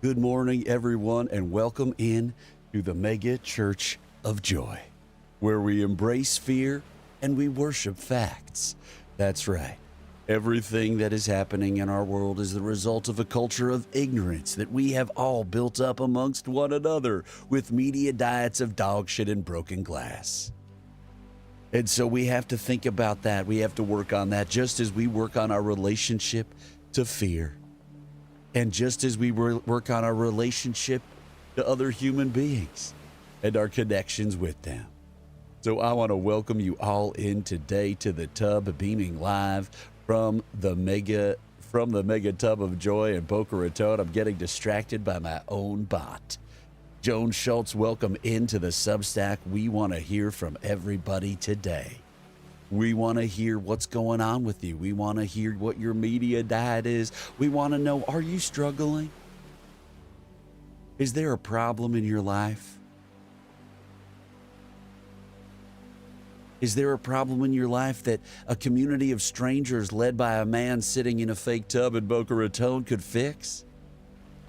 Good morning, everyone, and welcome in to the Mega Church of Joy, where we embrace fear and we worship facts. That's right. Everything that is happening in our world is the result of a culture of ignorance that we have all built up amongst one another with media diets of dog shit and broken glass. And so we have to think about that. We have to work on that just as we work on our relationship to fear. And just as we work on our relationship to other human beings and our connections with them. So I want to welcome you all in today to the Tub, beaming live from the Mega Tub of Joy in Boca Raton. I'm getting distracted by my own bot. Joan Schultz, welcome into the Substack. We want to hear from everybody today. We want to hear what's going on with you. We want to hear what your media diet is. We want to know, are you struggling? Is there a problem in your life? Is there a problem in your life that a community of strangers led by a man sitting in a fake tub in Boca Raton could fix?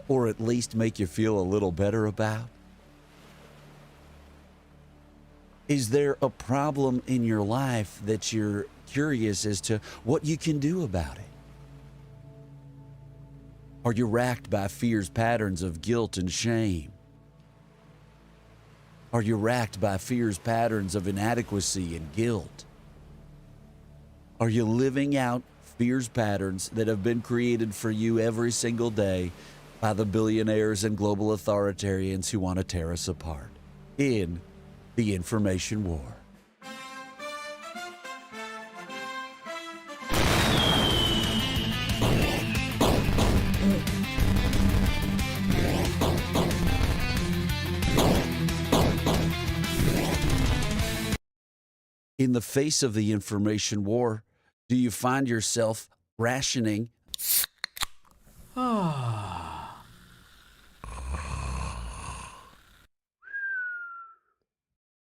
Or at least make you feel a little better about? Is there a problem in your life that you're curious as to what you can do about it? Are you racked by fear's patterns of guilt and shame? Are you racked by fear's patterns of inadequacy and guilt? Are you living out fear's patterns that have been created for you every single day by the billionaires and global authoritarians who want to tear us apart in the information war? In the face of the information war, do you find yourself rationing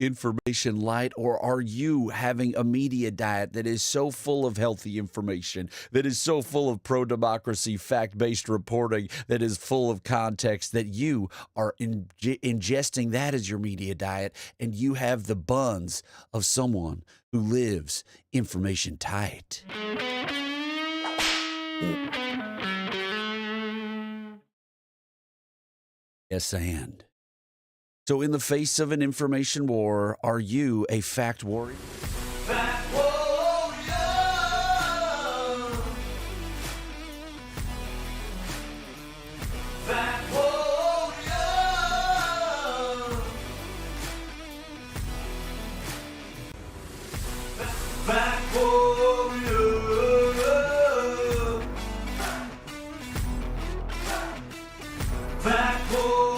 information light, or are you having a media diet that is so full of healthy information, that is so full of pro-democracy, fact-based reporting, that is full of context, that you are ingesting that as your media diet, and you have the buns of someone who lives information tight? Yes, and so in the face of an information war, are you a fact warrior? Fact warrior! Fact warrior! Fact warrior! Fact warrior!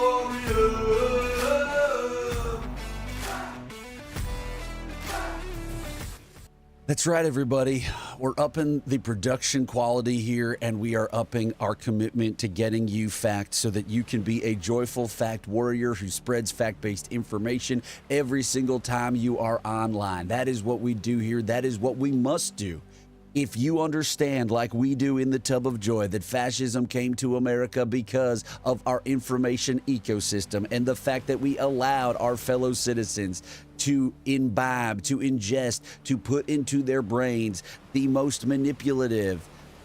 That's right, everybody. We're upping the production quality here, and we are upping our commitment to getting you facts so that you can be a joyful fact warrior who spreads fact-based information every single time you are online. That is what we do here. That is what we must do. If you understand, like we do in the Tub of Joy, that fascism came to America because of our information ecosystem and the fact that we allowed our fellow citizens to imbibe, to ingest, to put into their brains the most manipulative,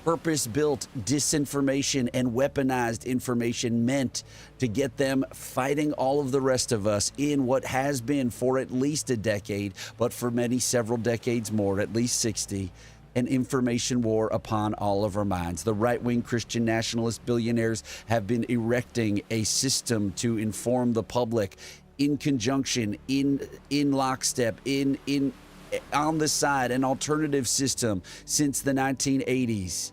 purpose-built disinformation and weaponized information meant to get them fighting all of the rest of us in what has been for at least a decade, but for many several decades more, at least 60, an information war upon all of our minds. The right-wing Christian nationalist billionaires have been erecting a system to inform the public in conjunction, in lockstep, on the side, an alternative system since the 1980s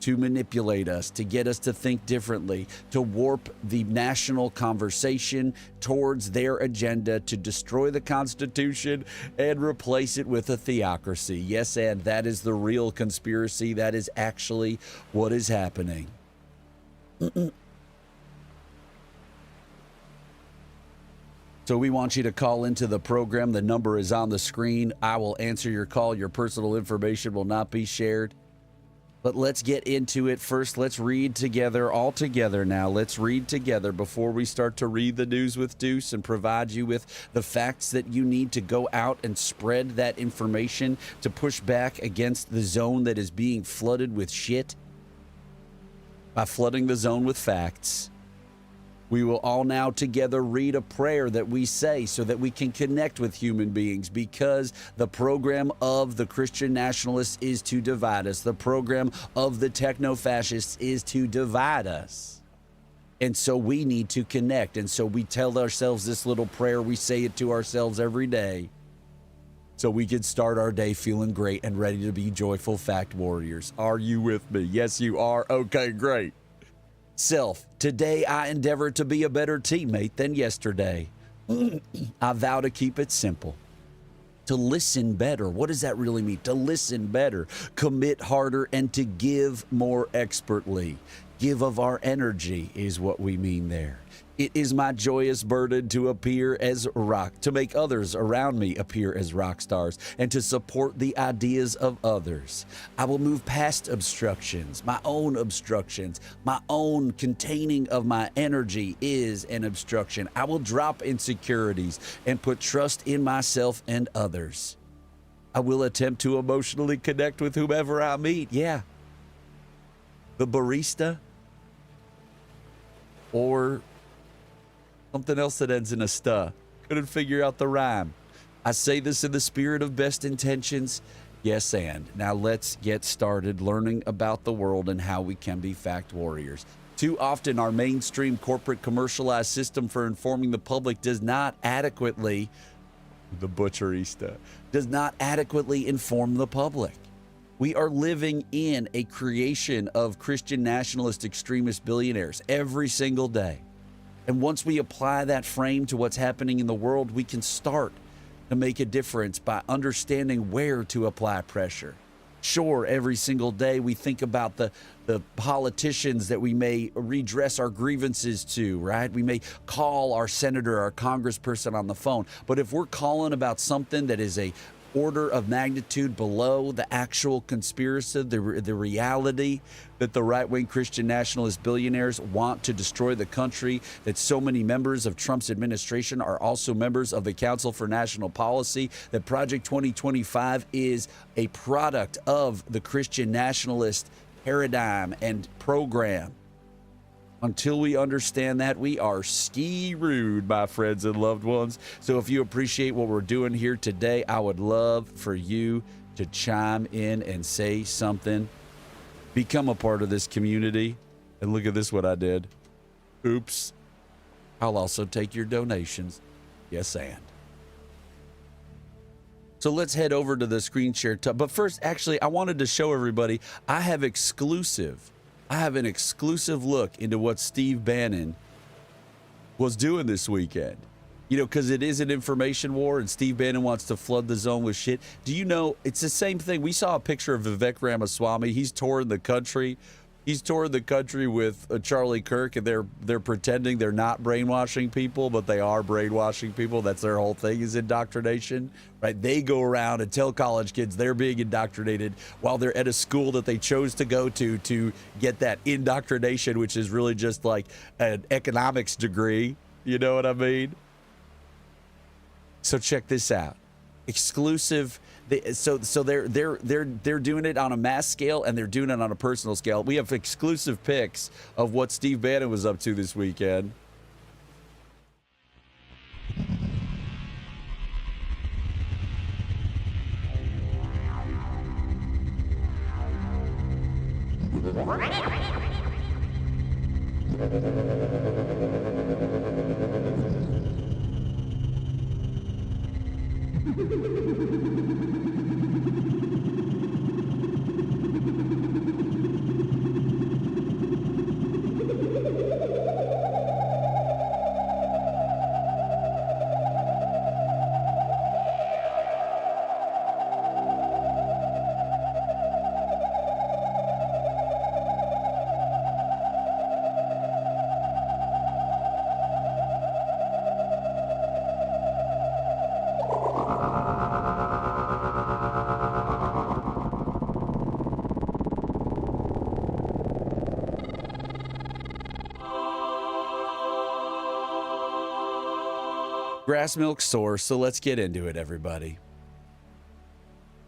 to manipulate us, to get us to think differently, to warp the national conversation towards their agenda to destroy the Constitution and replace it with a theocracy. Yes, and that is the real conspiracy. That is actually what is happening. So we want you to call into the program. The number is on the screen. I will answer your call. Your personal information will not be shared. But let's get into it. First, let's read together, all together now. Let's read together before we start to read the news with Deuce and provide you with the facts that you need to go out and spread that information to push back against the zone that is being flooded with shit. By flooding the zone with facts, we will all now together read a prayer that we say so that we can connect with human beings, because the program of the Christian nationalists is to divide us. The program of the techno-fascists is to divide us. And so we need to connect. And so we tell ourselves this little prayer. We say it to ourselves every day so we can start our day feeling great and ready to be joyful fact warriors. Are you with me? Yes, you are. Okay, great. Self, today I endeavor to be a better teammate than yesterday. I vow to keep it simple. To listen better. What does that really mean? To listen better, commit harder, and to give more expertly. Give of our energy is what we mean there. It is my joyous burden to appear as to make others around me appear as rock stars and to support the ideas of others. I will move past obstructions, my own containing of my energy is an obstruction. I will drop insecurities and put trust in myself and others. I will attempt to emotionally connect with whomever I meet. Yeah. The barista or something else that ends in a sta. Couldn't figure out the rhyme. I say this in the spirit of best intentions. Yes, and now let's get started learning about the world and how we can be fact warriors. Too often, our mainstream corporate commercialized system for informing the public does not adequately, the butcherista, does not adequately inform the public. We are living in a creation of Christian nationalist extremist billionaires every single day. And once we apply that frame to what's happening in the world, we can start to make a difference by understanding where to apply pressure. Sure, every single day we think about the politicians that we may redress our grievances to, right? We may call our senator, our congressperson on the phone. But if we're calling about something that is a order of magnitude below the actual conspiracy, the reality that the right-wing Christian nationalist billionaires want to destroy the country, that so many members of Trump's administration are also members of the Council for National Policy, that Project 2025 is a product of the Christian nationalist paradigm and program. Until we understand that, we are ski-rude, my friends and loved ones. So if you appreciate what we're doing here today, I would love for you to chime in and say something. Become a part of this community. And look at this, what I did. Oops. I'll also take your donations. Yes, and. So let's head over to the screen share. But first, actually, I wanted to show everybody I have an exclusive look into what Steve Bannon was doing this weekend. You know, because it is an information war and Steve Bannon wants to flood the zone with shit. Do you know, it's the same thing. We saw a picture of Vivek Ramaswamy. He's touring the country. He's touring the country with Charlie Kirk, and they're pretending they're not brainwashing people, but they are brainwashing people. That's their whole thing, is indoctrination, right? They go around and tell college kids they're being indoctrinated while they're at a school that they chose to go to get that indoctrination, which is really just like an economics degree. You know what I mean? So check this out. Exclusive. So they're doing it on a mass scale and they're doing it on a personal scale. We have exclusive pics of what Steve Bannon was up to this weekend. Grass milk source, so let's get into it, everybody.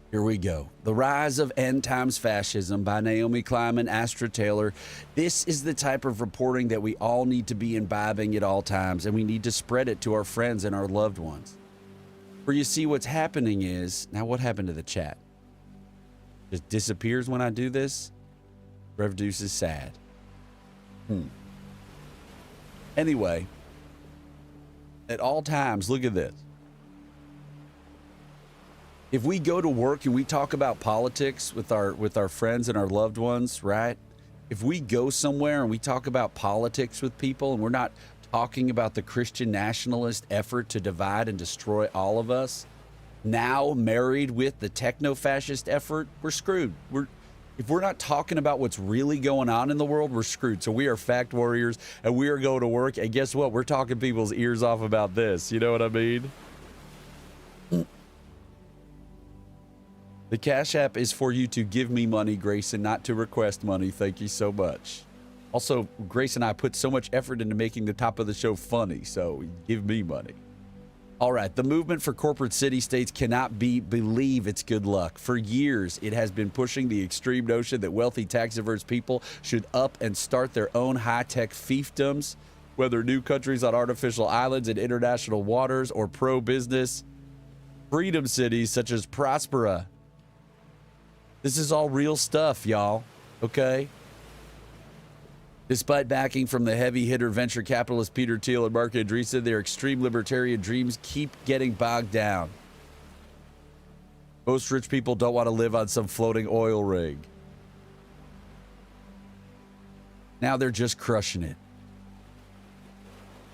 Here we go. The Rise of End Times Fascism by Naomi Klein and Astra Taylor. This is the type of reporting that we all need to be imbibing at all times, and we need to spread it to our friends and our loved ones. For you see, what's happening is, now what happened to the chat? Just disappears when I do this? Rev Deuce is sad. Anyway, at all times, look at this. If we go to work and we talk about politics with our friends and our loved ones, right? If we go somewhere and we talk about politics with people and we're not talking about the Christian nationalist effort to divide and destroy all of us, now married with the techno-fascist effort, we're screwed. If we're not talking about what's really going on in the world, we're screwed. So we are fact warriors and we are going to work. And guess what? We're talking people's ears off about this. You know what I mean? The Cash App is for you to give me money, Grayson, not to request money. Thank you so much. Also, Grace and I put so much effort into making the top of the show funny, so give me money. All right, the movement for corporate city-states cannot believe it's good luck. For years, it has been pushing the extreme notion that wealthy, tax-averse people should up and start their own high-tech fiefdoms, whether new countries on artificial islands in international waters or pro-business freedom cities such as Prospera. This is all real stuff, y'all, okay? Despite backing from the heavy hitter venture capitalist Peter Thiel and Mark Andreessen, their extreme libertarian dreams keep getting bogged down. Most rich people don't want to live on some floating oil rig. Now they're just crushing it.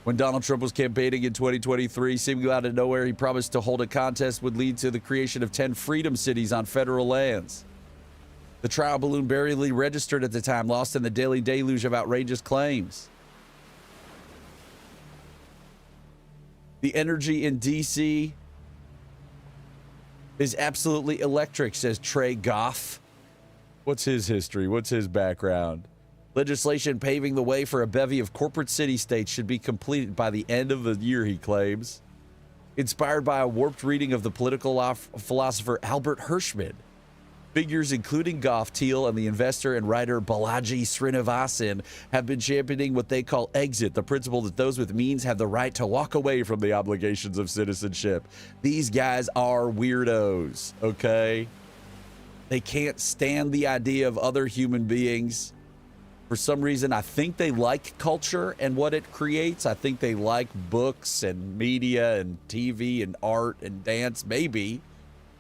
When Donald Trump was campaigning in 2023, seemingly out of nowhere, he promised to hold a contest would lead to the creation of 10 freedom cities on federal lands. The trial balloon barely registered at the time, lost in the daily deluge of outrageous claims. The energy in D.C. is absolutely electric, says Trey Goff. What's his history? What's his background? Legislation paving the way for a bevy of corporate city-states should be completed by the end of the year, he claims. Inspired by a warped reading of the political philosopher Albert Hirschman, figures including Goff, Thiel, and the investor and writer Balaji Srinivasan have been championing what they call exit, the principle that those with means have the right to walk away from the obligations of citizenship. These guys are weirdos, okay? They can't stand the idea of other human beings. For some reason, I think they like culture and what it creates. I think they like books and media and TV and art and dance, maybe.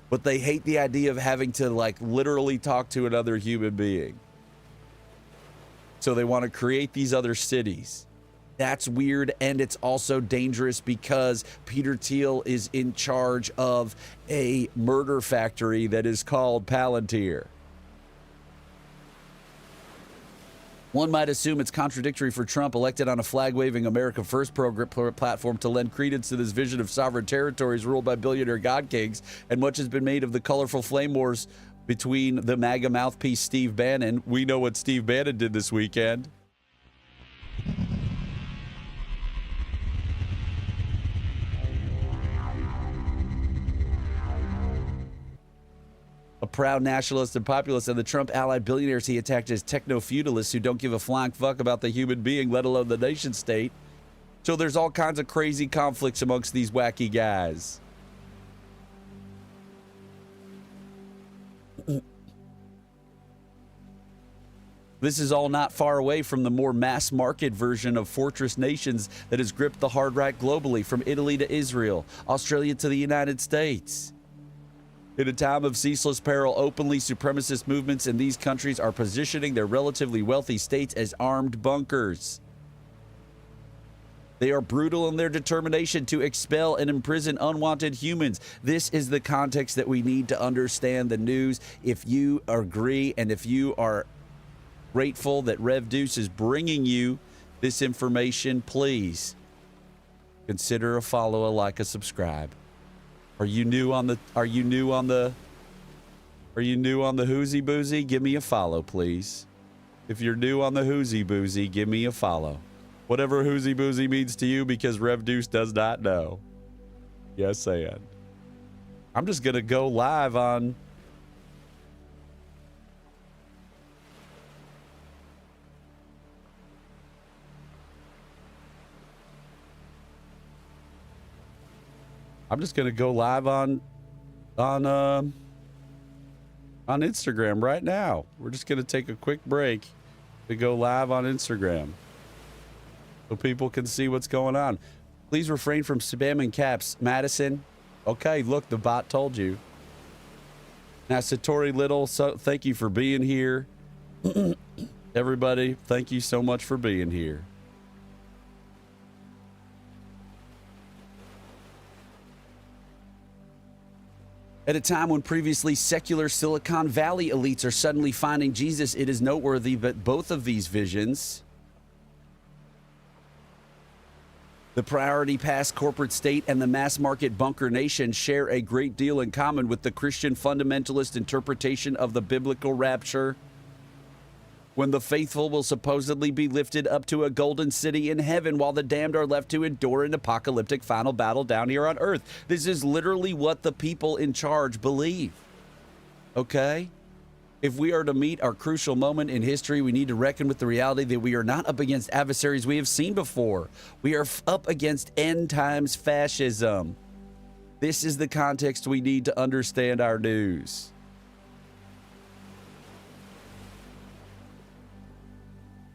But they hate the idea of having to, like, literally talk to another human being. So they want to create these other cities. That's weird, and it's also dangerous because Peter Thiel is in charge of a murder factory that is called Palantir. One might assume it's contradictory for Trump, elected on a flag-waving America First platform, to lend credence to this vision of sovereign territories ruled by billionaire god kings, and much has been made of the colorful flame wars between the MAGA mouthpiece Steve Bannon. We know what Steve Bannon did this weekend. A proud nationalist and populist, and the Trump-allied billionaires he attacked as techno-feudalists who don't give a flying fuck about the human being, let alone the nation state. So there's all kinds of crazy conflicts amongst these wacky guys. This is all not far away from the more mass-market version of fortress nations that has gripped the hard right globally, from Italy to Israel, Australia to the United States. In a time of ceaseless peril, openly supremacist movements in these countries are positioning their relatively wealthy states as armed bunkers. They are brutal in their determination to expel and imprison unwanted humans. This is the context that we need to understand the news. If you agree and if you are grateful that Rev Deuce is bringing you this information, please consider a follow, a like, a subscribe. Are you new on the Hoozy Boozy? Give me a follow, please. If you're new on the Hoozy Boozy, give me a follow. Whatever Hoozy Boozy means to you, because Rev Deuce does not know. Yes, and I'm just going to go live on... I'm just going to go live on Instagram right now. We're just going to take a quick break to go live on Instagram so people can see what's going on. Please refrain from spamming caps. Madison, okay, look, the bot told you. Now, Satori Little, so thank you for being here. Everybody, thank you so much for being here. At a time when previously secular Silicon Valley elites are suddenly finding Jesus, it is noteworthy that both of these visions, the priority past corporate state and the mass market bunker nation, share a great deal in common with the Christian fundamentalist interpretation of the biblical rapture, when the faithful will supposedly be lifted up to a golden city in heaven while the damned are left to endure an apocalyptic final battle down here on earth. This is literally what the people in charge believe. Okay? If we are to meet our crucial moment in history, we need to reckon with the reality that we are not up against adversaries we have seen before. We are up against end times fascism. This is the context we need to understand our news.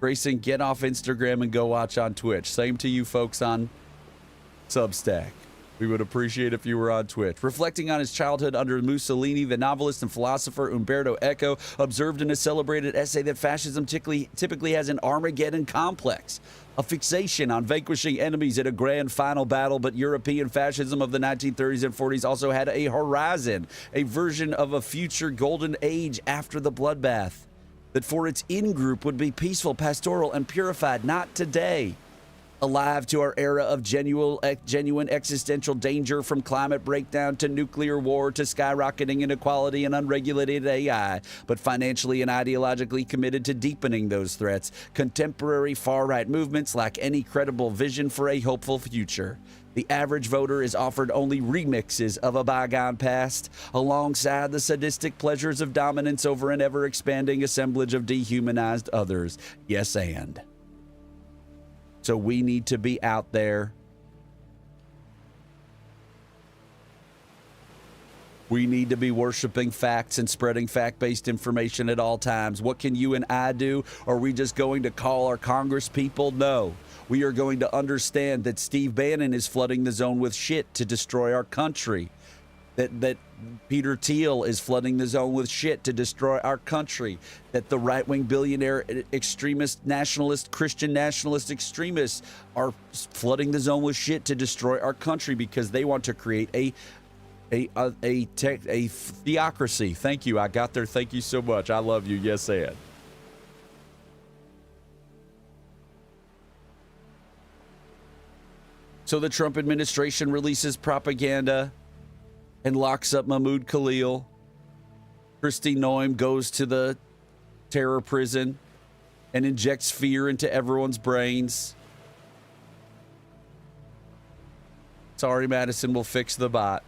Grayson, get off Instagram and go watch on Twitch. Same to you folks on Substack. We would appreciate if you were on Twitch. Reflecting on his childhood under Mussolini, the novelist and philosopher Umberto Eco observed in a celebrated essay that fascism typically has an Armageddon complex, a fixation on vanquishing enemies at a grand final battle, but European fascism of the 1930s and 40s also had a horizon, a version of a future golden age after the bloodbath, that for its in-group would be peaceful, pastoral, and purified, not today. Alive to our era of genuine existential danger, from climate breakdown to nuclear war to skyrocketing inequality and unregulated AI, but financially and ideologically committed to deepening those threats. Contemporary far-right movements lack any credible vision for a hopeful future. The average voter is offered only remixes of a bygone past, alongside the sadistic pleasures of dominance over an ever-expanding assemblage of dehumanized others. Yes, and. So we need to be out there. We need to be worshiping facts and spreading fact-based information at all times. What can you and I do? Are we just going to call our Congress people? No. We are going to understand that Steve Bannon is flooding the zone with shit to destroy our country. That Peter Thiel is flooding the zone with shit to destroy our country. That the right-wing billionaire extremist nationalist, Christian nationalist extremists are flooding the zone with shit to destroy our country because they want to create a theocracy. Thank you. I got there. Thank you so much. I love you. Yes, and. So the Trump administration releases propaganda and locks up Mahmoud Khalil. Kristi Noem goes to the terror prison and injects fear into everyone's brains. Sorry, Madison, we'll fix the bot.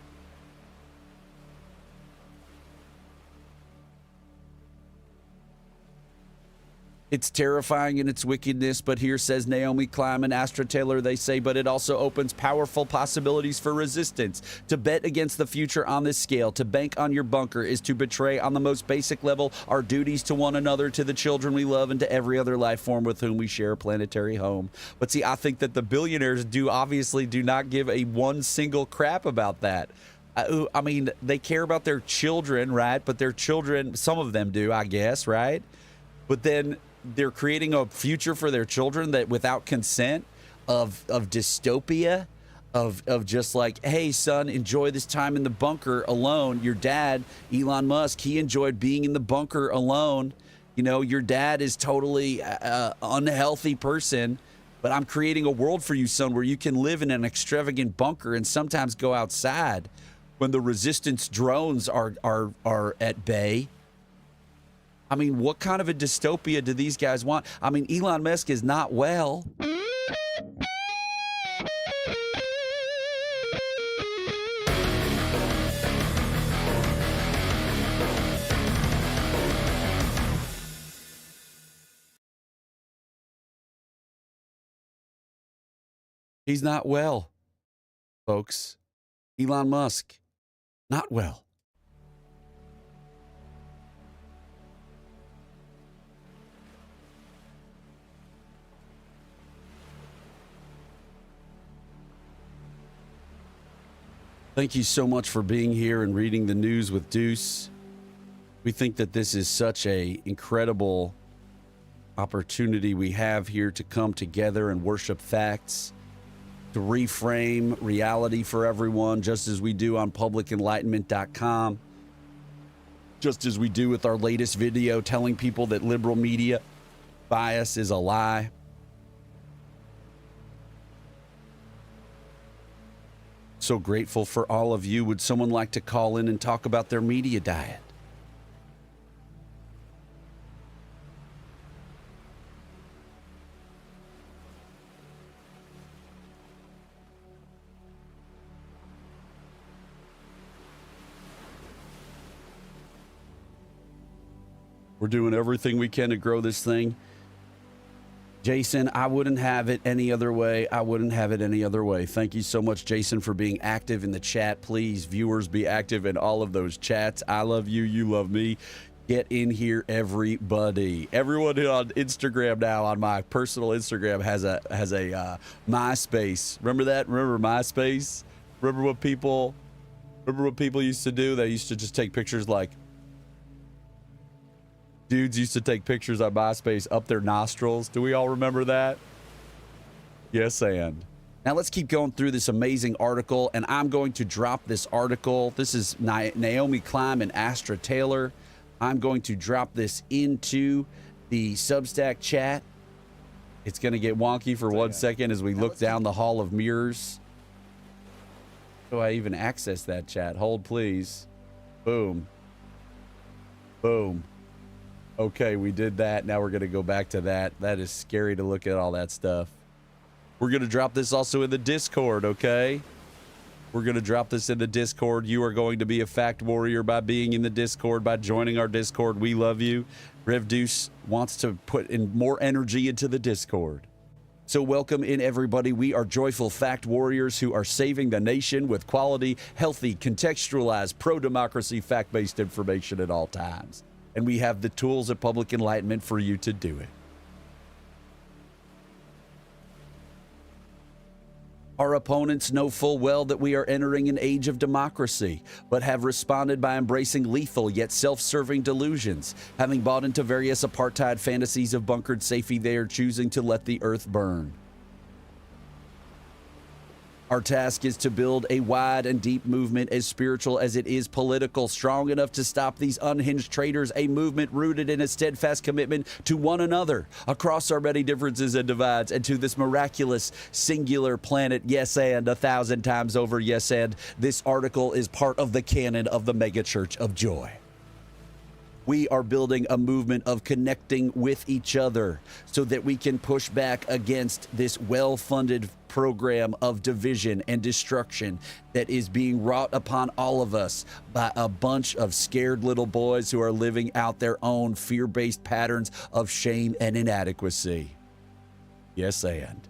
It's terrifying in its wickedness, but here says Naomi Klein and Astra Taylor, they say, but it also opens powerful possibilities for resistance. To bet against the future on this scale, to bank on your bunker, is to betray on the most basic level our duties to one another, to the children we love, and to every other life form with whom we share a planetary home. But see, I think that the billionaires obviously do not give a one single crap about that. I mean, they care about their children, right? But their children, some of them do, I guess, right? But then they're creating a future for their children that without consent of dystopia, of just like, hey, son, enjoy this time in the bunker alone. Your dad, Elon Musk, he enjoyed being in the bunker alone. You know, your dad is totally unhealthy person, but I'm creating a world for you, son, where you can live in an extravagant bunker and sometimes go outside when the resistance drones are at bay. I mean, what kind of a dystopia do these guys want? I mean, Elon Musk is not well. He's not well, folks. Elon Musk, not well. Thank you so much for being here and reading the news with Deuce. We think that this is such a incredible opportunity we have here to come together and worship facts, to reframe reality for everyone, just as we do on publicenlightenment.com, just as we do with our latest video telling people that liberal media bias is a lie. So grateful for all of you. Would someone like to call in and talk about their media diet? We're doing everything we can to grow this thing. Jason, I wouldn't have it any other way. I wouldn't have it any other way. Thank you so much, Jason, for being active in the chat. Please, viewers, be active in all of those chats. I love you. You love me. Get in here, everybody. Everyone on Instagram now, on my personal Instagram, has a MySpace. Remember that? Remember MySpace? Remember what people used to do? They used to just take pictures like dudes used to take pictures on MySpace up their nostrils. Do we all remember that? Yes, and. Now let's keep going through this amazing article, and I'm going to drop this article. This is Naomi Klein and Astra Taylor. I'm going to drop this into the Substack chat. It's going to get wonky for 1 second as we look down the hall of mirrors. How do I even access that chat? Hold, please. Boom. Boom. Okay, we did that. Now we're going to go back to that. That is scary to look at all that stuff. We're going to drop this also in the Discord, okay? We're going to drop this in the Discord. You are going to be a fact warrior by being in the Discord, by joining our Discord. We love you. Rev Deuce wants to put in more energy into the Discord. So welcome in, everybody. We are joyful fact warriors who are saving the nation with quality, healthy, contextualized, pro-democracy, fact-based information at all times. And we have the tools of public enlightenment for you to do it. Our opponents know full well that we are entering an age of democracy, but have responded by embracing lethal yet self-serving delusions. Having bought into various apartheid fantasies of bunkered safety, they are choosing to let the earth burn. Our task is to build a wide and deep movement as spiritual as it is political, strong enough to stop these unhinged traitors, a movement rooted in a steadfast commitment to one another across our many differences and divides, and to this miraculous singular planet. Yes, and 1,000 times over, yes, and this article is part of the canon of the megachurch of joy. We are building a movement of connecting with each other so that we can push back against this well-funded program of division and destruction that is being wrought upon all of us by a bunch of scared little boys who are living out their own fear-based patterns of shame and inadequacy. Yes, and.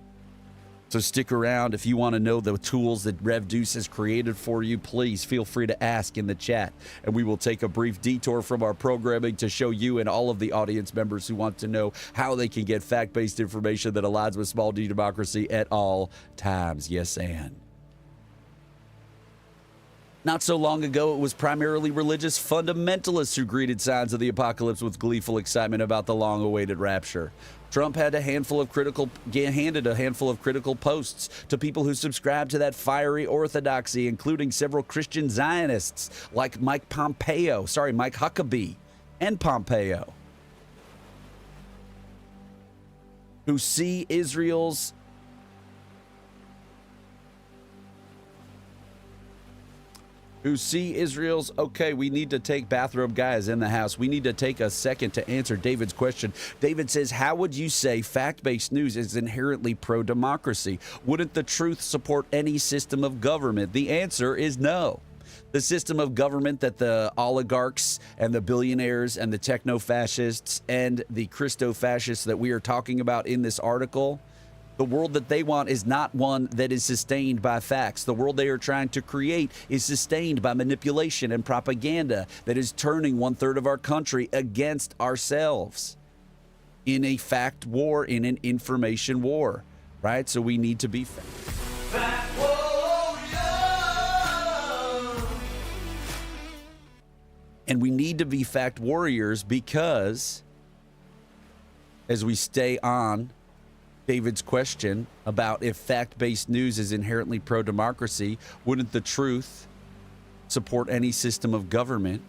So stick around. If you want to know the tools that Rev Deuce has created for you, please feel free to ask in the chat, and we will take a brief detour from our programming to show you and all of the audience members who want to know how they can get fact-based information that aligns with small d democracy at all times. Yes, and. Not so long ago, it was primarily religious fundamentalists who greeted signs of the apocalypse with gleeful excitement about the long-awaited rapture. Trump had handed a handful of critical posts to people who subscribed to that fiery orthodoxy, including several Christian Zionists like Mike Huckabee and Pompeo, who see Israel's okay, we need to take bathrobe guys in the house. We need to take a second to answer David's question. David says, how would you say fact-based news is inherently pro-democracy? Wouldn't the truth support any system of government? The answer is no. The system of government that the oligarchs and the billionaires and the techno-fascists and the Christo-fascists that we are talking about in this article The world that they want is not one that is sustained by facts. The world they are trying to create is sustained by manipulation and propaganda that is turning 1/3 of our country against ourselves in a fact war, in an information war, right? So we need to be fact warriors. And we need to be fact warriors because as we stay on David's question about if fact-based news is inherently pro-democracy, wouldn't the truth support any system of government?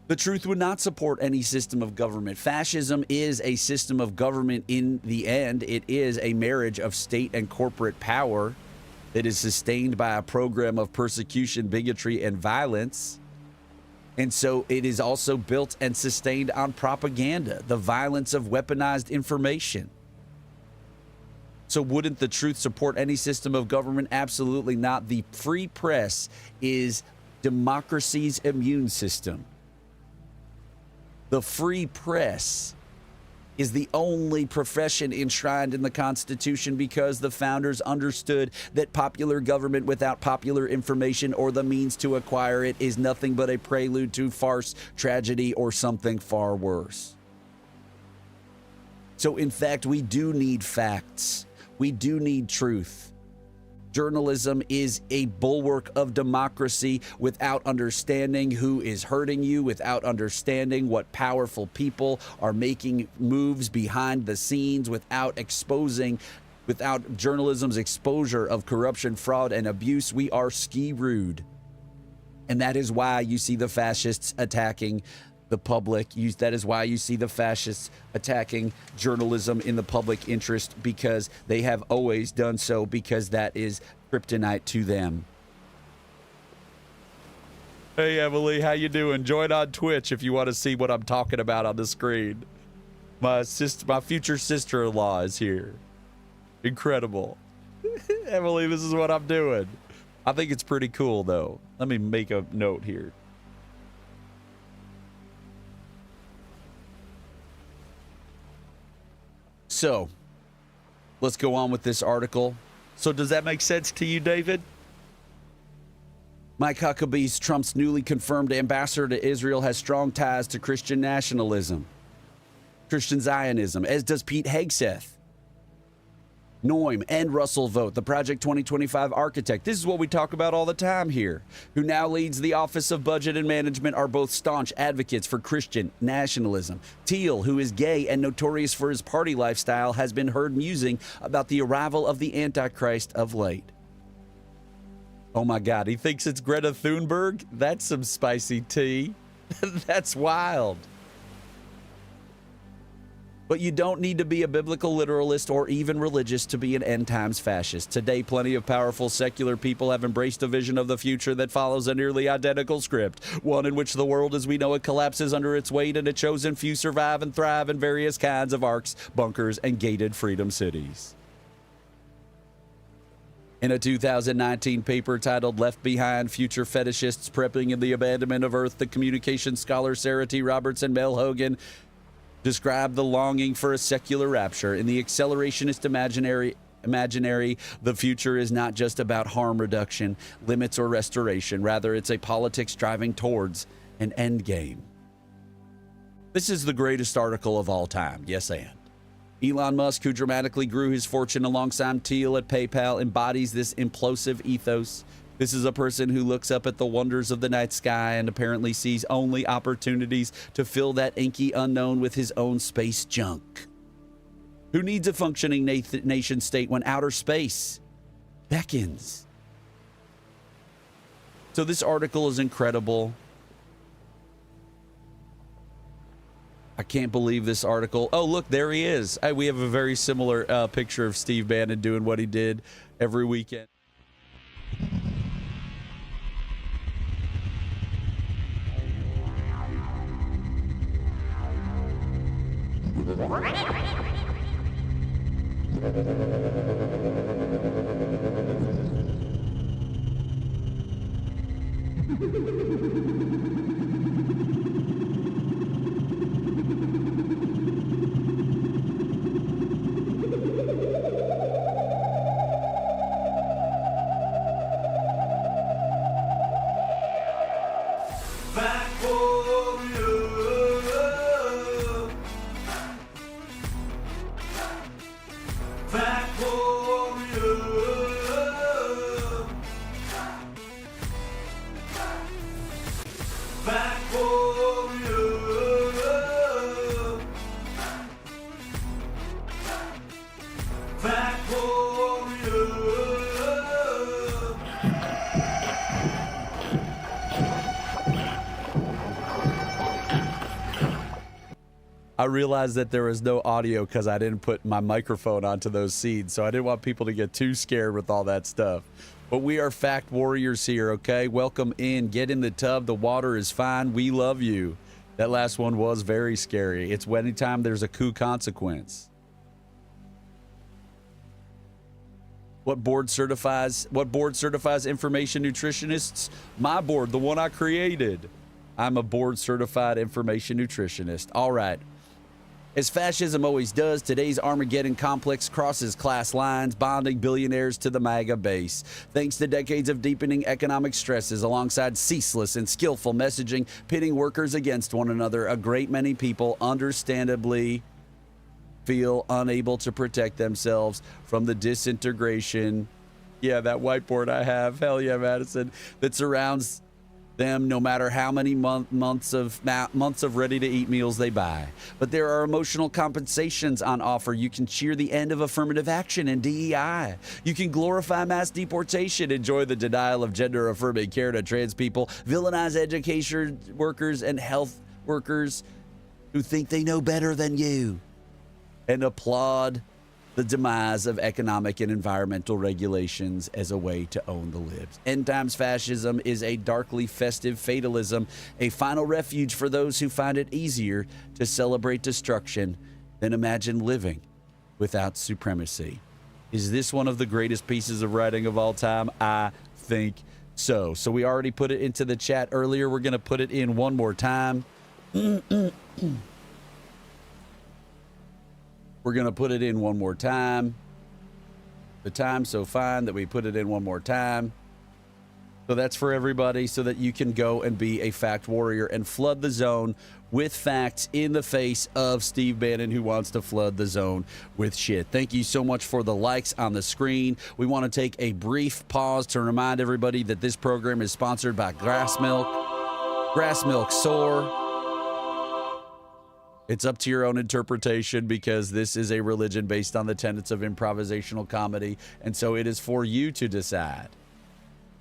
The truth would not support any system of government. Fascism is a system of government in the end. It is a marriage of state and corporate power that is sustained by a program of persecution, bigotry, and violence. And so it is also built and sustained on propaganda, the violence of weaponized information. So wouldn't the truth support any system of government? Absolutely not. The free press is democracy's immune system. The free press is the only profession enshrined in the Constitution because the founders understood that popular government without popular information or the means to acquire it is nothing but a prelude to farce, tragedy, or something far worse. So in fact, we do need facts. We do need truth. Journalism is a bulwark of democracy. Without understanding who is hurting you, without understanding what powerful people are making moves behind the scenes, without journalism's exposure of corruption, fraud, and abuse, we are ski-rude. And that is why you see the fascists attacking the public. That is why you see the fascists attacking journalism in the public interest, because they have always done so, because that is kryptonite to them. Hey, Emily, how you doing? Join on Twitch if you want to see what I'm talking about on the screen. My future sister-in-law is here. Incredible. Emily, this is what I'm doing. I think it's pretty cool, though. Let me make a note here. So, let's go on with this article. So, does that make sense to you, David? Mike Huckabee, Trump's newly confirmed ambassador to Israel, has strong ties to Christian nationalism, Christian Zionism, as does Pete Hegseth, Noam, and Russell Vogt, the Project 2025 architect. This is what we talk about all the time here, who now leads the Office of Budget and Management, are both staunch advocates for Christian nationalism. Thiel, who is gay and notorious for his party lifestyle, has been heard musing about the arrival of the Antichrist of late. Oh my God, he thinks it's Greta Thunberg? That's some spicy tea. That's wild. But you don't need to be a biblical literalist or even religious to be an end-times fascist. Today, plenty of powerful secular people have embraced a vision of the future that follows a nearly identical script, one in which the world as we know it collapses under its weight and a chosen few survive and thrive in various kinds of arcs, bunkers, and gated freedom cities. In a 2019 paper titled Left Behind, Future Fetishists Prepping in the Abandonment of Earth, the communication scholar Sarah T. Roberts and Mel Hogan described the longing for a secular rapture. In the accelerationist imaginary, the future is not just about harm reduction, limits, or restoration. Rather, it's a politics driving towards an end game. This is the greatest article of all time. Yes, and. Elon Musk, who dramatically grew his fortune alongside Thiel at PayPal, embodies this implosive ethos. This is a person who looks up at the wonders of the night sky and apparently sees only opportunities to fill that inky unknown with his own space junk. Who needs a functioning nation state when outer space beckons? So this article is incredible. I can't believe this article. Oh, look, there he is. We have a very similar picture of Steve Bannon doing what he did every weekend. I realized that there was no audio because I didn't put my microphone onto those seeds, so I didn't want people to get too scared with all that stuff. But we are fact warriors here, okay? Welcome in. Get in the tub. The water is fine. We love you. That last one was very scary. It's anytime there's a coup consequence. What board certifies information nutritionists? My board, the one I created. I'm a board certified information nutritionist. All right. As fascism always does, today's Armageddon complex crosses class lines, bonding billionaires to the MAGA base. Thanks to decades of deepening economic stresses alongside ceaseless and skillful messaging, pitting workers against one another, a great many people understandably feel unable to protect themselves from the disintegration. Yeah, that whiteboard I have, hell yeah, Madison, that surrounds them no matter how many months of ready-to-eat meals they buy. But there are emotional compensations on offer. You can cheer the end of affirmative action and DEI. You can glorify mass deportation, enjoy the denial of gender-affirming care to trans people, villainize education workers and health workers who think they know better than you, and applaud the demise of economic and environmental regulations as a way to own the libs. End times fascism is a darkly festive fatalism, a final refuge for those who find it easier to celebrate destruction than imagine living without supremacy. Is this one of the greatest pieces of writing of all time? I think so. So we already put it into the chat earlier. We're going to put it in one more time. We're going to put it in one more time. The time's so fine that we put it in one more time. So that's for everybody so that you can go and be a fact warrior and flood the zone with facts in the face of Steve Bannon, who wants to flood the zone with shit. Thank you so much for the likes on the screen. We want to take a brief pause to remind everybody that this program is sponsored by Grass Milk. Grass Milk Soar. It's up to your own interpretation because this is a religion based on the tenets of improvisational comedy, and so it is for you to decide.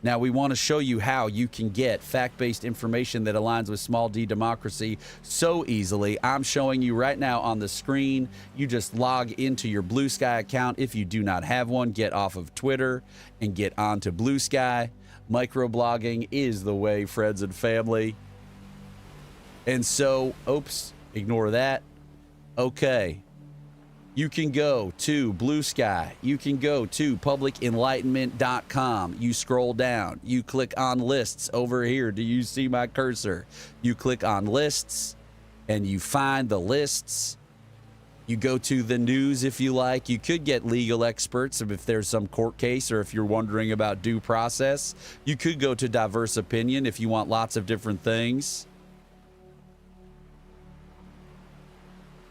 Now, we want to show you how you can get fact-based information that aligns with small d democracy so easily. I'm showing you right now on the screen. You just log into your Blue Sky account. If you do not have one, get off of Twitter and get onto Blue Sky. Microblogging is the way, friends and family. And so, oops. Ignore that. Okay. You can go to Blue Sky. You can go to publicenlightenment.com. You scroll down. You click on lists over here. Do you see my cursor? You click on lists and you find the lists. You go to the news if you like. You could get legal experts if there's some court case or if you're wondering about due process. You could go to diverse opinion if you want lots of different things.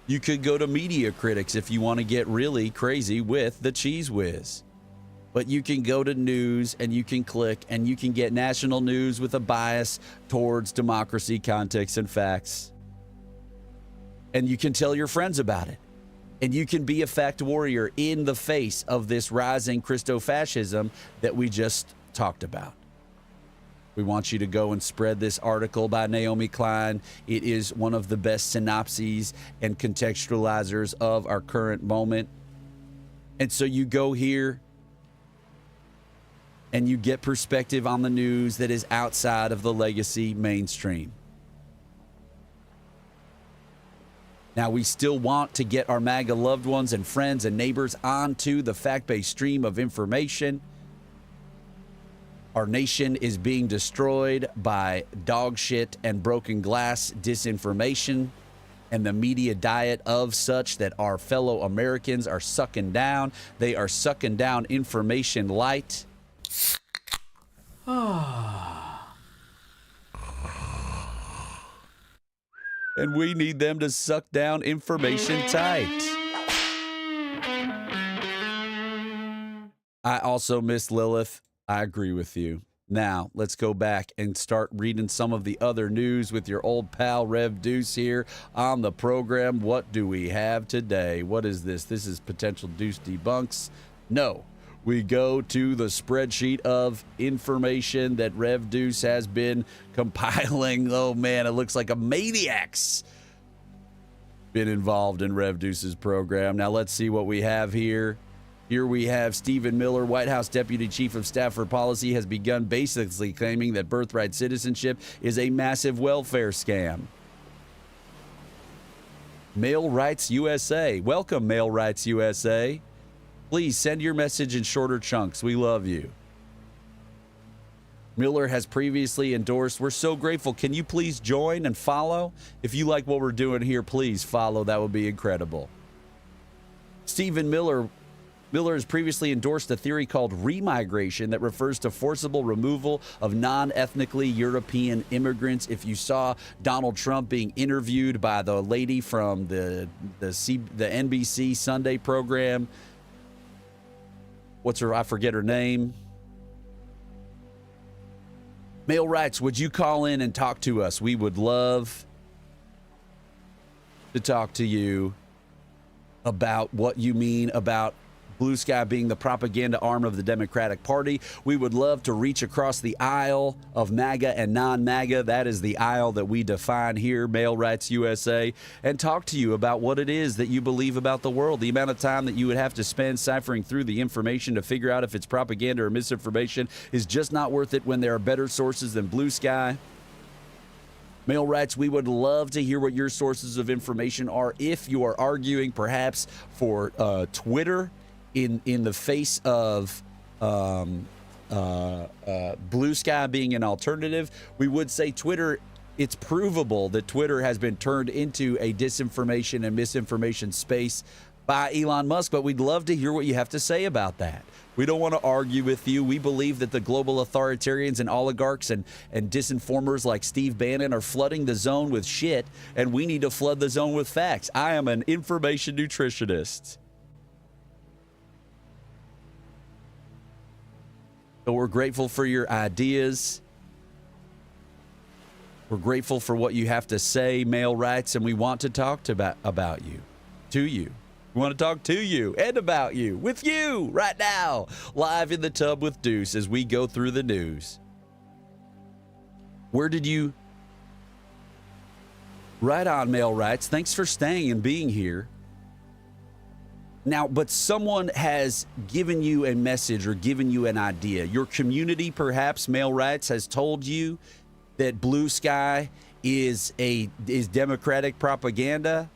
You could go to media critics if you want to get really crazy with the cheese whiz. But you can go to news and you can click and you can get national news with a bias towards democracy, context, and facts. And you can tell your friends about it. And you can be a fact warrior in the face of this rising Christo-fascism that we just talked about. We want you to go and spread this article by Naomi Klein. It is one of the best synopses and contextualizers of our current moment. And so you go here and you get perspective on the news that is outside of the legacy mainstream. Now, we still want to get our MAGA loved ones and friends and neighbors onto the fact-based stream of information. Our nation is being destroyed by dog shit and broken glass disinformation and the media diet of such that our fellow Americans are sucking down. They are sucking down information light. And we need them to suck down information tight. I also miss Lilith. I agree with you. Now, let's go back and start reading some of the other news with your old pal Rev Deuce here on the program. What do we have today? What is this? This is potential Deuce debunks. No, we go to the spreadsheet of information that Rev Deuce has been compiling. Oh man, it looks like a maniac's been involved in Rev Deuce's program. Now let's see what we have here. Here we have Stephen Miller, White House Deputy Chief of Staff for Policy, has begun basically claiming that birthright citizenship is a massive welfare scam. Male Rights USA. Welcome, Male Rights USA. Please send your message in shorter chunks. We love you. Miller has previously endorsed. We're so grateful. Can you please join and follow? If you like what we're doing here, please follow. That would be incredible. Stephen Miller has previously endorsed a theory called remigration that refers to forcible removal of non-ethnically European immigrants. If you saw Donald Trump being interviewed by the lady from the NBC Sunday program, I forget her name. Male Rights, would you call in and talk to us? We would love to talk to you about what you mean about Blue Sky being the propaganda arm of the Democratic Party. We would love to reach across the aisle of MAGA and non-MAGA. That is the aisle that we define here, Male Rights USA, and talk to you about what it is that you believe about the world. The amount of time that you would have to spend ciphering through the information to figure out if it's propaganda or misinformation is just not worth it when there are better sources than Blue Sky. Male Rights, we would love to hear what your sources of information are. If you are arguing perhaps for Twitter, in the face of Blue Sky being an alternative, we would say Twitter, it's provable that Twitter has been turned into a disinformation and misinformation space by Elon Musk, but we'd love to hear what you have to say about that. We don't want to argue with you. We believe that the global authoritarians and oligarchs and disinformers like Steve Bannon are flooding the zone with shit, and we need to flood the zone with facts. I am an information nutritionist. So we're grateful for your ideas. We're grateful for what you have to say, Male Rights, and we want to talk about you, to you. We want to talk to you and about you, with you, right now, live in the tub with Deuce as we go through the news. Where did you... Right on, Male Rights. Thanks for staying and being here. Now, but someone has given you a message or given you an idea. Your community, perhaps, Male Rights, has told you that Blue Sky is Democratic propaganda.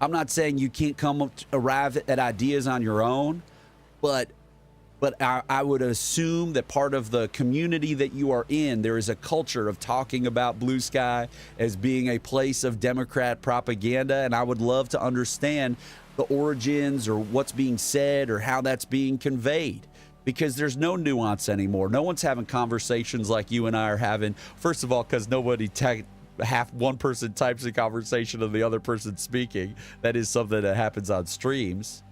I'm not saying you can't arrive at ideas on your own, but I would assume that part of the community that you are in, there is a culture of talking about Blue Sky as being a place of Democrat propaganda, and I would love to understand the origins or what's being said or how that's being conveyed, because there's no nuance anymore. No one's having conversations like you and I are having. First of all, because one person types a conversation and the other person speaking. That is something that happens on streams.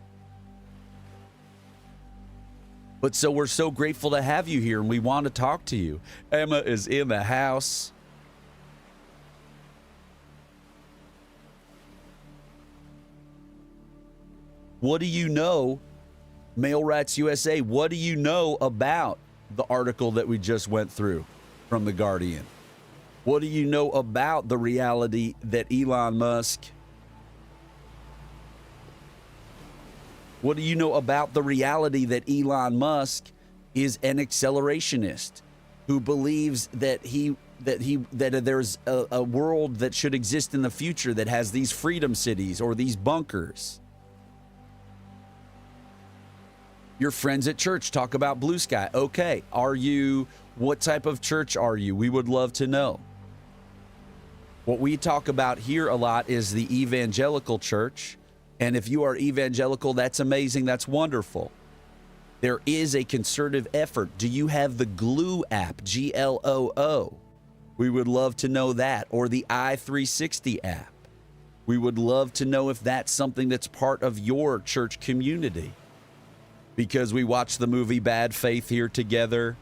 But so we're so grateful to have you here, and we want to talk to you. Emma is in the house. What do you know, Male Rights USA? What do you know about the article that we just went through from The Guardian? What do you know about the reality that Elon Musk... What do you know about the reality that Elon Musk is an accelerationist who believes that there's a world that should exist in the future that has these freedom cities or these bunkers? Your friends at church talk about Blue Sky. Okay, what type of church are you? We would love to know. What we talk about here a lot is the evangelical church. And if you are evangelical, that's amazing. That's wonderful. There is a concerted effort. Do you have the Gloo app, GLOO? We would love to know that. Or the i360 app. We would love to know if that's something that's part of your church community. Because we watched the movie Bad Faith here together.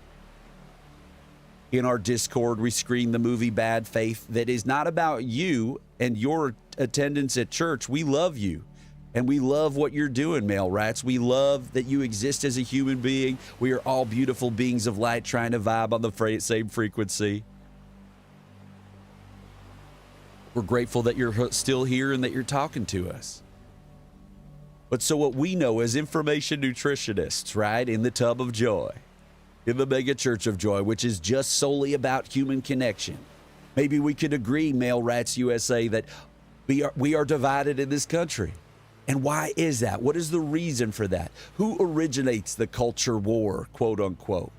In our Discord, we screened the movie Bad Faith that is not about you and your attendance at church. We love you. And we love what you're doing, Male Rights. We love that you exist as a human being. We are all beautiful beings of light trying to vibe on the same frequency. We're grateful that you're still here and that you're talking to us. But so what we know as information nutritionists, right, in the tub of joy, in the mega church of joy, which is just solely about human connection, maybe we could agree, Male Rats USA, that we are divided in this country. And why is that? What is the reason for that? Who originates the culture war, quote unquote?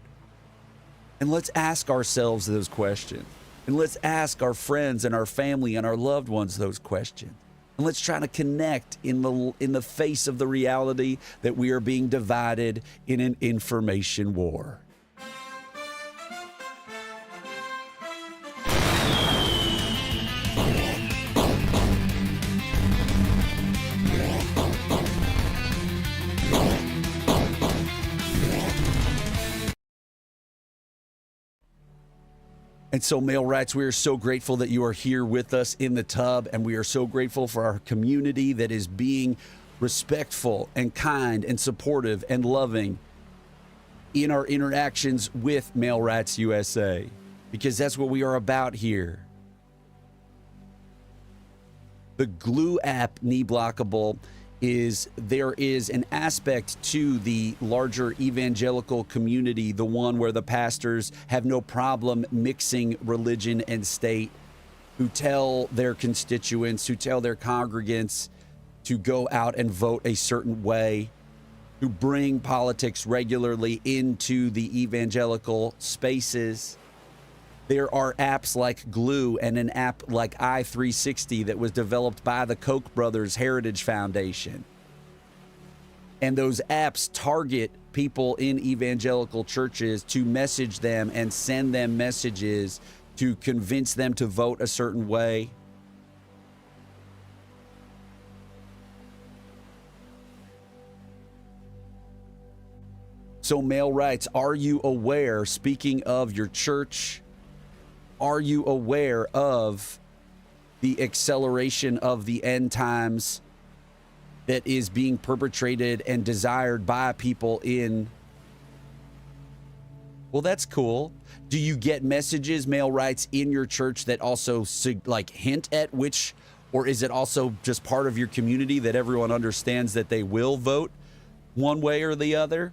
And let's ask ourselves those questions. And let's ask our friends and our family and our loved ones those questions. And let's try to connect in the face of the reality that we are being divided in an information war. And so, Male Rats, we are so grateful that you are here with us in the tub, and we are so grateful for our community that is being respectful and kind and supportive and loving in our interactions with Male Rats USA, because that's what we are about here. The Glue app, Knee Blockable, there is an aspect to the larger evangelical community, the one where the pastors have no problem mixing religion and state, who tell their constituents, who tell their congregants to go out and vote a certain way, who bring politics regularly into the evangelical spaces. There are apps like Glue and an app like i360 that was developed by the Koch brothers Heritage Foundation. And those apps target people in evangelical churches to message them and send them messages to convince them to vote a certain way. So, Male Rights, are you aware, speaking of your church, are you aware of the acceleration of the end times that is being perpetrated and desired by people in? Well, that's cool. Do you get messages, Male Rights, in your church that also like hint at which, or is it also just part of your community that everyone understands that they will vote one way or the other?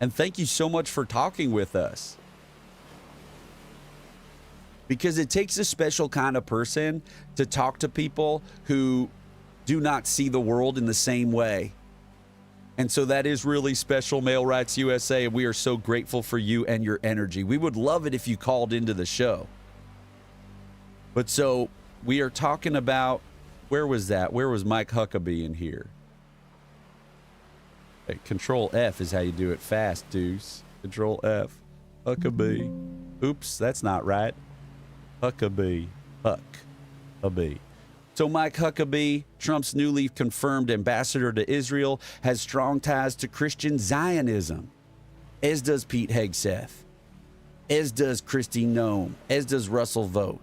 And thank you so much for talking with us. Because it takes a special kind of person to talk to people who do not see the world in the same way. And so that is really special, Male Rights USA, and we are so grateful for you and your energy. We would love it if you called into the show. But so we are talking about, where was that? Where was Mike Huckabee in here? Hey, Control F is how you do it fast, Deuce. Control F. Huckabee. Oops, that's not right. Huckabee. Huckabee. So Mike Huckabee, Trump's newly confirmed ambassador to Israel, has strong ties to Christian Zionism, as does Pete Hegseth, as does Kristi Noem, as does Russell Vogt,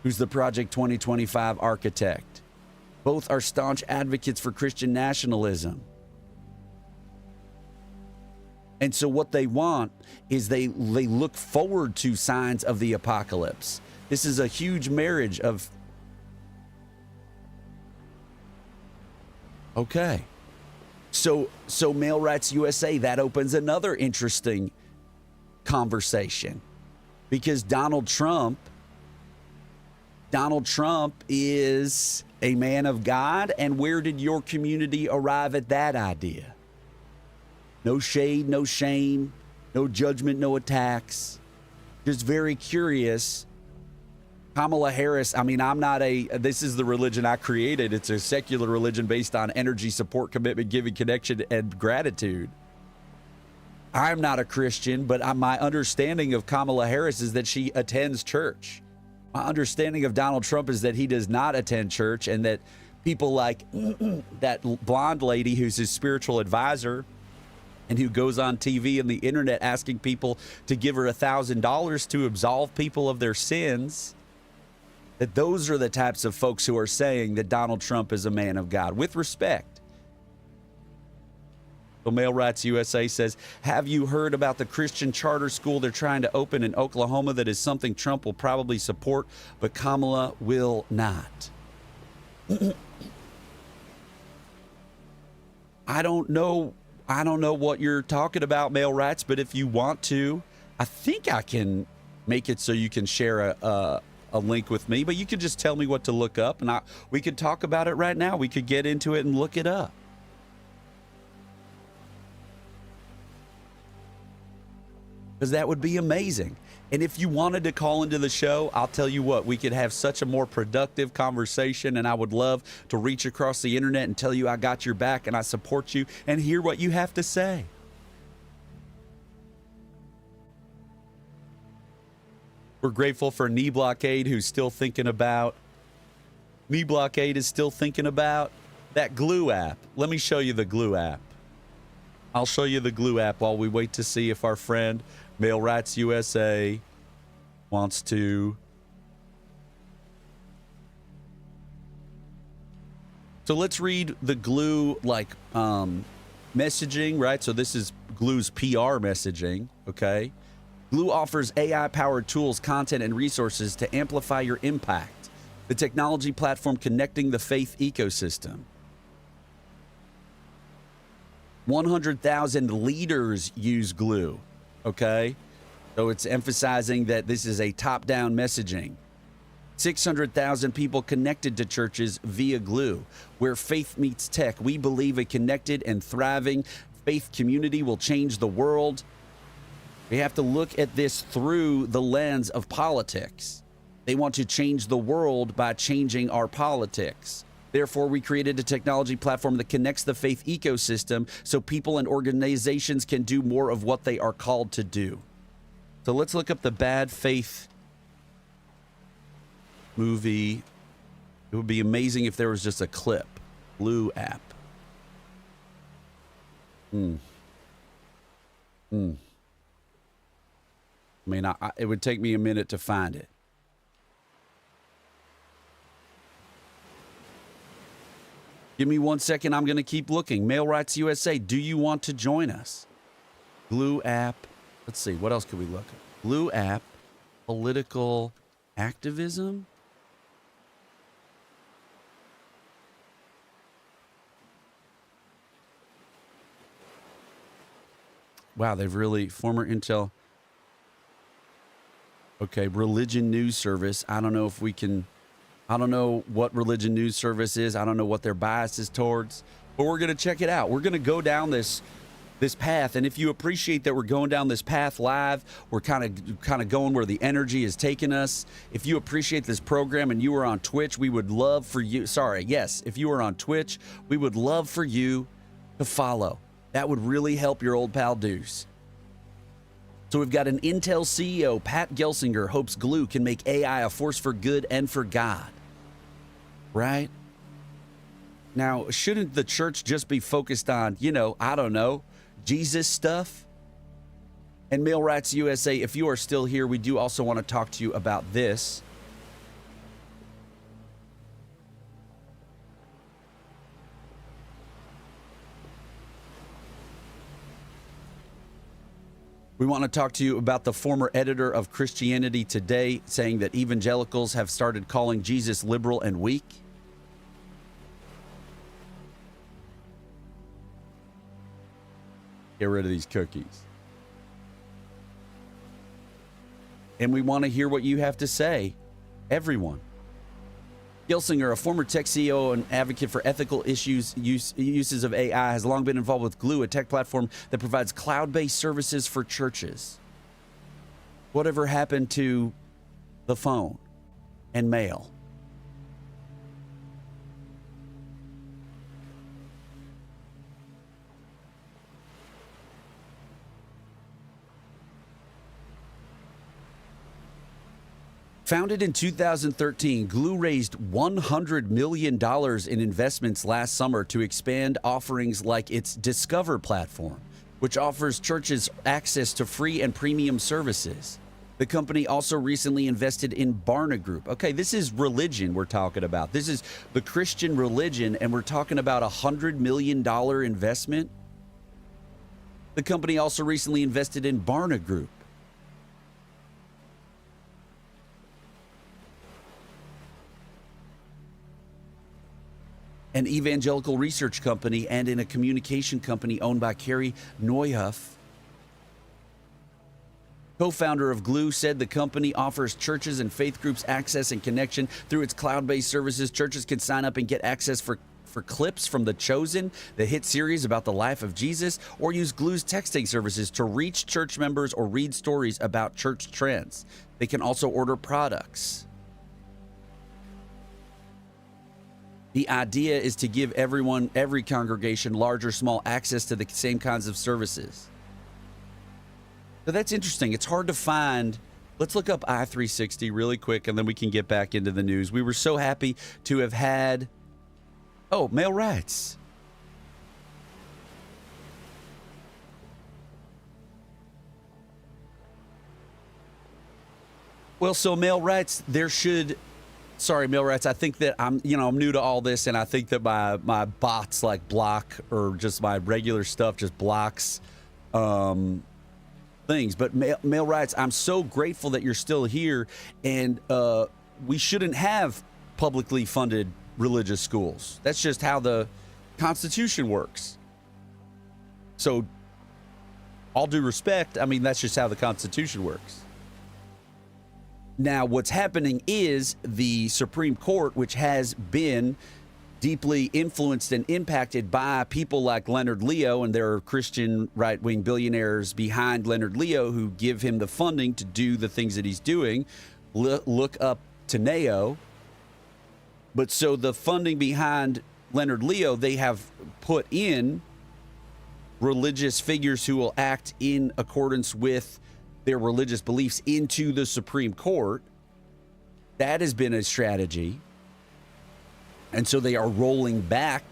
who's the Project 2025 architect. Both are staunch advocates for Christian nationalism. And so what they want is they look forward to signs of the apocalypse. This is a huge marriage of... Okay. So Male Rights USA, that opens another interesting conversation. Because Donald Trump is a man of God, and where did your community arrive at that idea? No shade, no shame, no judgment, no attacks. Just very curious. Kamala Harris, I mean, this is the religion I created. It's a secular religion based on energy, support, commitment, giving, connection, and gratitude. I'm not a Christian, but my understanding of Kamala Harris is that she attends church. My understanding of Donald Trump is that he does not attend church, and that people like that blonde lady who's his spiritual advisor and who goes on TV and the internet asking people to give her $1,000 to absolve people of their sins, that those are the types of folks who are saying that Donald Trump is a man of God, with respect. So Male Rights USA says, have you heard about the Christian charter school they're trying to open in Oklahoma that is something Trump will probably support, but Kamala will not? I don't know what you're talking about, Male Rights, but if you want to, I think I can make it so you can share a link with me, but you could just tell me what to look up, and we could talk about it right now. We could get into it and look it up. Because that would be amazing. And if you wanted to call into the show, I'll tell you what, we could have such a more productive conversation, and I would love to reach across the internet and tell you I got your back and I support you and hear what you have to say. We're grateful for Knee Blockade, who's still thinking about, Knee Blockade is still thinking about that Glue app. Let me show you the Glue app. I'll show you the Glue app while we wait to see if our friend Male Rights USA wants to. So let's read the Glue messaging, right? So this is Glue's PR messaging, okay? Glue offers AI-powered tools, content, and resources to amplify your impact. The technology platform connecting the faith ecosystem. 100,000 leaders use Glue, okay? So it's emphasizing that this is a top-down messaging. 600,000 people connected to churches via Glue. Where faith meets tech, we believe a connected and thriving faith community will change the world. We have to look at this through the lens of politics. They want to change the world by changing our politics. Therefore, we created a technology platform that connects the faith ecosystem so people and organizations can do more of what they are called to do. So let's look up the Bad Faith movie. It would be amazing if there was just a clip. Glue app. I mean, it would take me a minute to find it. Give me 1 second. I'm going to keep looking. Male Rights USA, do you want to join us? Glue app. Let's see. What else could we look at? Glue app. Political activism. Wow, they've really, former Intel. Okay, Religion News Service. I don't know if we can, I don't know what Religion News Service is. I don't know what their bias is towards, but we're going to check it out. We're going to go down this path, and if you appreciate that we're going down this path live, we're kind of going where the energy is taking us. If you appreciate this program and you are on Twitch, we would love for you, if you are on Twitch, we would love for you to follow. That would really help your old pal Deuce. So we've got an Intel CEO, Pat Gelsinger, hopes Glue can make AI a force for good and for God. Right? Now, shouldn't the church just be focused on, I don't know, Jesus stuff? And Male Rights USA, if you are still here, we do also want to talk to you about this. We want to talk to you about the former editor of Christianity Today saying that evangelicals have started calling Jesus liberal and weak. Get rid of these cookies. And we want to hear what you have to say. Everyone. Gelsinger, a former tech CEO and advocate for ethical uses of AI, has long been involved with Glue, a tech platform that provides cloud-based services for churches. Whatever happened to the phone and mail? Founded in 2013, Glue raised $100 million in investments last summer to expand offerings like its Discover platform, which offers churches access to free and premium services. The company also recently invested in Barna Group. Okay, this is religion we're talking about. This is the Christian religion, and we're talking about $100 million investment. The company also recently invested in Barna Group. An evangelical research company, and in a communication company owned by Carrie Neuhoff. Co-founder of Glue said the company offers churches and faith groups access and connection through its cloud-based services. Churches can sign up and get access for clips from The Chosen, the hit series about the life of Jesus, or use Glue's texting services to reach church members or read stories about church trends. They can also order products. The idea is to give everyone, every congregation, large or small, access to the same kinds of services. So that's interesting. It's hard to find. Let's look up I360 really quick, and then we can get back into the news. We were so happy to have had, male rights. Well, so male rights, male rights. I think that I'm new to all this, and I think that my bots like block, or just my regular stuff just blocks things. But male rights, I'm so grateful that you're still here, and we shouldn't have publicly funded religious schools. That's just how the Constitution works. So, all due respect, I mean, that's just how the Constitution works. Now, what's happening is the Supreme Court, which has been deeply influenced and impacted by people like Leonard Leo, and there are Christian right-wing billionaires behind Leonard Leo who give him the funding to do the things that he's doing. Look up Teneo. But so the funding behind Leonard Leo, they have put in religious figures who will act in accordance with their religious beliefs into the Supreme Court. That has been a strategy. And so they are rolling back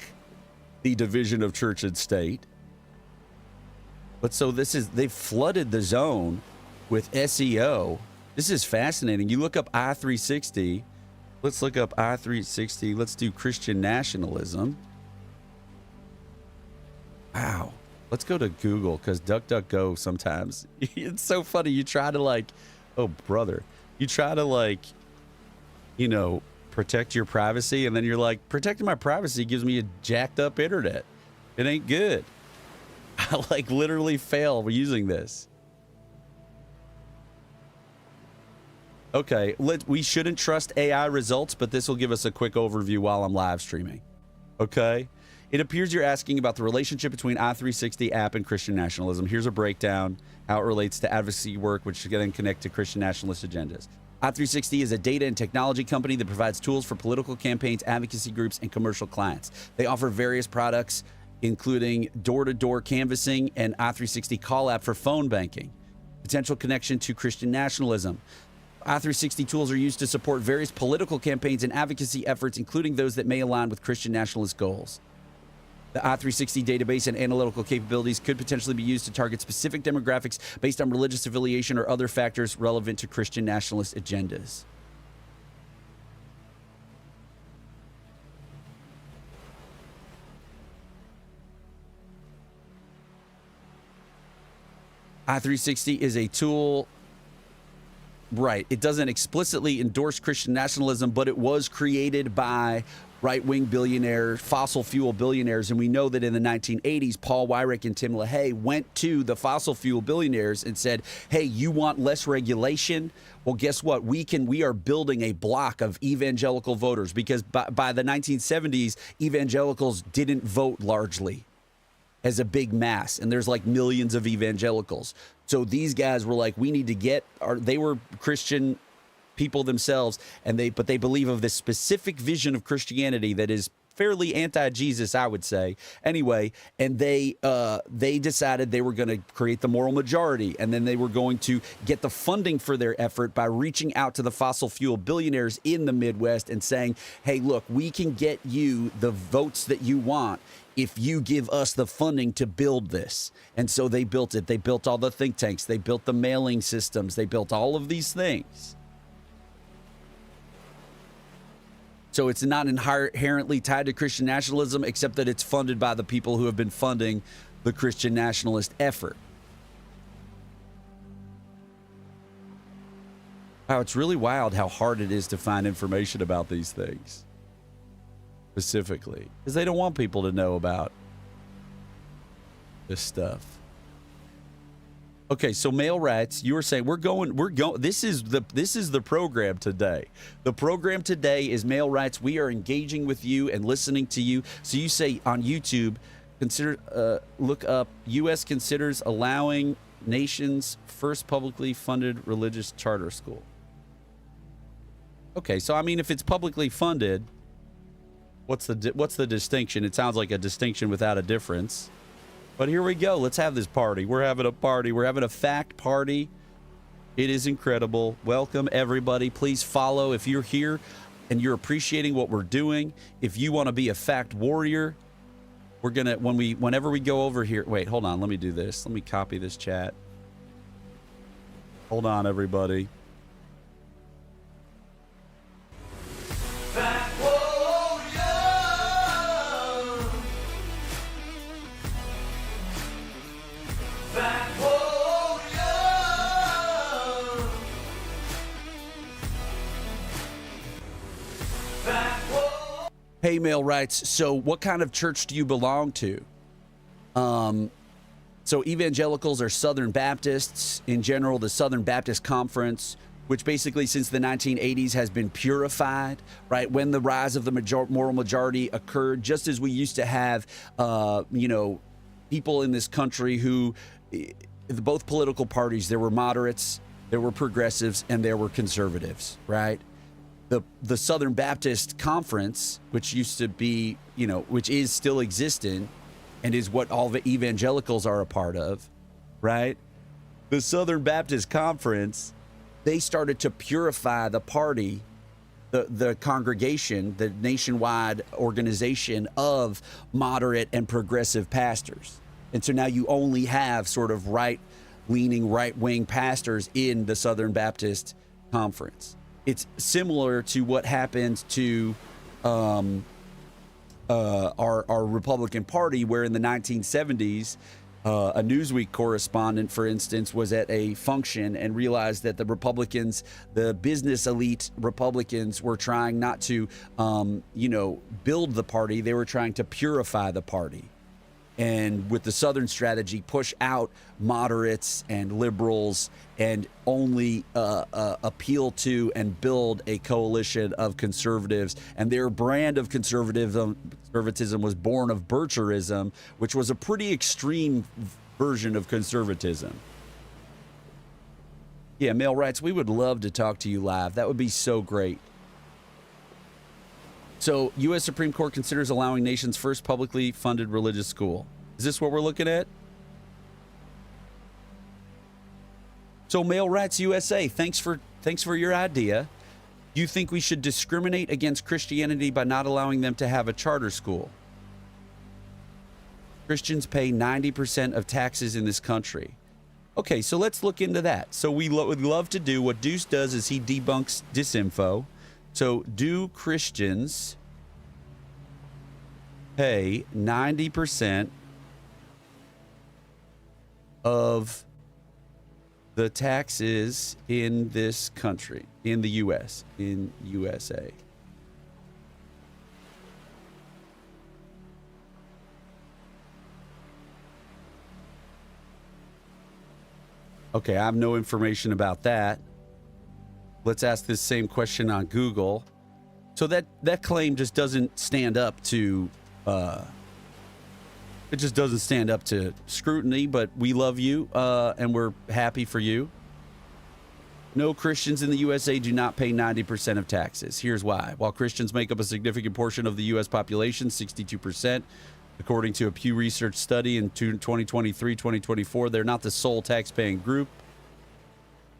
the division of church and state. But so they've flooded the zone with SEO. This is fascinating. You look up I360. Let's look up I360. Let's do Christian nationalism. Wow. Let's go to Google, because DuckDuckGo sometimes, it's so funny. You try to protect your privacy, and then you're like, protecting my privacy gives me a jacked up internet. It ain't good. I literally fail using this. Okay, we shouldn't trust AI results, but this will give us a quick overview while I'm live streaming. Okay? It appears you're asking about the relationship between I360 app and Christian nationalism. Here's a breakdown, how it relates to advocacy work, which can then connect to Christian nationalist agendas. I360 is a data and technology company that provides tools for political campaigns, advocacy groups, and commercial clients. They offer various products, including door-to-door canvassing and I360 call app for phone banking. Potential connection to Christian nationalism. I360 tools are used to support various political campaigns and advocacy efforts, including those that may align with Christian nationalist goals. The I360 database and analytical capabilities could potentially be used to target specific demographics based on religious affiliation or other factors relevant to Christian nationalist agendas. I360 is a tool. Right. It doesn't explicitly endorse Christian nationalism, but it was created by right-wing billionaires, fossil fuel billionaires. And we know that in the 1980s, Paul Weyrich and Tim LaHaye went to the fossil fuel billionaires and said, hey, you want less regulation? Well, guess what? We are building a block of evangelical voters, because by the 1970s, evangelicals didn't vote largely as a big mass. And there's millions of evangelicals. So these guys were like, we need to they were Christian people themselves, but they believe of this specific vision of Christianity that is fairly anti-Jesus, I would say. Anyway, and they decided they were going to create the moral majority, and then they were going to get the funding for their effort by reaching out to the fossil fuel billionaires in the Midwest and saying, hey, look, we can get you the votes that you want if you give us the funding to build this. And so they built it. They built all the think tanks. They built the mailing systems. They built all of these things. So it's not inherently tied to Christian nationalism, except that it's funded by the people who have been funding the Christian nationalist effort. Wow, it's really wild how hard it is to find information about these things. Specifically. Because they don't want people to know about this stuff. Okay, so male rights, you were saying we're going this is the program today. The program today is male rights. We are engaging with you and listening to you. So you say on YouTube, look up US considers allowing nation's first publicly funded religious charter school. Okay, so I mean, if it's publicly funded, what's the distinction? It sounds like a distinction without a difference. But here we go. Let's have this party. We're having a party. We're having a fact party. It is incredible. Welcome, everybody. Please follow if you're here and you're appreciating what we're doing. If you want to be a fact warrior, we're going to, whenever we go over here. Wait, hold on. Let me do this. Let me copy this chat. Hold on, everybody. Hey, male rights. So what kind of church do you belong to? So evangelicals are Southern Baptists. In general, the Southern Baptist Conference, which basically since the 1980s has been purified, right? When the rise of the moral majority occurred, just as we used to have, people in this country who, both political parties, there were moderates, there were progressives, and there were conservatives, right? The Southern Baptist Conference, which used to be, which is still existing and is what all the evangelicals are a part of, right? The Southern Baptist Conference, they started to purify the party, the congregation, the nationwide organization of moderate and progressive pastors. And so now you only have sort of right-leaning, right-wing pastors in the Southern Baptist Conference. It's similar to what happened to our Republican Party, where in the 1970s, a Newsweek correspondent, for instance, was at a function and realized that the Republicans, the business elite Republicans, were trying not to, build the party. They were trying to purify the party. And with the Southern strategy, push out moderates and liberals and only appeal to and build a coalition of conservatives. And their brand of conservatism was born of Bircherism, which was a pretty extreme version of conservatism. Yeah, male rights, we would love to talk to you live. That would be so great. So, U.S. Supreme Court considers allowing nation's first publicly funded religious school. Is this what we're looking at? So, Male Rights USA, thanks for your idea. You think we should discriminate against Christianity by not allowing them to have a charter school? Christians pay 90% of taxes in this country. Okay, so let's look into that. So we would love to do what Deuce does is he debunks disinfo. So do Christians pay 90% of the taxes in this country, in the U.S., in USA? Okay, I have no information about that. Let's ask this same question on Google. So that claim just doesn't stand up to it just doesn't stand up to scrutiny, but we love you and we're happy for you. No, Christians in the USA do not pay 90% of taxes. Here's why. While Christians make up a significant portion of the U.S. population, 62%, according to a Pew Research study in 2023-2024, they're not the sole tax-paying group.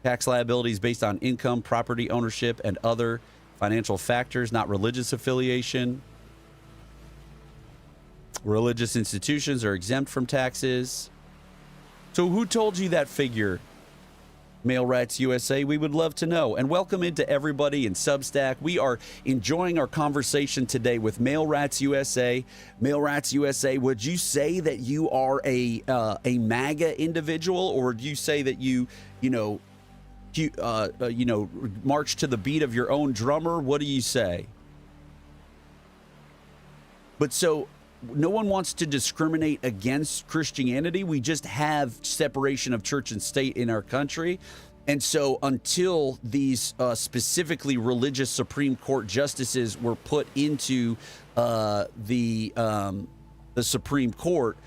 Tax liabilities based on income, property ownership, and other financial factors, not religious affiliation. Religious institutions are exempt from taxes. So who told you that figure? Male Rats USA, we would love to know. And welcome into everybody in Substack. We are enjoying our conversation today with Male Rats USA. Male Rats USA, would you say that you are a MAGA individual, or do you say that you march to the beat of your own drummer? What do you say? But so no one wants to discriminate against Christianity. We just have separation of church and state in our country. And so until these specifically religious Supreme Court justices were put into the Supreme Court,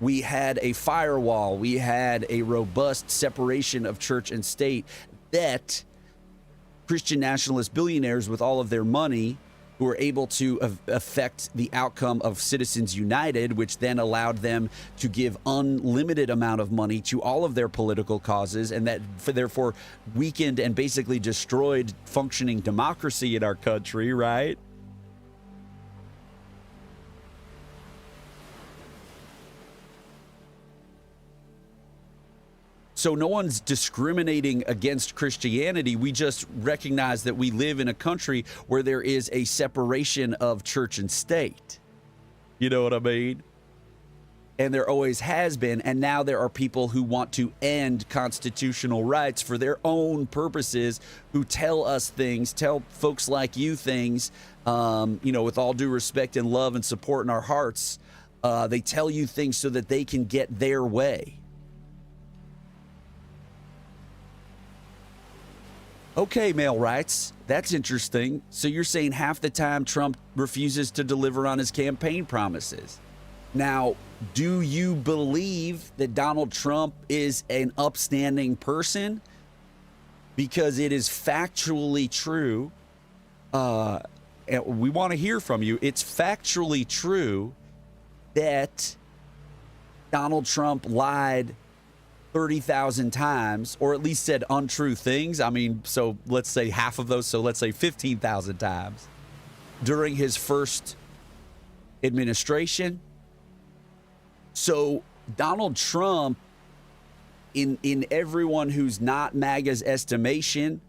we had a firewall. We had a robust separation of church and state that Christian nationalist billionaires with all of their money who were able to affect the outcome of Citizens United, which then allowed them to give unlimited amount of money to all of their political causes, and that therefore weakened and basically destroyed functioning democracy in our country, right? So no one's discriminating against Christianity. We just recognize that we live in a country where there is a separation of church and state. You know what I mean? And there always has been. And now there are people who want to end constitutional rights for their own purposes, who tell us things, tell folks like you things, with all due respect and love and support in our hearts. They tell you things so that they can get their way. Okay, male rights. That's interesting. So you're saying half the time Trump refuses to deliver on his campaign promises. Now, do you believe that Donald Trump is an upstanding person? Because it is factually true. And we want to hear from you. It's factually true that Donald Trump lied 30,000 times, or at least said untrue things. I mean, so let's say half of those, so let's say 15,000 times during his first administration. So Donald Trump, in everyone who's not MAGA's estimation,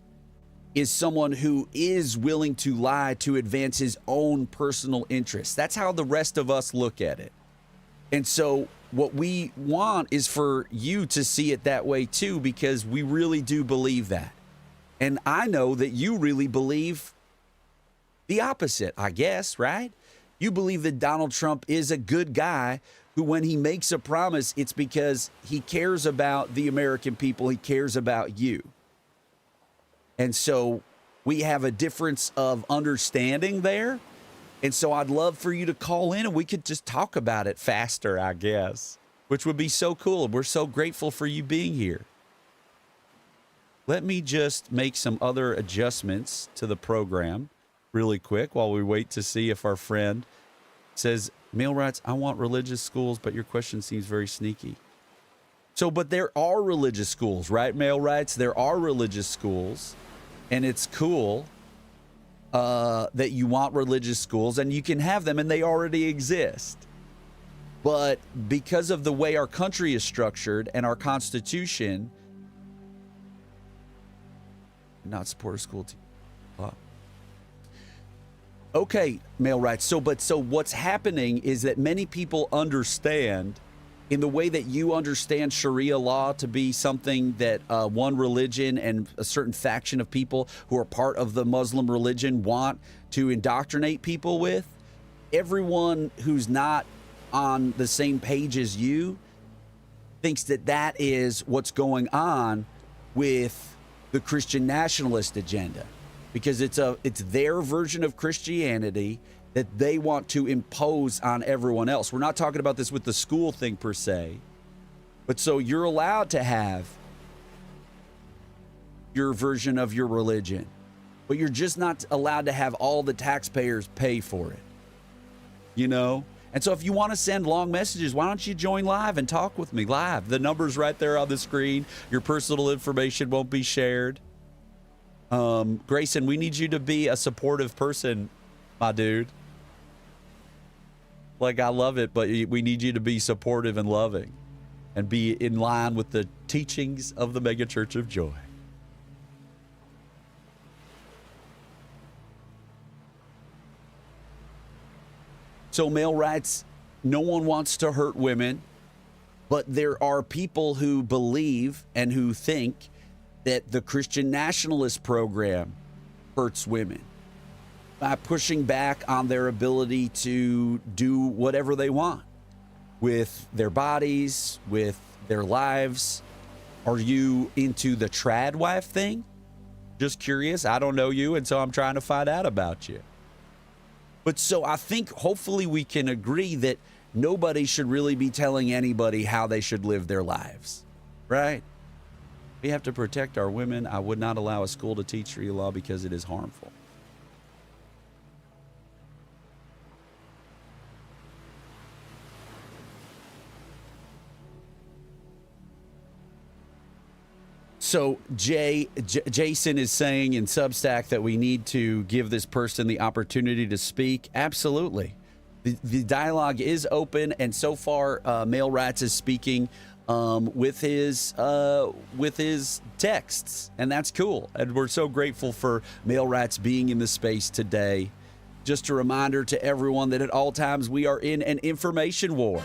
is someone who is willing to lie to advance his own personal interests. That's how the rest of us look at it. And so what we want is for you to see it that way too, because we really do believe that. And I know that you really believe the opposite, I guess, right? You believe that Donald Trump is a good guy who, when he makes a promise, it's because he cares about the American people. He cares about you. And so we have a difference of understanding there. And so I'd love for you to call in and we could just talk about it faster, I guess, which would be so cool. We're so grateful for you being here. Let me just make some other adjustments to the program really quick while we wait to see if our friend says, Male Rights, I want religious schools, but your question seems very sneaky. So, but there are religious schools, right, Male Rights? There are religious schools, and it's cool that you want religious schools, and you can have them, and they already exist. But because of the way our country is structured and our Constitution, not support a school team. Okay, Male Rights. So what's happening is that many people understand, in the way that you understand Sharia law to be something that one religion and a certain faction of people who are part of the Muslim religion want to indoctrinate people with, everyone who's not on the same page as you thinks that that is what's going on with the Christian nationalist agenda, because it's their version of Christianity that they want to impose on everyone else. We're not talking about this with the school thing per se, but so you're allowed to have your version of your religion, but you're just not allowed to have all the taxpayers pay for it, you know? And so if you want to send long messages, why don't you join live and talk with me live? The number's right there on the screen. Your personal information won't be shared. Grayson, we need you to be a supportive person, my dude. Like, I love it, but we need you to be supportive and loving. and be in line with the teachings of the Megachurch of Joy. So male rights, no one wants to hurt women, but there are people who believe and who think that the Christian nationalist program hurts women by pushing back on their ability to do whatever they want with their bodies, with their lives. Are you into the trad wife thing? Just curious. I don't know you, and so I'm trying to find out about you. But so I think hopefully we can agree that nobody should really be telling anybody how they should live their lives, right? We have to protect our women. I would not allow a school to teach Sharia law because it is harmful. So Jason is saying in Substack that we need to give this person the opportunity to speak. Absolutely. The dialogue is open, and so far, Male Rats is speaking with his texts, and that's cool. And we're so grateful for Male Rats being in the space today. Just a reminder to everyone that at all times we are in an information war.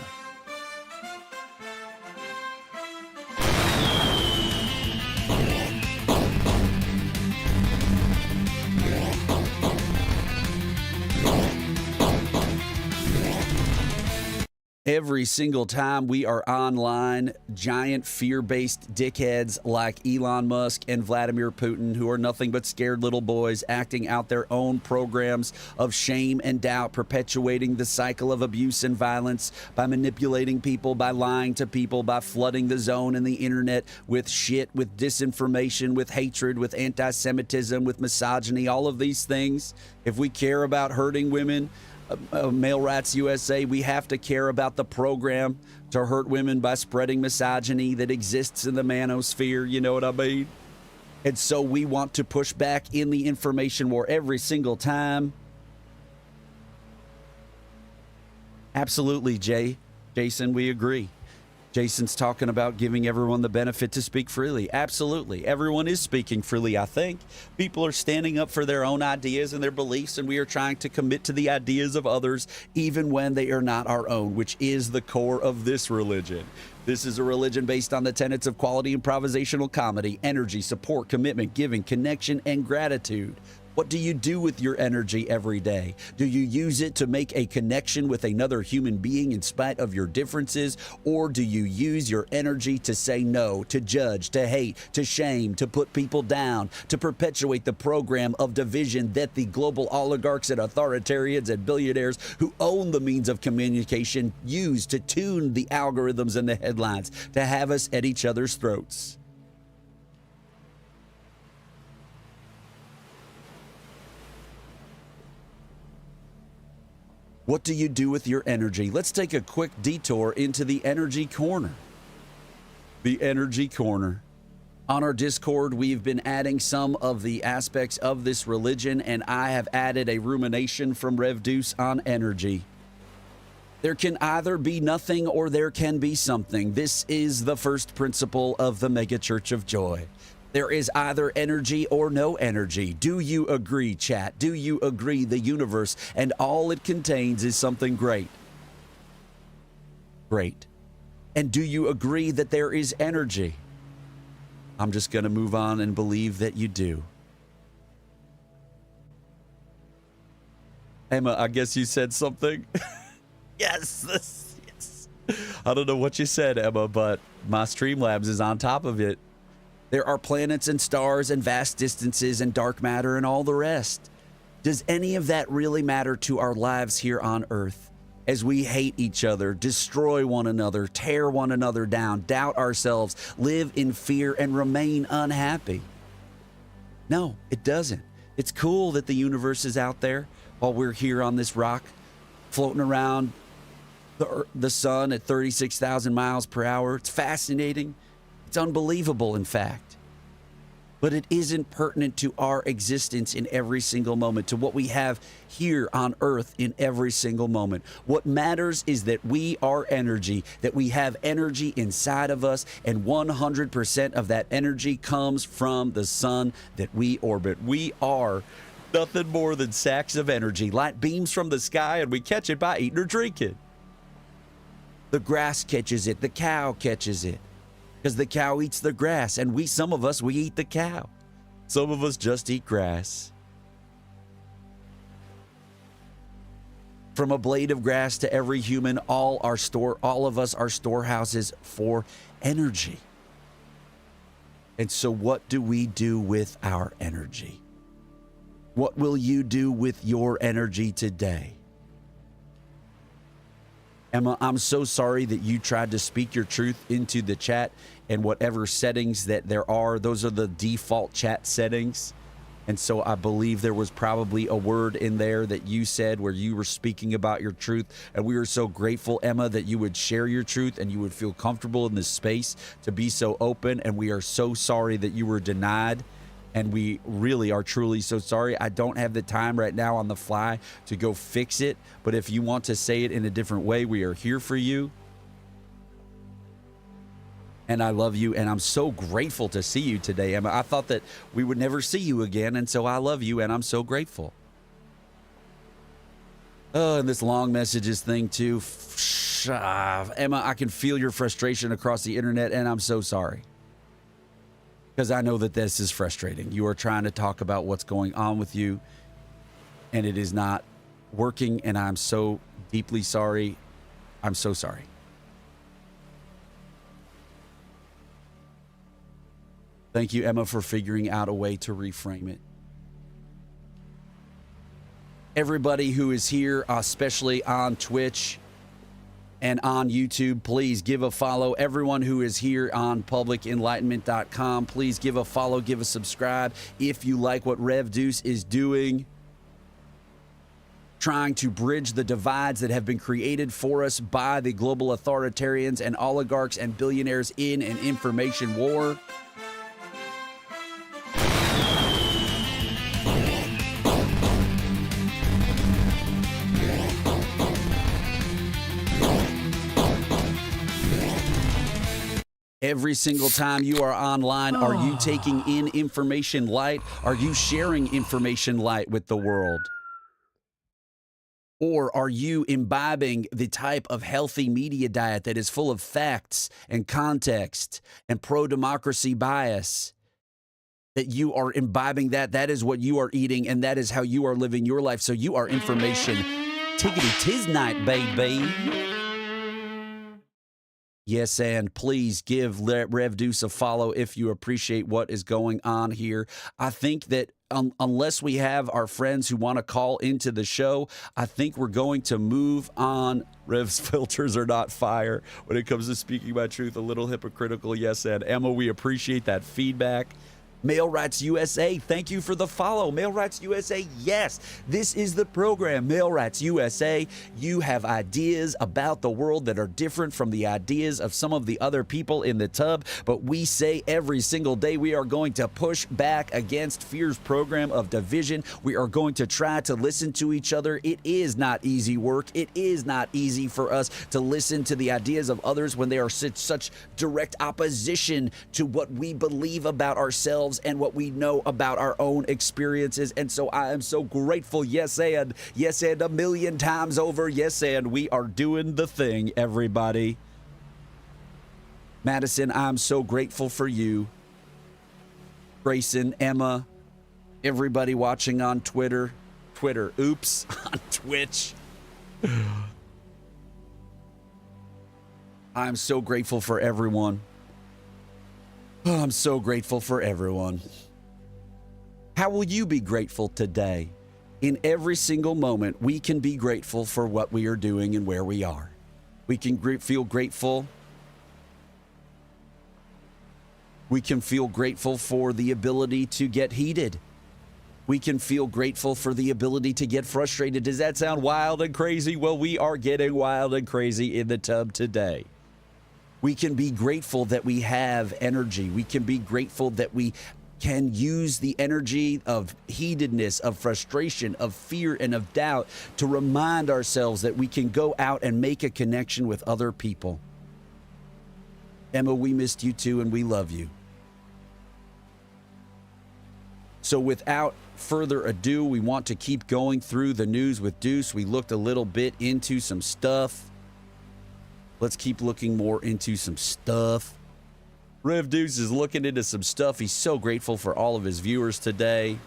Every single time we are online, giant fear-based dickheads like Elon Musk and Vladimir Putin, who are nothing but scared little boys acting out their own programs of shame and doubt, perpetuating the cycle of abuse and violence by manipulating people, by lying to people, by flooding the zone and the internet with shit, with disinformation, with hatred, with anti-Semitism, with misogyny, all of these things. If we care about hurting women, Male Rats USA, we have to care about the program to hurt women by spreading misogyny that exists in the manosphere, you know what I mean? And so we want to push back in the information war every single time. Absolutely, Jason, we agree. Jason's talking about giving everyone the benefit to speak freely. Absolutely. Everyone is speaking freely, I think. People are standing up for their own ideas and their beliefs, and we are trying to commit to the ideas of others, even when they are not our own, which is the core of this religion. This is a religion based on the tenets of quality improvisational comedy, energy, support, commitment, giving, connection, and gratitude. What do you do with your energy every day? Do you use it to make a connection with another human being in spite of your differences? Or do you use your energy to say no, to judge, to hate, to shame, to put people down, to perpetuate the program of division that the global oligarchs and authoritarians and billionaires who own the means of communication use to tune the algorithms and the headlines to have us at each other's throats? What do you do with your energy? Let's take a quick detour into the Energy Corner. The Energy Corner. On our Discord, we've been adding some of the aspects of this religion, and I have added a rumination from Rev Deuce on energy. There can either be nothing or there can be something. This is the first principle of the Megachurch of Joy. There is either energy or no energy. Do you agree, chat? Do you agree the universe and all it contains is something great? Great. And do you agree that there is energy? I'm just going to move on and believe that you do. Emma, I guess you said something. Yes. Yes. I don't know what you said, Emma, but my Streamlabs is on top of it. There are planets and stars and vast distances and dark matter and all the rest. Does any of that really matter to our lives here on Earth? As we hate each other, destroy one another, tear one another down, doubt ourselves, live in fear, and remain unhappy? No, it doesn't. It's cool that the universe is out there while we're here on this rock, floating around the sun at 36,000 miles per hour. It's fascinating. It's unbelievable, in fact. but it isn't pertinent to our existence in every single moment, to what we have here on earth in every single moment. What matters is that we are energy, that we have energy inside of us, and 100% of that energy comes from the sun that we orbit. We are nothing more than sacks of energy, light beams from the sky, and we catch it by eating or drinking. The grass catches it, the cow catches it, because the cow eats the grass, and some of us eat the cow. Some of us just eat grass. From a blade of grass to every human, all of us are storehouses for energy. And so what do we do with our energy? What will you do with your energy today? Emma, I'm so sorry that you tried to speak your truth into the chat, and whatever settings that there are, those are the default chat settings. And so I believe there was probably a word in there that you said where you were speaking about your truth. And we are so grateful, Emma, that you would share your truth and you would feel comfortable in this space to be so open. And we are so sorry that you were denied. And we really are truly so sorry. I don't have the time right now on the fly to go fix it. But if you want to say it in a different way, we are here for you. And I love you. And I'm so grateful to see you today, Emma. I thought that we would never see you again. And so I love you. And I'm so grateful. Oh, and this long messages thing too. Emma, I can feel your frustration across the internet. And I'm so sorry. Because I know that this is frustrating. You are trying to talk about what's going on with you, and it is not working, and I'm so deeply sorry. I'm so sorry. Thank you, Emma, for figuring out a way to reframe it. Everybody who is here, especially on Twitch and on YouTube, please give a follow. Everyone who is here on publicenlightenment.com, please give a follow, give a subscribe. If you like what Rev Deuce is doing, trying to bridge the divides that have been created for us by the global authoritarians and oligarchs and billionaires in an information war. Every single time you are online, are you taking in information light? Are you sharing information light with the world? Or are you imbibing the type of healthy media diet that is full of facts and context and pro-democracy bias? That you are imbibing that is what you are eating, and that is how you are living your life. So you are information tiggity-tiz night, baby. Yes, and please give Rev Deuce a follow if you appreciate what is going on here. I think that unless we have our friends who want to call into the show, I think we're going to move on. Rev's filters are not fire when it comes to speaking my truth. A little hypocritical, yes, and Emma, we appreciate that feedback. Male Rights USA, thank you for the follow. Male Rights USA, yes, this is the program. Male Rights USA, you have ideas about the world that are different from the ideas of some of the other people in the tub, but we say every single day we are going to push back against fear's program of division. We are going to try to listen to each other. It is not easy work. It is not easy for us to listen to the ideas of others when they are such direct opposition to what we believe about ourselves and what we know about our own experiences. And so I am so grateful. Yes, and a million times over. Yes, and we are doing the thing, everybody. Madison, I'm so grateful for you. Grayson, Emma, everybody watching on Twitter, oops, on Twitch. I'm so grateful for everyone. Oh, I'm so grateful for everyone. How will you be grateful today? In every single moment, we can be grateful for what we are doing and where we are. We can feel grateful. We can feel grateful for the ability to get heated. We can feel grateful for the ability to get frustrated. Does that sound wild and crazy? Well, we are getting wild and crazy in the tub today. We can be grateful that we have energy. We can be grateful that we can use the energy of heatedness, of frustration, of fear, and of doubt to remind ourselves that we can go out and make a connection with other people. Emma, we missed you too, and we love you. So without further ado, we want to keep going through the news with Deuce. We looked a little bit into some stuff. Let's keep looking more into some stuff. Rev Deuce is looking into some stuff. He's so grateful for all of his viewers today.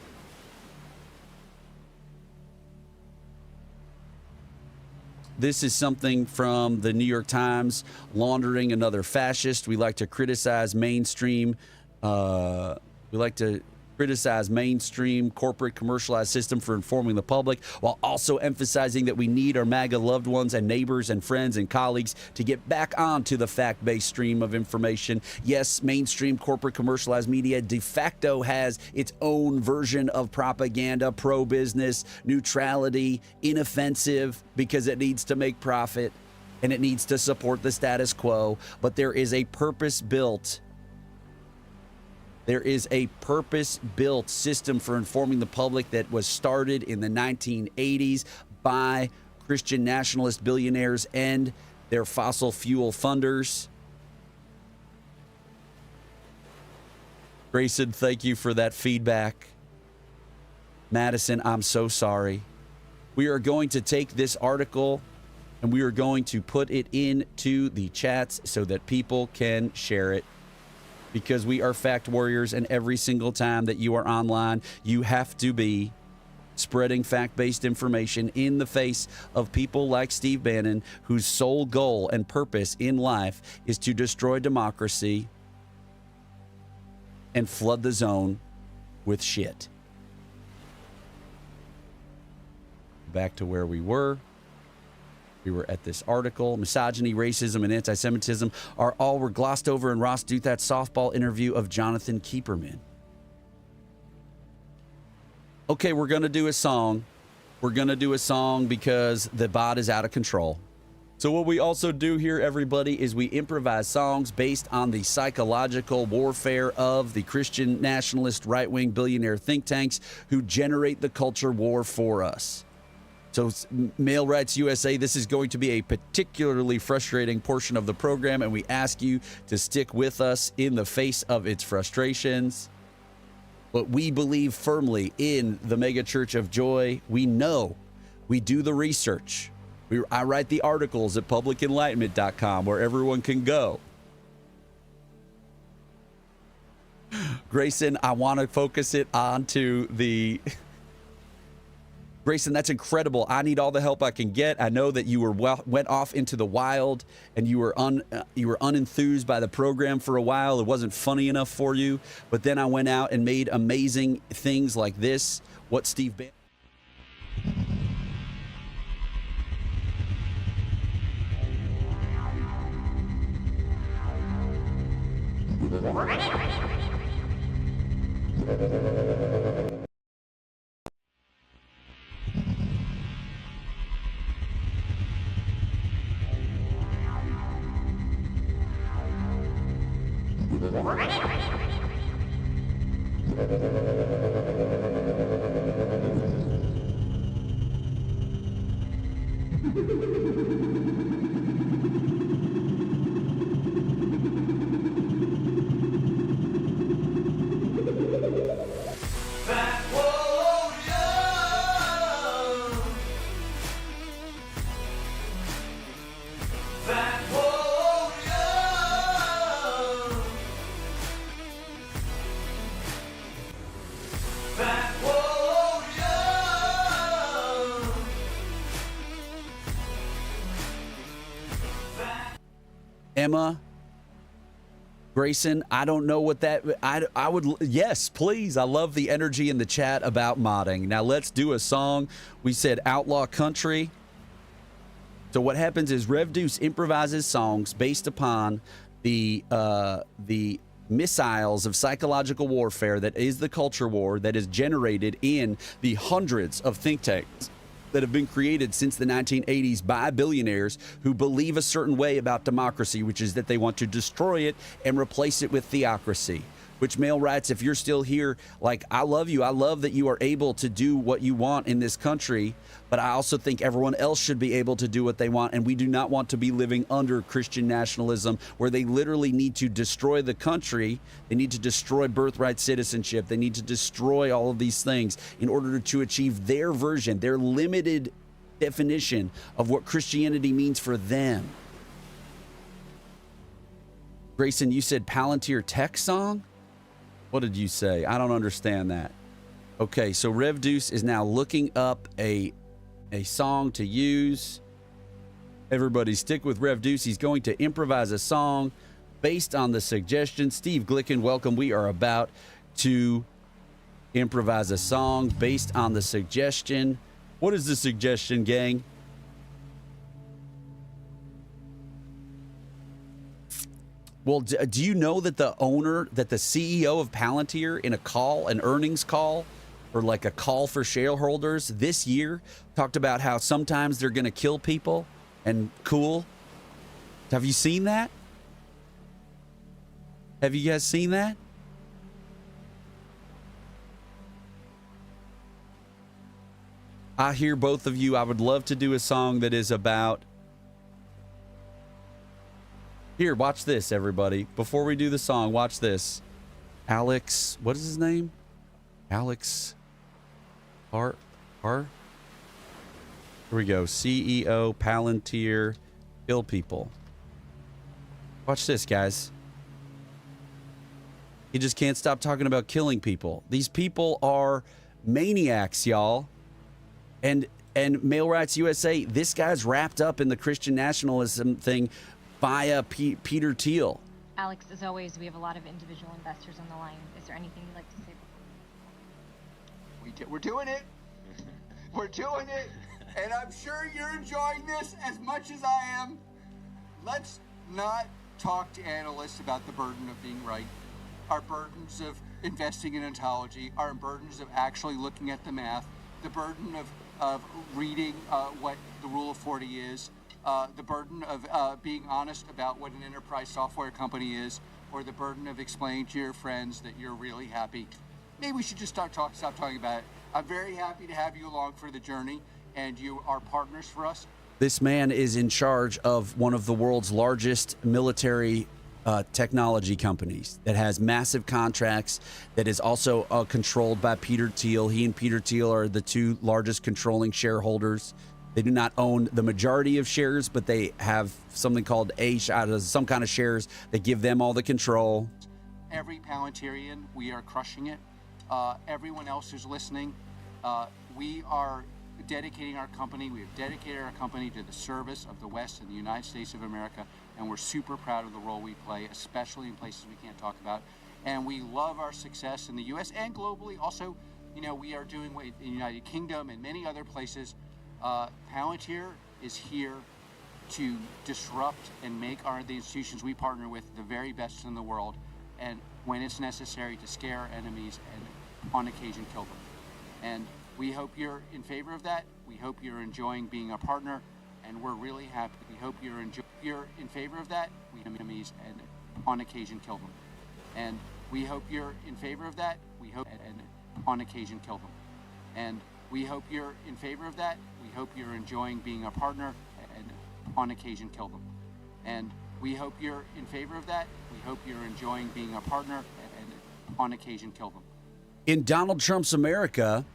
This is something from the New York Times. Laundering another fascist. We like to criticize mainstream. Mainstream corporate commercialized system for informing the public, while also emphasizing that we need our MAGA loved ones and neighbors and friends and colleagues to get back onto the fact-based stream of information. Yes, mainstream corporate commercialized media de facto has its own version of propaganda, pro-business, neutrality, inoffensive, because it needs to make profit and it needs to support the status quo. But there is a purpose-built system for informing the public that was started in the 1980s by Christian nationalist billionaires and their fossil fuel funders. Grayson, thank you for that feedback. Madison, I'm so sorry. We are going to take this article and we are going to put it into the chats so that people can share it. Because we are fact warriors, and every single time that you are online, you have to be spreading fact-based information in the face of people like Steve Bannon, whose sole goal and purpose in life is to destroy democracy and flood the zone with shit. Back to where we were. We were at this article. Misogyny, racism, and anti-Semitism were glossed over in Ross Douthat's softball interview of Jonathan Kieperman. Okay, we're going to do a song. We're going to do a song because the bot is out of control. So what we also do here, everybody, is we improvise songs based on the psychological warfare of the Christian nationalist right-wing billionaire think tanks who generate the culture war for us. So Male Rights USA, this is going to be a particularly frustrating portion of the program, and we ask you to stick with us in the face of its frustrations. But we believe firmly in the Mega Church of Joy. We know. We do the research. I write the articles at publicenlightenment.com where everyone can go. Grayson, I want to focus it onto the... Grayson, that's incredible. I need all the help I can get. I know that you went off into the wild and you were unenthused by the program for a while. It wasn't funny enough for you. But then I went out and made amazing things like this. What Steve Bannon... Emma, Grayson, I don't know what that... I would... Yes, please. I love the energy in the chat about modding. Now, let's do a song. We said Outlaw Country. So what happens is Rev Deuce improvises songs based upon the missiles of psychological warfare that is the culture war that is generated in the hundreds of think tanks that have been created since the 1980s by billionaires who believe a certain way about democracy, which is that they want to destroy it and replace it with theocracy. which male rights, if you're still here, like, I love you. I love that you are able to do what you want in this country, but I also think everyone else should be able to do what they want. And we do not want to be living under Christian nationalism, where they literally need to destroy the country. They need to destroy birthright citizenship. They need to destroy all of these things in order to achieve their version, their limited definition of what Christianity means for them. Grayson, you said Palantir Tech song? What did you say? I don't understand that. Okay, so Rev Deuce is now looking up a song to use. Everybody stick with Rev Deuce. He's going to improvise a song based on the suggestion. Steve Glicken, welcome. We are about to improvise a song based on the suggestion. What is the suggestion, gang? Well, do you know that the CEO of Palantir, in an earnings call, or like a call for shareholders this year, talked about how sometimes they're going to kill people and cool? Have you seen that? Have you guys seen that? I hear both of you. I would love to do a song that is about... Here, watch this, everybody. Before we do the song, watch this. Alex, what is his name? Alex Har? Here we go. CEO, Palantir, kill people. Watch this, guys. He just can't stop talking about killing people. These people are maniacs, y'all. And Male Rights USA, this guy's wrapped up in the Christian nationalism thing via Peter Thiel. Alex, as always, we have a lot of individual investors on the line. Is there anything you'd like to say? We're doing it. We're doing it. And I'm sure you're enjoying this as much as I am. Let's not talk to analysts about the burden of being right, our burdens of investing in ontology, our burdens of actually looking at the math, the burden of reading what the Rule of 40 is, the burden of being honest about what an enterprise software company is, or the burden of explaining to your friends that you're really happy. Maybe we should just stop talking about it. I'm very happy to have you along for the journey, and you are partners for us. This man is in charge of one of the world's largest military technology companies that has massive contracts, that is also controlled by Peter Thiel. He and Peter Thiel are the two largest controlling shareholders. They do not own the majority of shares, but they have something called some kind of shares that give them all the control. Every Palantirian, we are crushing it. Everyone else who's listening, we are dedicating our company. We have dedicated our company to the service of the West and the United States of America, and we're super proud of the role we play, especially in places we can't talk about. And we love our success in the U.S. and globally. Also, we are doing in the United Kingdom and many other places. Palantir is here to disrupt and make the institutions we partner with the very best in the world, and when it's necessary, to scare our enemies and on occasion kill them. And we hope you're in favor of that. We hope you're enjoying being a partner, and we're really happy. We hope you're in favor of that. We enemies and on occasion kill them. And we hope you're in favor of that. We hope and on occasion kill them. And we hope you're in favor of that. We hope you're enjoying being a partner, and on occasion kill them. And we hope you're in favor of that. We hope you're enjoying being a partner, and on occasion kill them. In Donald Trump's America,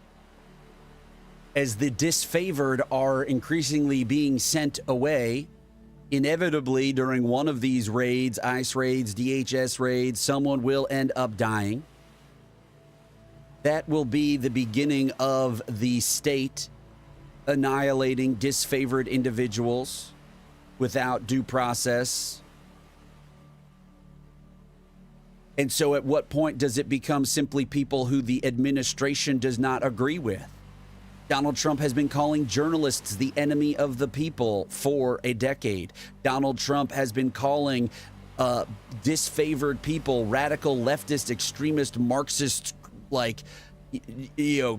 as the disfavored are increasingly being sent away, inevitably during one of these raids, ICE raids, DHS raids, someone will end up dying. That will be the beginning of the state annihilating disfavored individuals without due process. And so at what point does it become simply people who the administration does not agree with? Donald Trump has been calling journalists the enemy of the people for a decade. Donald Trump has been calling disfavored people, radical leftist, extremist, Marxist, the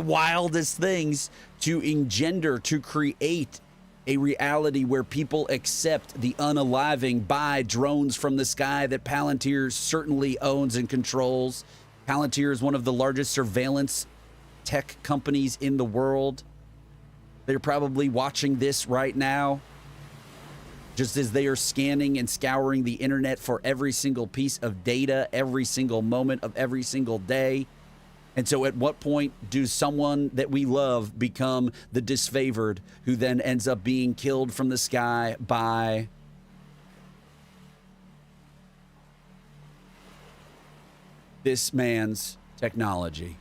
wildest things to engender, to create a reality where people accept the unaliving by drones from the sky that Palantir certainly owns and controls. Palantir is one of the largest surveillance tech companies in the world. They're probably watching this right now, just as they are scanning and scouring the internet for every single piece of data, every single moment of every single day. And so at what point do someone that we love become the disfavored who then ends up being killed from the sky by this man's technology?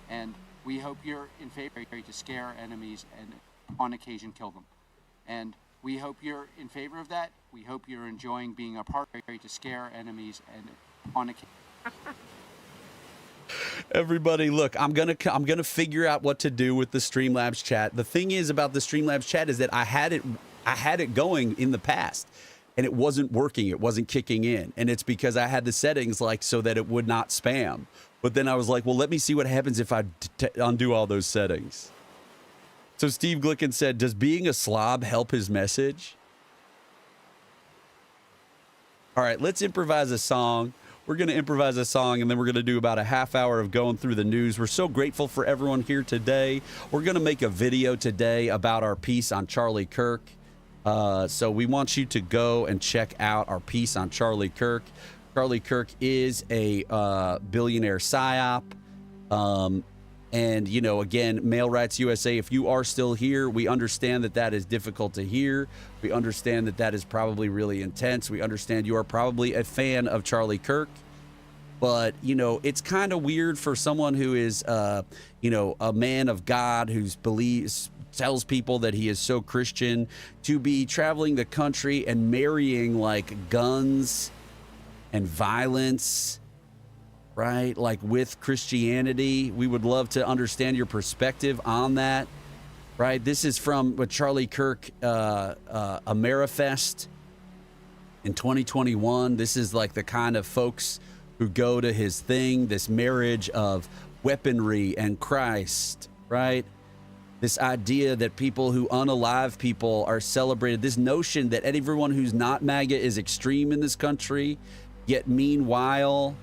And we hope you're in favor to scare enemies and on occasion kill them. And we hope you're in favor of that. We hope you're enjoying being a part to scare enemies and on occasion. Everybody, look, I'm gonna figure out what to do with the Streamlabs chat. The thing is about the Streamlabs chat is that I had it going in the past, and it wasn't working. It wasn't kicking in, and it's because I had the settings like so that it would not spam. But then I was like, well, let me see what happens if I undo all those settings. So Steve Glicken said, does being a slob help his message? All right, let's improvise a song. We're going to improvise a song, and then we're going to do about a half hour of going through the news. We're so grateful for everyone here today. We're going to make a video today about our piece on Charlie Kirk. So we want you to go and check out our piece on Charlie Kirk. Charlie Kirk is a billionaire psyop. And, you know, again, Male Rights USA, if you are still here, we understand that that is difficult to hear. We understand that that is probably really intense. We understand you are probably a fan of Charlie Kirk. But, you know, it's kind of weird for someone who is, you know, a man of God who tells people that he is so Christian to be traveling the country and marrying like guns and violence, right? Like with Christianity. We would love to understand your perspective on that, right? This is from what Charlie Kirk, Amerifest in 2021. This is like the kind of folks who go to his thing, this marriage of weaponry and Christ, right? This idea that people who unalive people are celebrated. This notion that everyone who's not MAGA is extreme in this country, yet meanwhile,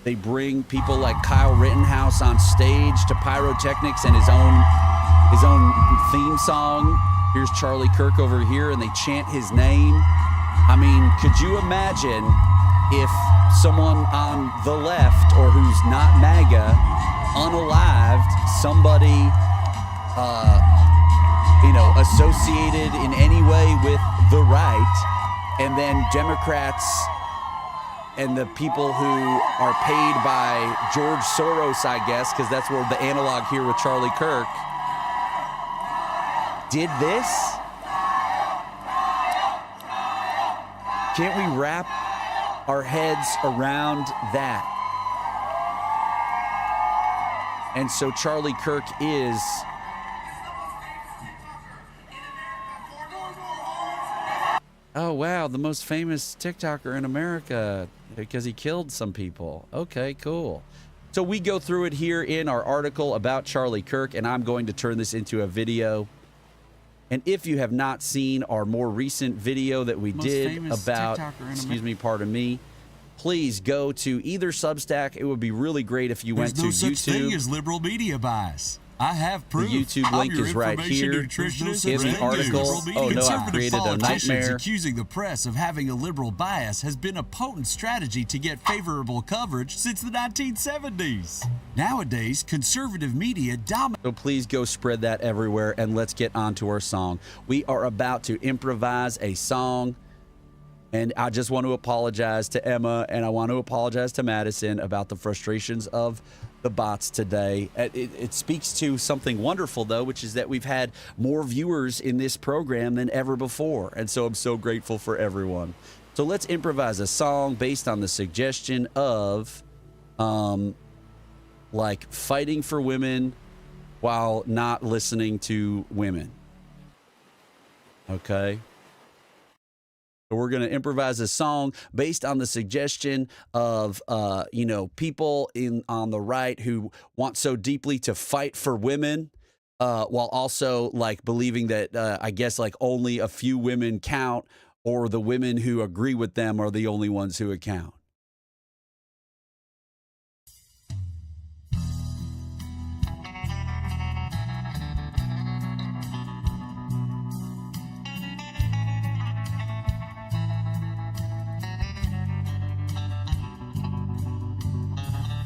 they bring people like Kyle Rittenhouse on stage to pyrotechnics and his own theme song. Here's Charlie Kirk over here, and they chant his name. I mean, could you imagine if someone on the left or who's not MAGA, unalived, somebody, you know, associated in any way with the right, and then Democrats and the people who are paid by George Soros, I guess, because that's where the analog here with Charlie Kirk, did this? Can't we wrap our heads around that? And so Charlie Kirk is oh, wow, the most famous TikToker in America because he killed some people. Okay, cool. So we go through it here in our article about Charlie Kirk, and I'm going to turn this into a video. And if you have not seen our more recent video that we did about, excuse me, pardon me, please go to either Substack. It would be really great if you went to YouTube. There's no such thing as liberal media bias. I have proof. The YouTube link is right here in the article. Oh no, I created a nightmare. Accusing the press of having a liberal bias has been a potent strategy to get favorable coverage since the 1970s. Nowadays, conservative media dominate. So please go spread that everywhere, and let's get on to our song. We are about to improvise a song, and I just want to apologize to Emma, and I want to apologize to Madison about the frustrations of the bots today. It speaks to something wonderful, though, which is that we've had more viewers in this program than ever before. And so I'm so grateful for everyone. So let's improvise a song based on the suggestion of like fighting for women while not listening to women. Okay. So we're going to improvise a song based on the suggestion of, you know, people on the right who want so deeply to fight for women while also like believing that I guess like only a few women count, or the women who agree with them are the only ones who account.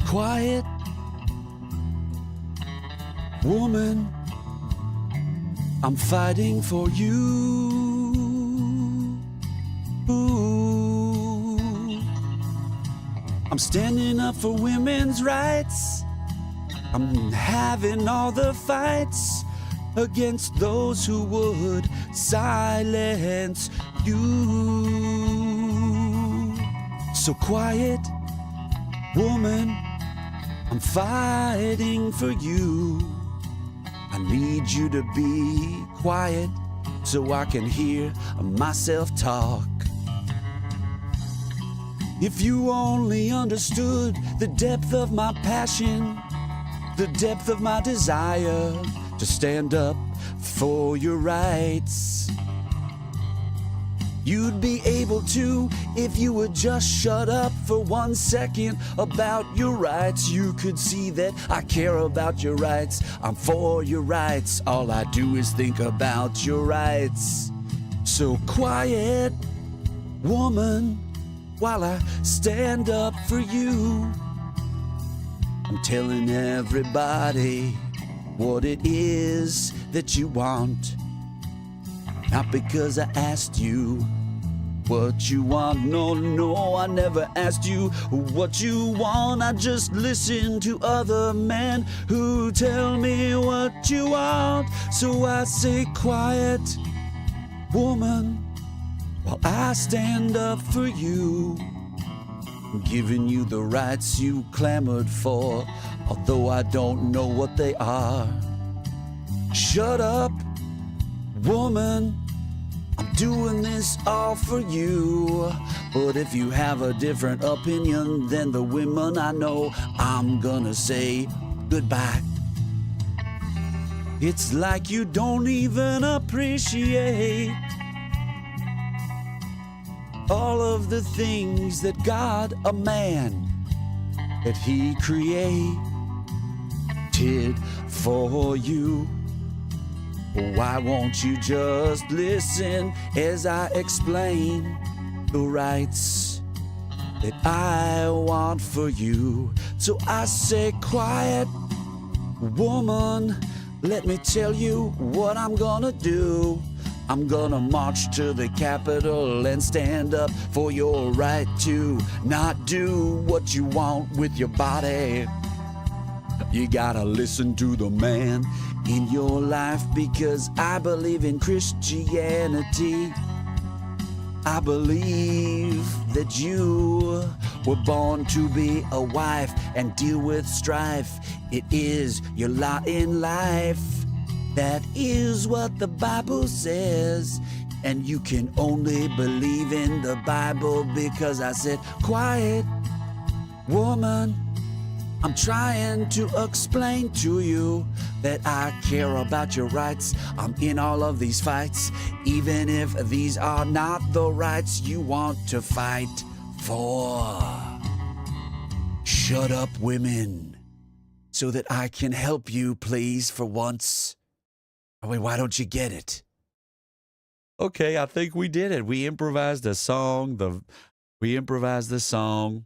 Quiet woman, I'm fighting for you. Ooh. I'm standing up for women's rights. I'm having all the fights against those who would silence you. So quiet woman, I'm fighting for you. I need you to be quiet so I can hear myself talk. If you only understood the depth of my passion, the depth of my desire to stand up for your rights, you'd be able to if you would just shut up for 1 second about your rights. You could see that I care about your rights. I'm for your rights. All I do is think about your rights. So quiet, woman, while I stand up for you. I'm telling everybody what it is that you want. Not because I asked you what you want. No, no, I never asked you what you want. I just listen to other men who tell me what you want. So I say, quiet, woman, while I stand up for you. I'm giving you the rights you clamored for, although I don't know what they are. Shut up, woman, I'm doing this all for you. But if you have a different opinion than the women I know, I'm gonna say goodbye. It's like you don't even appreciate all of the things that God, a man, that he created for you. Why won't you just listen as I explain the rights that I want for you? So I say, quiet, woman, let me tell you what I'm gonna do. I'm gonna march to the Capitol and stand up for your right to not do what you want with your body. You gotta listen to the man in your life, because I believe in Christianity. I believe that you were born to be a wife and deal with strife. It is your lot in life. That is what the Bible says. And you can only believe in the Bible because I said, quiet, woman, I'm trying to explain to you that I care about your rights. I'm in all of these fights, even if these are not the rights you want to fight for. Shut up, women, so that I can help you, please, for once. Oh, wait, why don't you get it? Okay, I think we did it. We improvised a song. We improvised the song.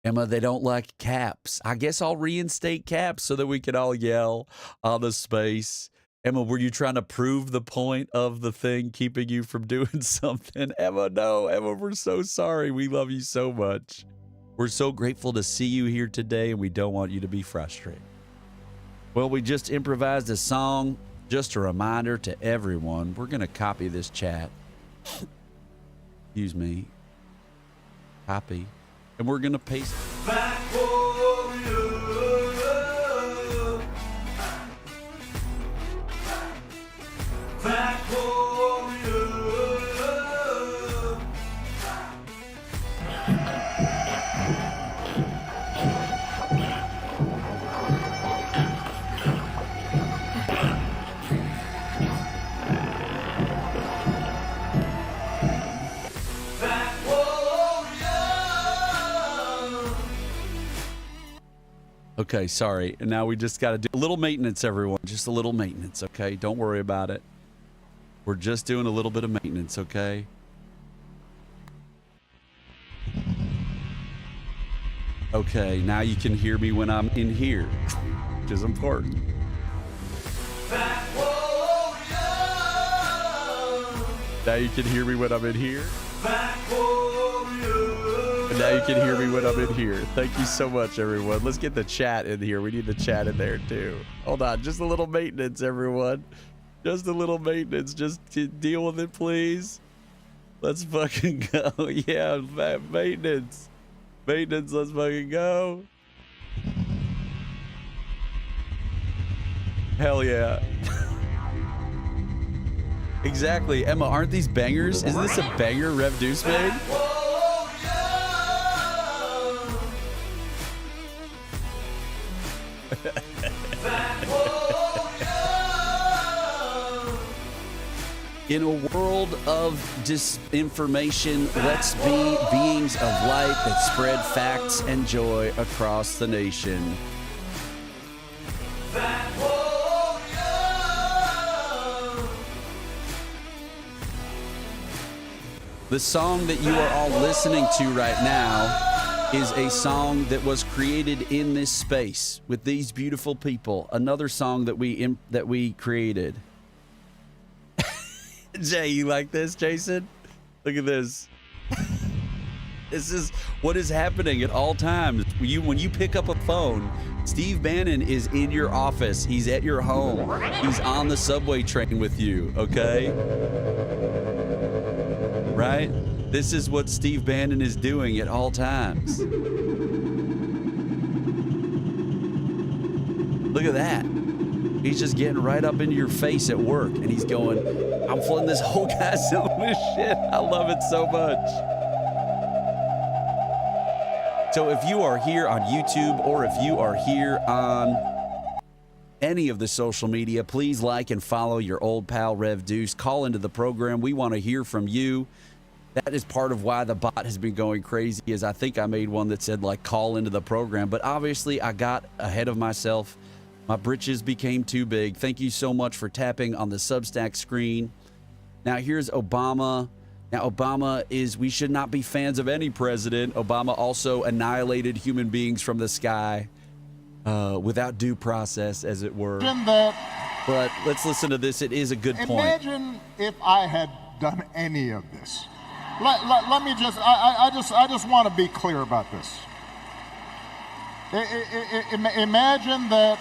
Emma, they don't like caps. I guess I'll reinstate caps so that we can all yell on the space. Emma, were you trying to prove the point of the thing keeping you from doing something? Emma, no. Emma, we're so sorry. We love you so much. We're so grateful to see you here today, and we don't want you to be frustrated. Well, we just improvised a song. Just a reminder to everyone, we're going to copy this chat. Excuse me. Copy. And we're going to paste it. Back warrior. Back warrior. Okay, sorry. And now we just got to do a little maintenance, everyone. Just a little maintenance, okay? Don't worry about it. We're just doing a little bit of maintenance, okay? Okay, now you can hear me when I'm in here, which is important. Now you can hear me when I'm in here. And now you can hear me when I'm in here. Thank you so much, everyone. Let's get the chat in here. We need the chat in there, too. Hold on. Just a little maintenance, everyone. Just a little maintenance. Just deal with it, please. Let's fucking go. Yeah, maintenance. Maintenance, let's fucking go. Hell yeah. Exactly. Emma, aren't these bangers? Isn't this a banger Rev Deuce made? In a world of disinformation, let's be beings of light that spread facts and joy across the nation. The song that you are all listening to right now is a song that was created in this space with these beautiful people. Another song that we created. Jay, you like this, Jason? Look at this. This is what is happening at all times. When you pick up a phone, Steve Bannon is in your office. He's at your home. He's on the subway train with you, okay? Right? This is what Steve Bannon is doing at all times. Look at that. He's just getting right up into your face at work, and he's going, I'm flooding this whole guy's zone with shit. I love it so much. So if you are here on YouTube or if you are here on any of the social media, please like and follow your old pal Rev Deuce. Call into the program. We want to hear from you. That is part of why the bot has been going crazy, is I think I made one that said, like, call into the program. But obviously, I got ahead of myself. My britches became too big. Thank you so much for tapping on the Substack screen. Now, here's Obama. Now, Obama is, we should not be fans of any president. Obama also annihilated human beings from the sky without due process, as it were. But let's listen to this. It is a good point. Imagine if I had done any of this. Let me just, I just want to be clear about this. Imagine that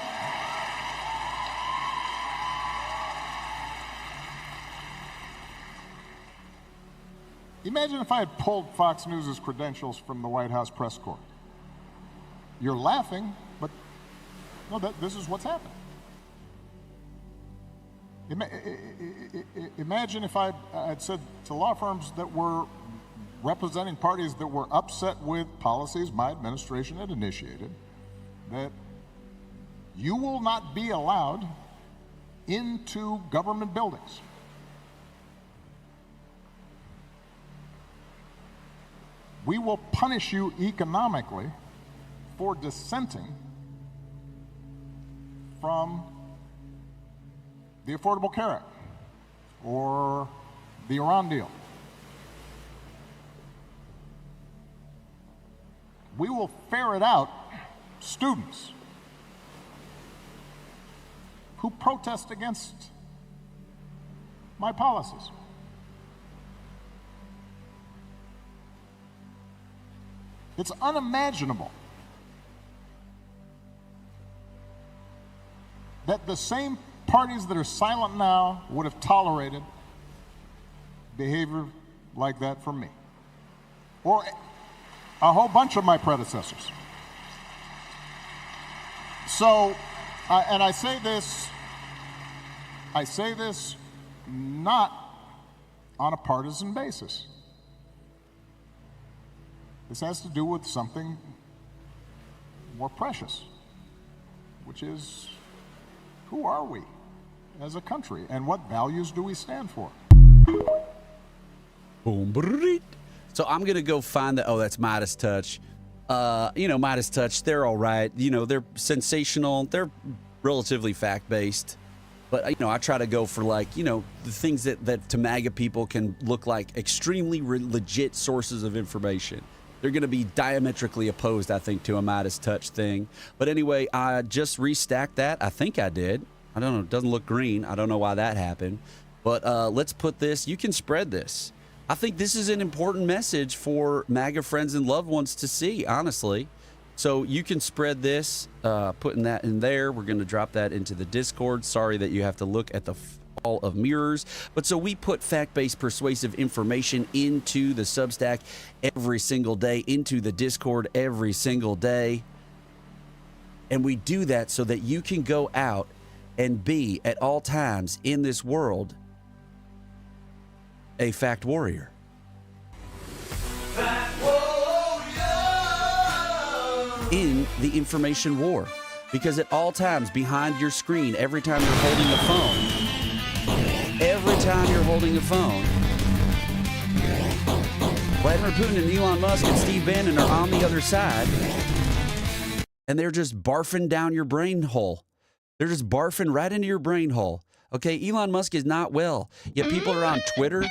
Imagine if I had pulled Fox News' credentials from the White House press corps. You're laughing, but no, this is what's happened. Imagine if I'd said to law firms that were representing parties that were upset with policies my administration had initiated, that you will not be allowed into government buildings. We will punish you economically for dissenting from the Affordable Care Act or the Iran deal. We will ferret out students who protest against my policies. It's unimaginable that the same parties that are silent now would have tolerated behavior like that from me, or a whole bunch of my predecessors. So, and I say this not on a partisan basis. This has to do with something more precious, which is, who are we as a country and what values do we stand for? Boom. So I'm going to go find the, oh, that's Midas Touch. Midas Touch, they're all right. They're sensational. They're relatively fact-based. But, I try to go for, the things that to MAGA people can look like extremely legit sources of information. They're going to be diametrically opposed, I think, to a Midas Touch thing. But anyway, I just restacked that. I think I did. I don't know. It doesn't look green. I don't know why that happened. But let's put this. You can spread this. I think this is an important message for MAGA friends and loved ones to see, honestly. So you can spread this, putting that in there. We're going to drop that into the Discord. Sorry that you have to look at the fall of mirrors. But so we put fact-based persuasive information into the Substack every single day, into the Discord every single day. And we do that so that you can go out and be, at all times in this world, a fact warrior. In the information war, because at all times behind your screen, every time you're holding a phone, Vladimir Putin and Elon Musk and Steve Bannon are on the other side, and they're just barfing down your brain hole. They're just barfing right into your brain hole. Okay, Elon Musk is not well, yet people are on Twitter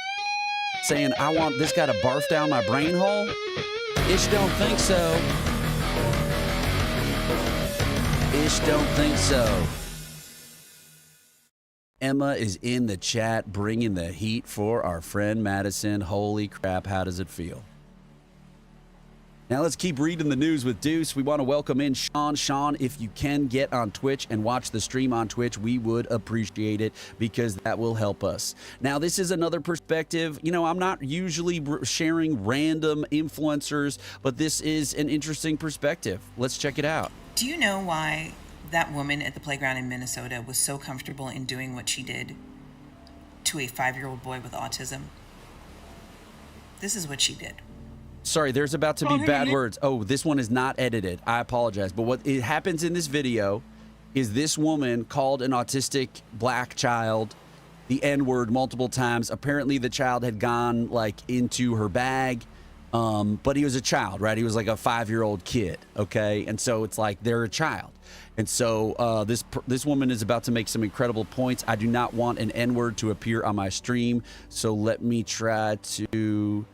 saying, I want this guy to barf down my brain hole? Ish don't think so. Ish don't think so. Emma is in the chat bringing the heat for our friend Madison. Holy crap, how does it feel? Now let's keep reading the news with Deuce. We want to welcome in Sean. Sean, if you can get on Twitch and watch the stream on Twitch, we would appreciate it because that will help us. Now, this is another perspective. I'm not usually sharing random influencers, but this is an interesting perspective. Let's check it out. Do you know why that woman at the playground in Minnesota was so comfortable in doing what she did to a 5-year-old boy with autism? This is what she did. Sorry, there's about to be bad words. Oh, this one is not edited. I apologize. But what it happens in this video is this woman called an autistic black child the N-word multiple times. Apparently, the child had gone into her bag, but he was a child, right? He was like a 5-year-old kid, okay? And so it's like they're a child. And so this woman is about to make some incredible points. I do not want an N-word to appear on my stream, so let me try to...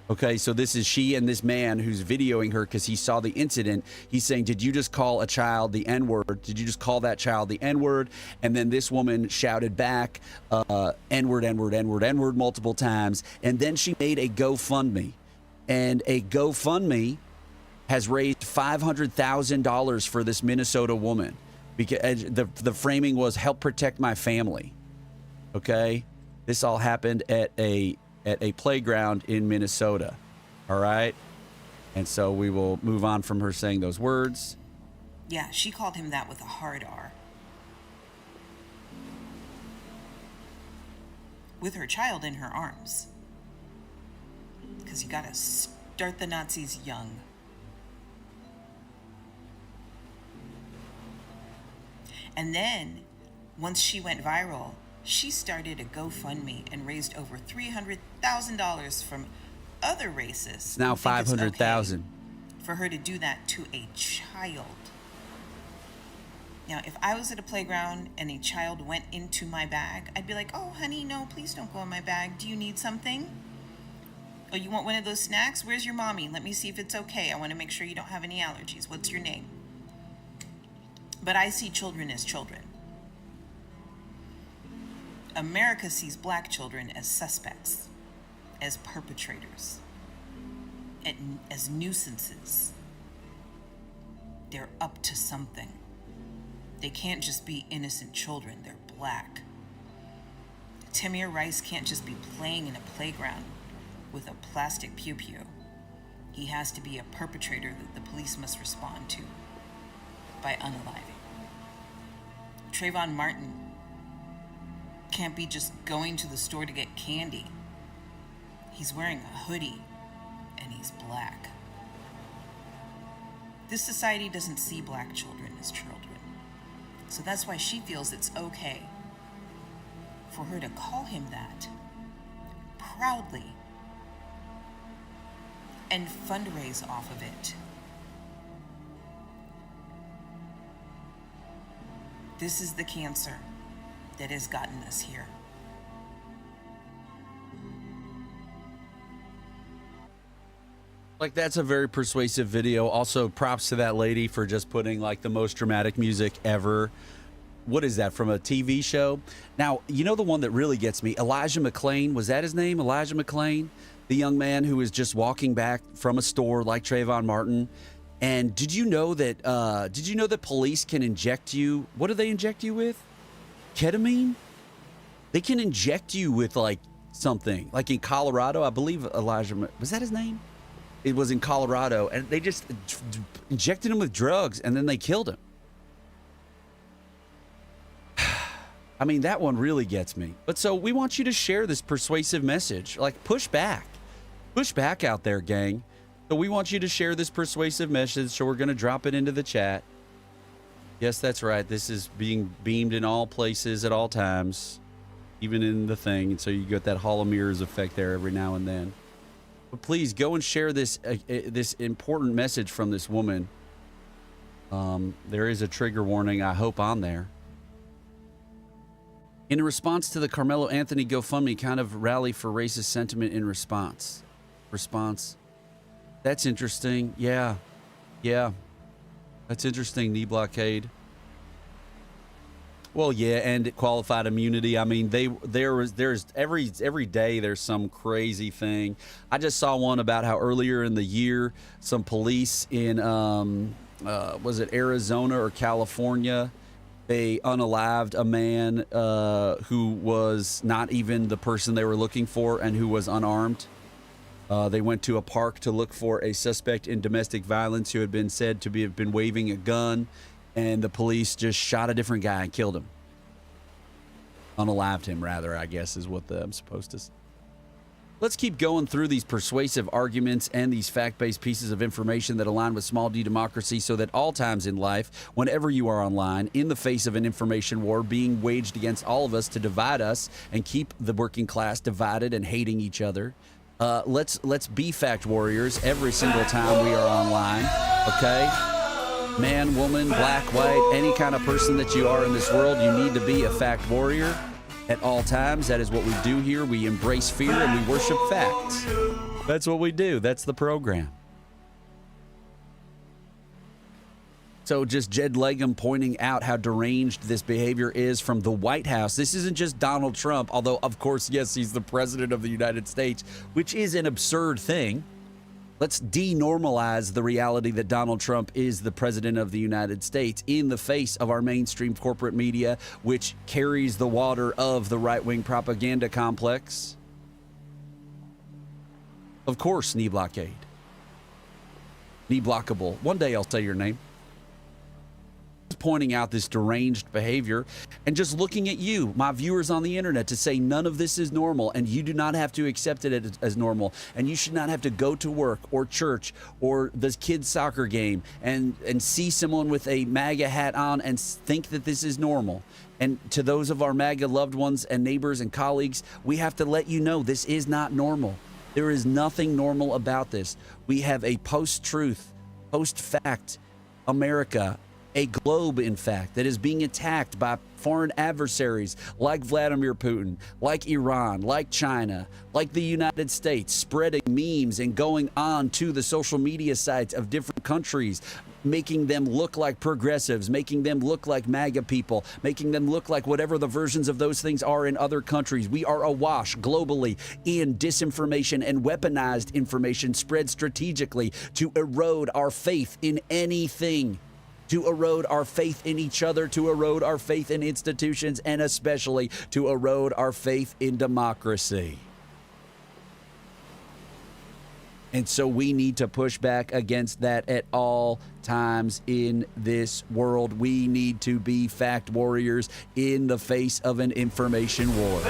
Okay, so this is she and this man who's videoing her because he saw the incident. He's saying, did you just call a child the N-word? Did you just call that child the N-word? And then this woman shouted back, N-word, N-word, N-word, N-word multiple times. And then she made a GoFundMe. And a GoFundMe has raised $500,000 for this Minnesota woman. Because the framing was, help protect my family. Okay? This all happened at a playground in Minnesota. All right? And so we will move on from her saying those words. Yeah, she called him that with a hard R. With her child in her arms. Because you gotta start the Nazis young. And then, once she went viral, she started a GoFundMe and raised over $300,000 from other racists. It's now $500,000. Okay for her to do that to a child. Now, if I was at a playground and a child went into my bag, I'd be like, oh, honey, no, please don't go in my bag. Do you need something? Oh, you want one of those snacks? Where's your mommy? Let me see if it's okay. I want to make sure you don't have any allergies. What's your name? But I see children as children. America sees black children as suspects, as perpetrators, as nuisances. They're up to something. They can't just be innocent children. They're black. Tamir Rice can't just be playing in a playground with a plastic pew-pew. He has to be a perpetrator that the police must respond to by unaliving. Trayvon Martin can't be just going to the store to get candy. He's wearing a hoodie and he's black. This society doesn't see black children as children. So that's why she feels it's okay for her to call him that proudly and fundraise off of it. This is the cancer that has gotten us here. Like, that's a very persuasive video. Also, props to that lady for just putting like the most dramatic music ever. What is that, from a TV show? Now, you know the one that really gets me? Elijah McClain. Was that his name? Elijah McClain? The young man who was just walking back from a store like Trayvon Martin. And did you know that police can inject you? What do they inject you with? Ketamine? They can inject you with like something. Like in Colorado, I believe Elijah, was that his name? It was in Colorado, and they just injected him with drugs, and then they killed him. I mean, that one really gets me. But so we want you to share this persuasive message. Like, push back. Push back out there, gang. So we want you to share this persuasive message, so we're going to drop it into the chat. Yes, that's right. This is being beamed in all places at all times, even in the thing. And so you get that Hall of Mirrors effect there every now and then. But please go and share this this important message from this woman. There is a trigger warning, I hope, on there. In response to the Carmelo Anthony GoFundMe, kind of rally for racist sentiment in response. That's interesting. Yeah. That's interesting, knee blockade. Well, yeah, and qualified immunity. I mean, there's every day there's some crazy thing. I just saw one about how earlier in the year, some police in was it Arizona or California, they unalived a man who was not even the person they were looking for and who was unarmed. They went to a park to look for a suspect in domestic violence who had been said to have been waving a gun. And the police just shot a different guy and killed him. Unalived him, rather, I guess, is what I'm supposed to say. Let's keep going through these persuasive arguments and these fact-based pieces of information that align with small d democracy, so that all times in life, whenever you are online, in the face of an information war being waged against all of us to divide us and keep the working class divided and hating each other, let's be fact warriors every single time we are online, okay? Man, woman, black, white, any kind of person that you are in this world, you need to be a fact warrior at all times. That is what we do here. We embrace fear and we worship facts. That's what we do. That's the program. So just Jed Legum pointing out how deranged this behavior is from the White House. This isn't just Donald Trump, although, of course, yes, he's the president of the United States, which is an absurd thing. Let's denormalize the reality that Donald Trump is the president of the United States in the face of our mainstream corporate media, which carries the water of the right-wing propaganda complex. Of course, knee blockade. Knee blockable. One day I'll say your name. Pointing out this deranged behavior and just looking at you, my viewers on the internet, to say none of this is normal, and you do not have to accept it as normal, and you should not have to go to work or church or the kids' soccer game and see someone with a MAGA hat on and think that this is normal. And to those of our MAGA loved ones and neighbors and colleagues, we have to let you know this is not normal. There is nothing normal about this. We have a post-truth, post-fact America, a globe, in fact, that is being attacked by foreign adversaries like Vladimir Putin, like Iran, like China, like the United States, spreading memes and going on to the social media sites of different countries, making them look like progressives, making them look like MAGA people, making them look like whatever the versions of those things are in other countries. We are awash globally in disinformation and weaponized information spread strategically to erode our faith in anything, to erode our faith in each other, to erode our faith in institutions, and especially to erode our faith in democracy. And so we need to push back against that at all times in this world. We need to be fact warriors in the face of an information war.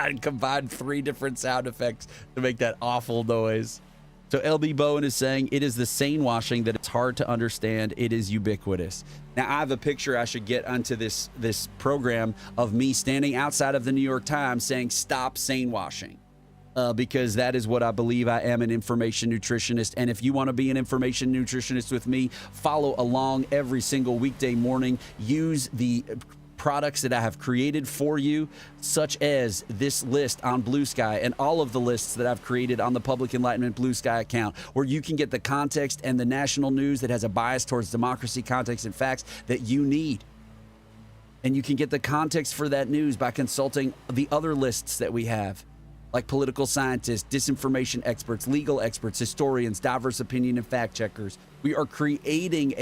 I combined 3 different sound effects to make that awful noise. So LB Bowen is saying it is the sane washing that it's hard to understand. It is ubiquitous. Now, I have a picture I should get onto this program of me standing outside of the New York Times saying, stop sane washing. Because that is what I believe. I am an information nutritionist. And if you want to be an information nutritionist with me, follow along every single weekday morning. Use the products that I have created for you, such as this list on Blue Sky and all of the lists that I've created on the Public Enlightenment Blue Sky account, where you can get the context and the national news that has a bias towards democracy, context, and facts that you need. And you can get the context for that news by consulting the other lists that we have, like political scientists, disinformation experts, legal experts, historians, diverse opinion, and fact checkers. We are creating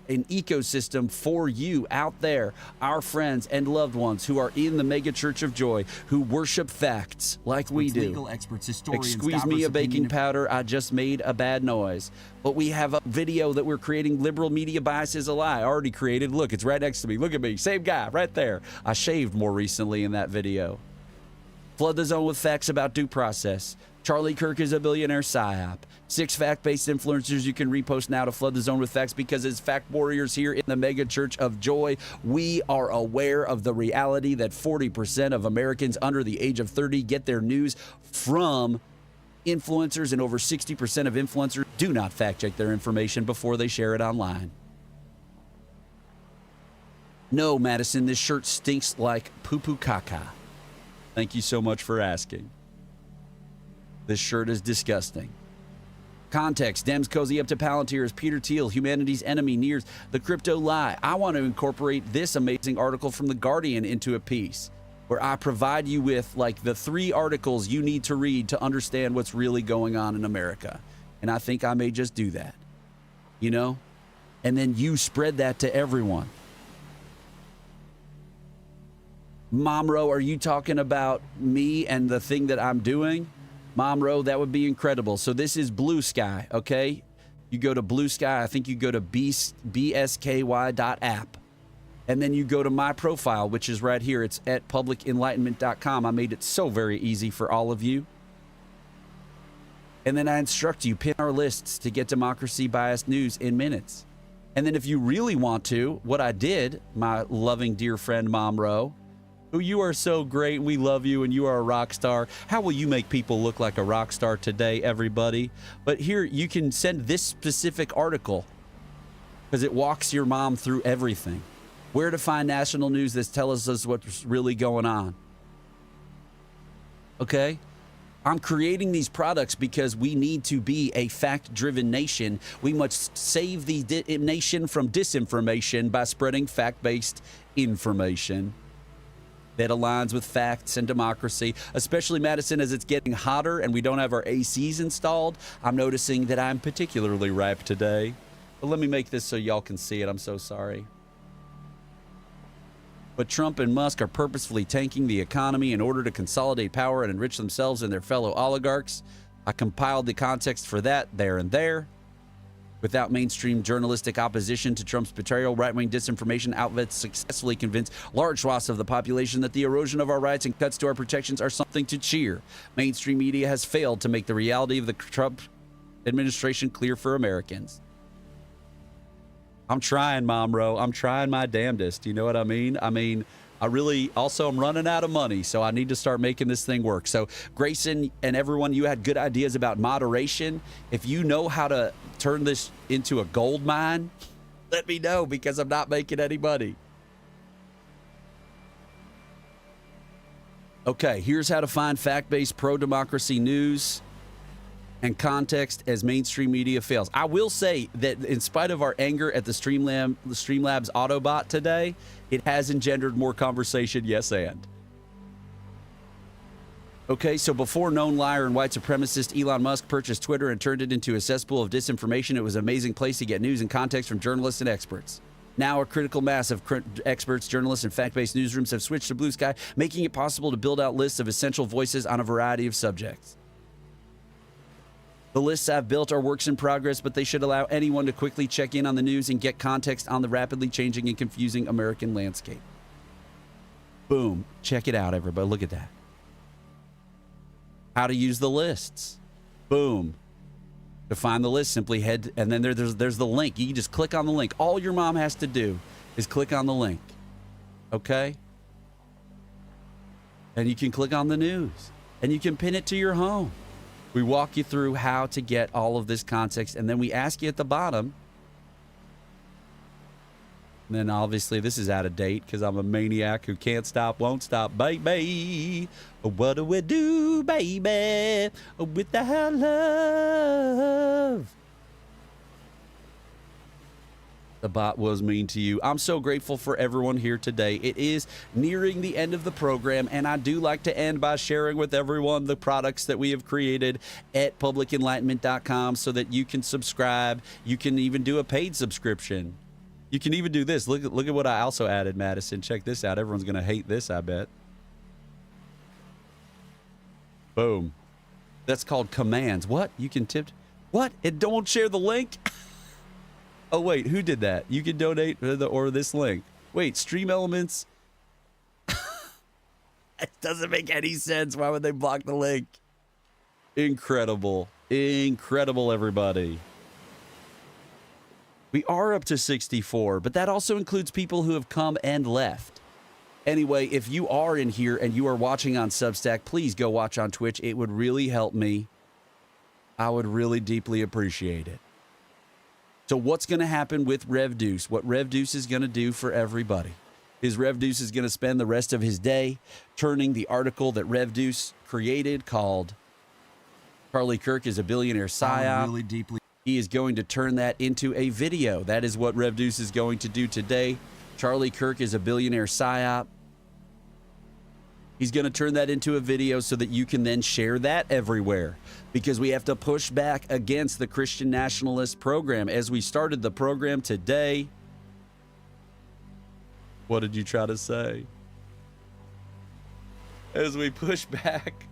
an ecosystem for you out there, our friends and loved ones who are in the mega church of joy, who worship facts like we do. Legal experts, historians, Excuse me, a baking powder. I just made a bad noise. But we have a video that we're creating. Liberal media bias is a lie. Already created. Look, it's right next to me. Look at me. Same guy right there. I shaved more recently in that video. Flood the zone with facts about due process. Charlie Kirk is a billionaire psyop. 6 fact-based influencers you can repost now to flood the zone with facts, because as fact warriors here in the mega church of joy, we are aware of the reality that 40% of Americans under the age of 30 get their news from influencers, and over 60% of influencers do not fact-check their information before they share it online. No, Madison, this shirt stinks like poo-poo caca. Thank you so much for asking. This shirt is disgusting. Context: Dems cozy up to Palantirs, Peter Thiel, humanity's enemy, nears the crypto lie. I want to incorporate this amazing article from The Guardian into a piece where I provide you with like the 3 articles you need to read to understand what's really going on in America. And I think I may just do that, you know? And then you spread that to everyone. Momro, are you talking about me and the thing that I'm doing? Momro, that would be incredible. So this is Blue Sky, okay? You go to Blue Sky. I think you go to bsky.app. And then you go to my profile, which is right here. It's at publicenlightenment.com. I made it so very easy for all of you. And then I instruct you, pin our lists to get democracy biased news in minutes. And then if you really want to, what I did, my loving dear friend Momro, who you are so great, we love you, and you are a rock star. How will you make people look like a rock star today, everybody? But here, you can send this specific article because it walks your mom through everything. Where to find national news that tells us what's really going on. Okay? I'm creating these products because we need to be a fact-driven nation. We must save the nation from disinformation by spreading fact-based information that aligns with facts and democracy, especially, Madison, as it's getting hotter and we don't have our ACs installed. I'm noticing that I'm particularly ripe today. But let me make this so y'all can see it. I'm so sorry. But Trump and Musk are purposefully tanking the economy in order to consolidate power and enrich themselves and their fellow oligarchs. I compiled the context for that there and there. Without mainstream journalistic opposition to Trump's betrayal, right-wing disinformation outlets successfully convince large swaths of the population that the erosion of our rights and cuts to our protections are something to cheer. Mainstream media has failed to make the reality of the Trump administration clear for Americans. I'm trying, Momro. I'm trying my damnedest. You know what I mean? I really, also, I'm running out of money, so I need to start making this thing work. So, Grayson and everyone, you had good ideas about moderation. If you know how to turn this into a gold mine, let me know, because I'm not making any money. Okay, here's how to find fact-based pro-democracy news and context as mainstream media fails. I will say that in spite of our anger at the Streamlabs Autobot today, it has engendered more conversation, yes and. Okay, so before known liar and white supremacist Elon Musk purchased Twitter and turned it into a cesspool of disinformation, it was an amazing place to get news and context from journalists and experts. Now a critical mass of experts, journalists, and fact-based newsrooms have switched to Blue Sky, making it possible to build out lists of essential voices on a variety of subjects. The lists I've built are works in progress, but they should allow anyone to quickly check in on the news and get context on the rapidly changing and confusing American landscape. Boom. Check it out, everybody. Look at that. how to use the lists. Boom. To find the list, simply head, and then there's the link. You can just click on the link. All your mom has to do is click on the link. Okay? And you can click on the news. And you can pin it to your home. We walk you through how to get all of this context, and then we ask you at the bottom. And then obviously this is out of date because I'm a maniac who can't stop, won't stop, baby. What do we do, baby, with the love? The bot was mean to you. I'm so grateful for everyone here today. It is nearing the end of the program, and I do like to end by sharing with everyone the products that we have created at publicenlightenment.com so that you can subscribe. You can even do a paid subscription. You can even do this. Look at what I also added, Madison. Check this out. Everyone's going to hate this, I bet. Boom. That's called commands. What? You can tip. What? And don't share the link? Oh, wait. Who did that? You can donate or this link. Wait, Stream Elements. It doesn't make any sense. Why would they block the link? Incredible. Incredible, everybody. We are up to 64, but that also includes people who have come and left. Anyway, if you are in here and you are watching on Substack, please go watch on Twitch. It would really help me. I would really deeply appreciate it. So what's going to happen with Rev Deuce? What Rev Deuce is going to do for everybody is Rev Deuce is going to spend the rest of his day turning the article that Rev Deuce created called Charlie Kirk is a Billionaire Psyop. Really deeply. He is going to turn that into a video. That is what Rev Deuce is going to do today. Charlie Kirk is a Billionaire Psyop. He's going to turn that into a video so that you can then share that everywhere, because we have to push back against the Christian nationalist program. As we started the program today, what did you try to say? As we push back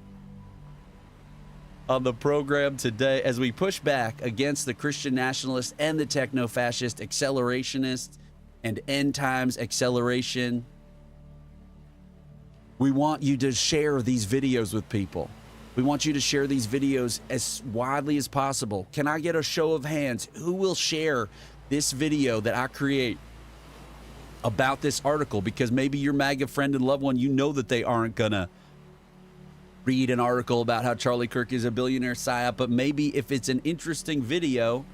on the program today, as we push back against the Christian nationalists and the techno-fascist accelerationists and end times acceleration, we want you to share these videos with people. We want you to share these videos as widely as possible. Can I get a show of hands? Who will share this video that I create about this article? Because maybe your MAGA friend and loved one, you know that they aren't gonna read an article about how Charlie Kirk is a billionaire psyop, but maybe if it's an interesting video,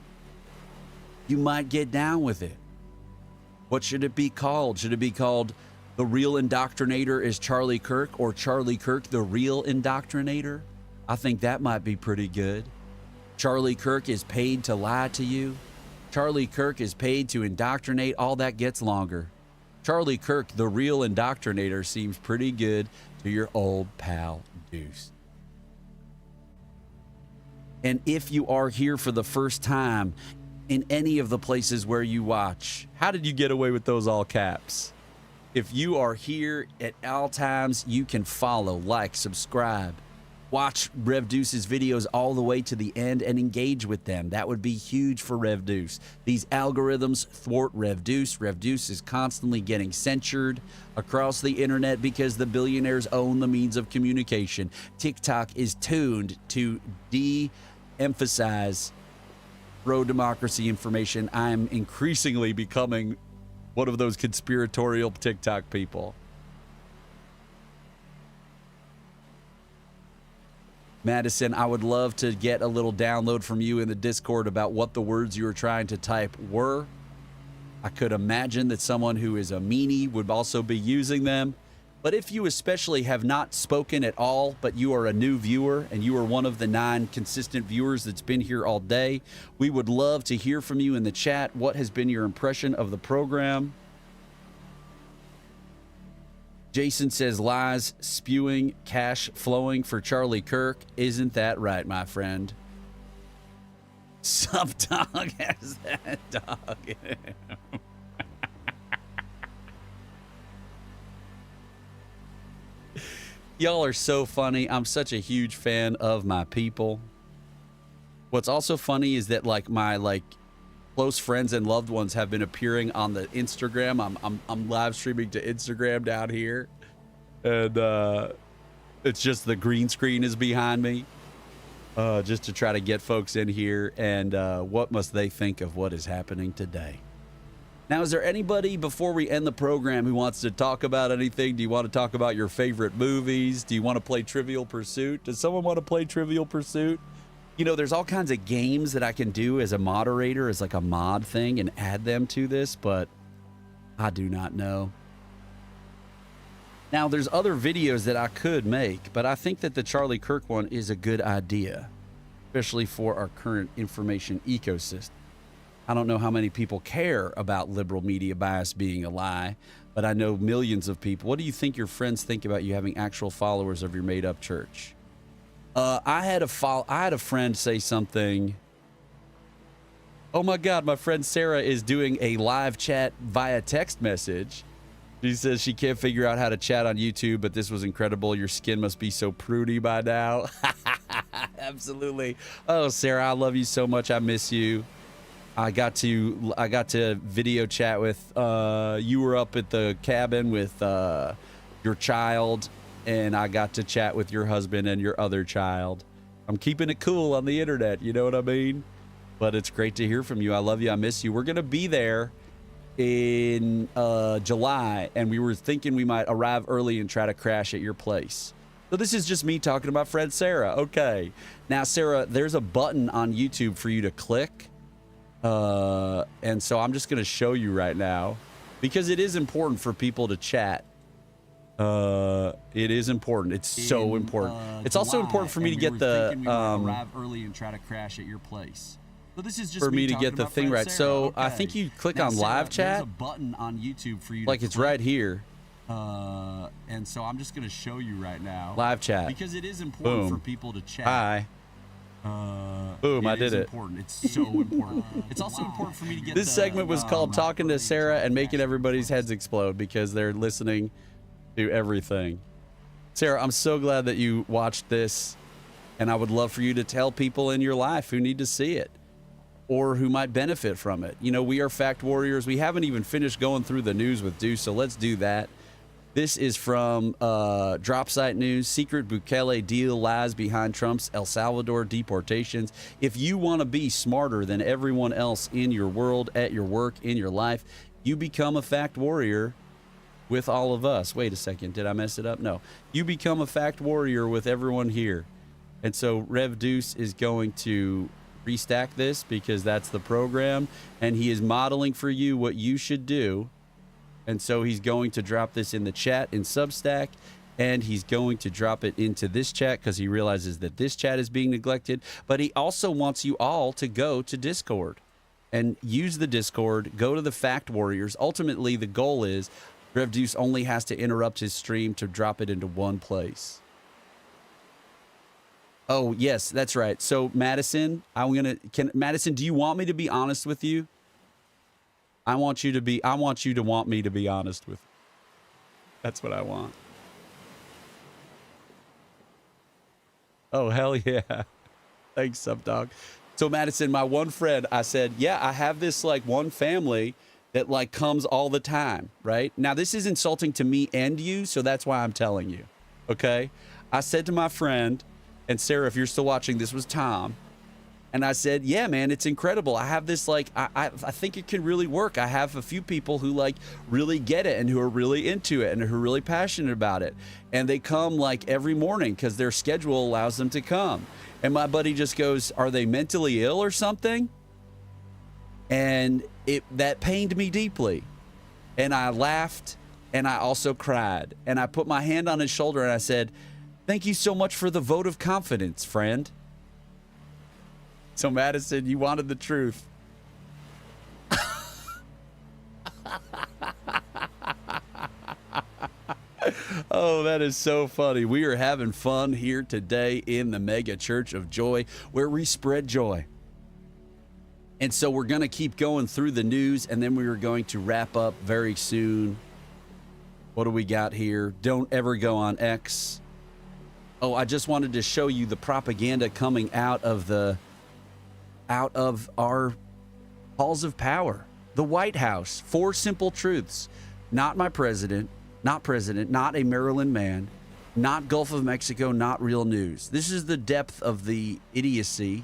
you might get down with it. What should it be called? Should it be called The Real Indoctrinator is Charlie Kirk, or Charlie Kirk, The Real Indoctrinator? I think that might be pretty good. Charlie Kirk is paid to lie to you. Charlie Kirk is paid to indoctrinate. All that gets longer. Charlie Kirk, The Real Indoctrinator, seems pretty good to your old pal Deuce. And if you are here for the first time in any of the places where you watch, how did you get away with those all caps? If you are here at all times, you can follow, like, subscribe, watch Rev Deuce's videos all the way to the end and engage with them. That would be huge for Rev Deuce. These algorithms thwart Rev Deuce. Rev Deuce is constantly getting censored across the internet because the billionaires own the means of communication. TikTok is tuned to de-emphasize pro-democracy information. I'm increasingly becoming one of those conspiratorial TikTok people. Madison, I would love to get a little download from you in the Discord about what the words you were trying to type were. I could imagine that someone who is a meanie would also be using them. But if you especially have not spoken at all, but you are a new viewer and you are one of the 9 consistent viewers that's been here all day, we would love to hear from you in the chat. What has been your impression of the program? Jason says, lies spewing, cash flowing for Charlie Kirk. Isn't that right, my friend? Some dog has that dog in him. Y'all are so funny. I'm such a huge fan of my people. What's also funny is that my close friends and loved ones have been appearing on the Instagram. I'm live streaming to Instagram down here, and It's just the green screen is behind me, just to try to get folks in here. And what must they think of what is happening today? Now, is there anybody before we end the program who wants to talk about anything? Do you want to talk about your favorite movies? Do you want to play Trivial Pursuit? Does someone want to play Trivial Pursuit? You know, there's all kinds of games that I can do as a moderator, as like a mod thing, and add them to this, but I do not know. Now, there's other videos that I could make, but I think that the Charlie Kirk one is a good idea, especially for our current information ecosystem. I don't know how many people care about liberal media bias being a lie, but I know millions of people. What do you think your friends think about you having actual followers of your made-up church? I had a friend say something. Oh my God, my friend Sarah is doing a live chat via text message. She says she can't figure out how to chat on YouTube, but this was incredible. Your skin must be so prudy by now. Absolutely. Oh, Sarah, I love you so much. I miss you. I got to video chat with you were up at the cabin with your child, and I got to chat with your husband and your other child. I'm keeping it cool on the internet, you know what I mean? But it's great to hear from you. I love you. I miss you. We're going to be there in July, and we were thinking we might arrive early and try to crash at your place. So this is just me talking about friend Sarah. Okay. Now, Sarah, there's a button on YouTube for you to click. And so I'm just going to show you right now because it is important for people to chat. It is important. It's so important. It's also important for me to get the arrive early and try to crash at your place. So this is just for me to get the thing right. So I think you click on live chat. There's a button on YouTube for you. Like it's right here. And so I'm just going to show you right now. Live chat. Because it is important for people to chat. Hi. Boom, I did it. Important. It's so important. It's also important for me to get this segment was called Talking to Sarah and making everybody's heads explode because they're listening to everything. Sarah, I'm so glad that you watched this, and I would love for you to tell people in your life who need to see it or who might benefit from it. You know, we are fact warriors. We haven't even finished going through the news with Deuce, so let's do that. This is from Drop Site News. Secret Bukele deal lies behind Trump's El Salvador deportations. If you want to be smarter than everyone else in your world, at your work, in your life, you become a fact warrior with all of us. Wait a second. Did I mess it up? No. You become a fact warrior with everyone here. And so Rev Deuce is going to restack this because that's the program. And he is modeling for you what you should do. And so he's going to drop this in the chat in Substack, and he's going to drop it into this chat because he realizes that this chat is being neglected. But he also wants you all to go to Discord and use the Discord, go to the Fact Warriors. Ultimately, the goal is Rev Deuce only has to interrupt his stream to drop it into one place. Oh, yes, that's right. So, Madison, Madison, do you want me to be honest with you? I want you to want me to be honest with you. That's what I want. Oh, hell yeah. Thanks, Subdog. So, Madison, my one friend, I said, yeah, I have this like one family that like comes all the time, right? Now, this is insulting to me and you, so that's why I'm telling you, okay? I said to my friend, and Sarah, if you're still watching, this was Tom. And I said, yeah, man, it's incredible. I have this, like, I think it can really work. I have a few people who, like, really get it and who are really into it and who are really passionate about it. And they come, like, every morning because their schedule allows them to come. And my buddy just goes, are they mentally ill or something? And that pained me deeply. And I laughed and I also cried. And I put my hand on his shoulder and I said, thank you so much for the vote of confidence, friend. So, Madison, you wanted the truth. Oh, that is so funny. We are having fun here today in the Mega Church of Joy, where we spread joy. And so we're going to keep going through the news, and then we are going to wrap up very soon. What do we got here? Don't ever go on X. Oh, I just wanted to show you the propaganda coming out of our halls of power. The White House. 4 simple truths. Not my president, not a Maryland man, Not Gulf of Mexico, not real news. This is the depth of the idiocy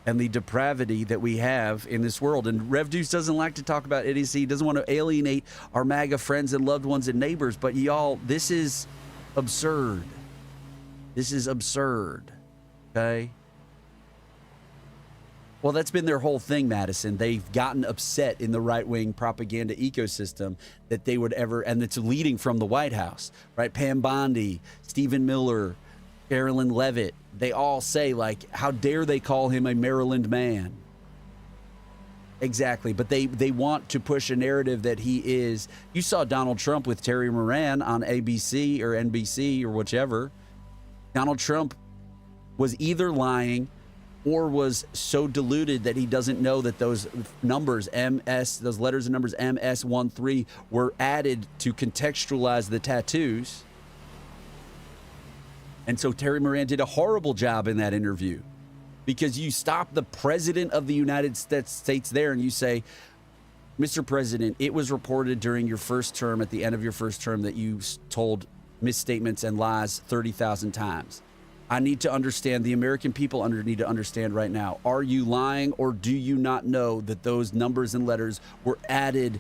and the depravity that we have in this world. And Rev Deuce doesn't like to talk about idiocy. He doesn't want to alienate our MAGA friends and loved ones and neighbors. But y'all, this is absurd. This is absurd. Okay? Well, that's been their whole thing, Madison. They've gotten upset in the right-wing propaganda ecosystem that they would ever, and it's leading from the White House, right? Pam Bondi, Stephen Miller, Carolyn Levitt, they all say, like, how dare they call him a Maryland man? Exactly, but they want to push a narrative that he is. You saw Donald Trump with Terry Moran on ABC or NBC or whichever. Donald Trump was either lying or was so deluded that he doesn't know that those numbers, those letters and numbers MS13 were added to contextualize the tattoos. And so Terry Moran did a horrible job in that interview, because you stop the president of the United States there and you say, Mr. President, it was reported during your first term, at the end of your first term, that you told misstatements and lies 30,000 times. I need to understand, the American people need to understand right now, are you lying, or do you not know that those numbers and letters were added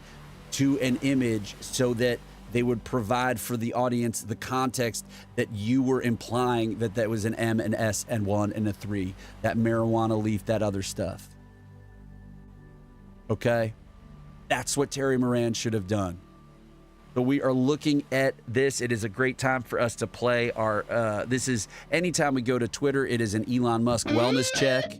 to an image so that they would provide for the audience the context that you were implying that that was an M, an S, and 1, and a 3, that marijuana leaf, that other stuff? Okay? That's what Terry Moran should have done. So we are looking at this. It is a great time for us to play our, this is, anytime we go to Twitter, it is an Elon Musk wellness check.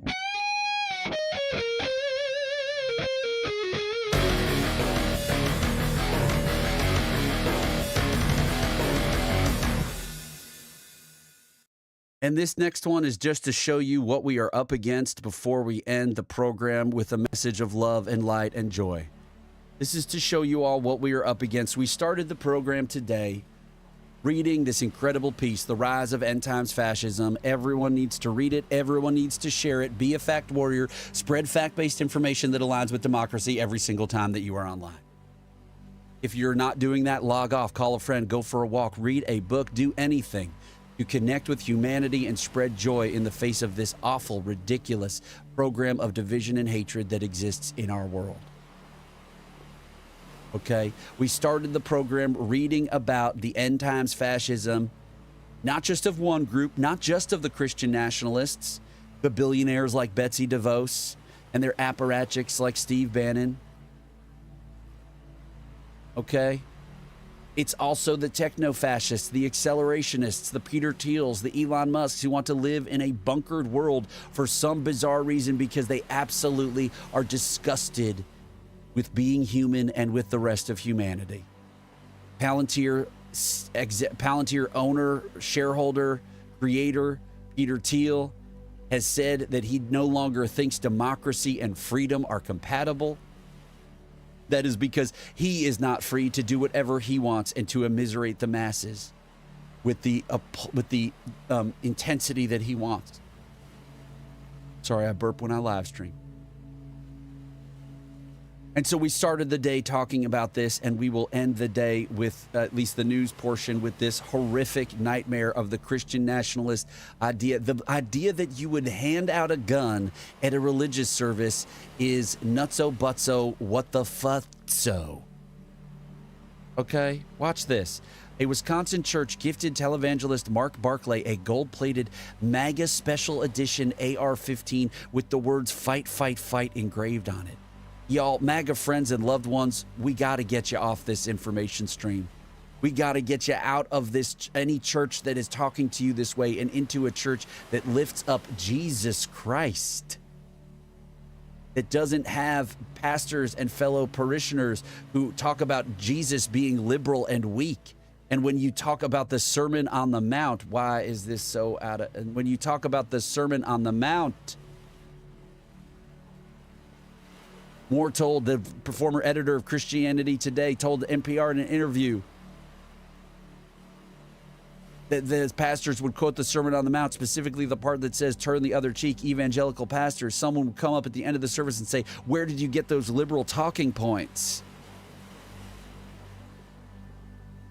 And this next one is just to show you what we are up against before we end the program with a message of love and light and joy. This is to show you all what we are up against. We started the program today reading this incredible piece, The Rise of End Times Fascism. Everyone needs to read it. Everyone needs to share it. Be a fact warrior. Spread fact-based information that aligns with democracy every single time that you are online. If you're not doing that, log off, call a friend, go for a walk, read a book, do anything to connect with humanity and spread joy in the face of this awful, ridiculous program of division and hatred that exists in our world. Okay, we started the program reading about the end times fascism, not just of one group, not just of the Christian nationalists, the billionaires like Betsy DeVos and their apparatchiks like Steve Bannon. Okay, it's also the techno-fascists, the accelerationists, the Peter Thiels, the Elon Musks who want to live in a bunkered world for some bizarre reason because they absolutely are disgusted with being human and with the rest of humanity. Palantir owner, shareholder, creator, Peter Thiel has said that he no longer thinks democracy and freedom are compatible. That is because he is not free to do whatever he wants and to immiserate the masses with the intensity that he wants. Sorry, I burp when I live stream. And so we started the day talking about this, and we will end the day with at least the news portion with this horrific nightmare of the Christian nationalist idea. The idea that you would hand out a gun at a religious service is nutso butso what the futso. Okay, watch this. A Wisconsin church gifted televangelist Mark Barclay a gold-plated MAGA special edition AR-15 with the words "Fight, Fight, Fight" engraved on it. Y'all, MAGA friends and loved ones, we got to get you off this information stream. We got to get you out of this, any church that is talking to you this way, and into a church that lifts up Jesus Christ. That doesn't have pastors and fellow parishioners who talk about Jesus being liberal and weak. And when you talk about the Sermon on the Mount, why is this so out of... And when you talk about the Sermon on the Mount... Moore told, the former editor of Christianity Today, told NPR in an interview that the pastors would quote the Sermon on the Mount, specifically the part that says, "Turn the other cheek," evangelical pastors. Someone would come up at the end of the service and say, "Where did you get those liberal talking points?"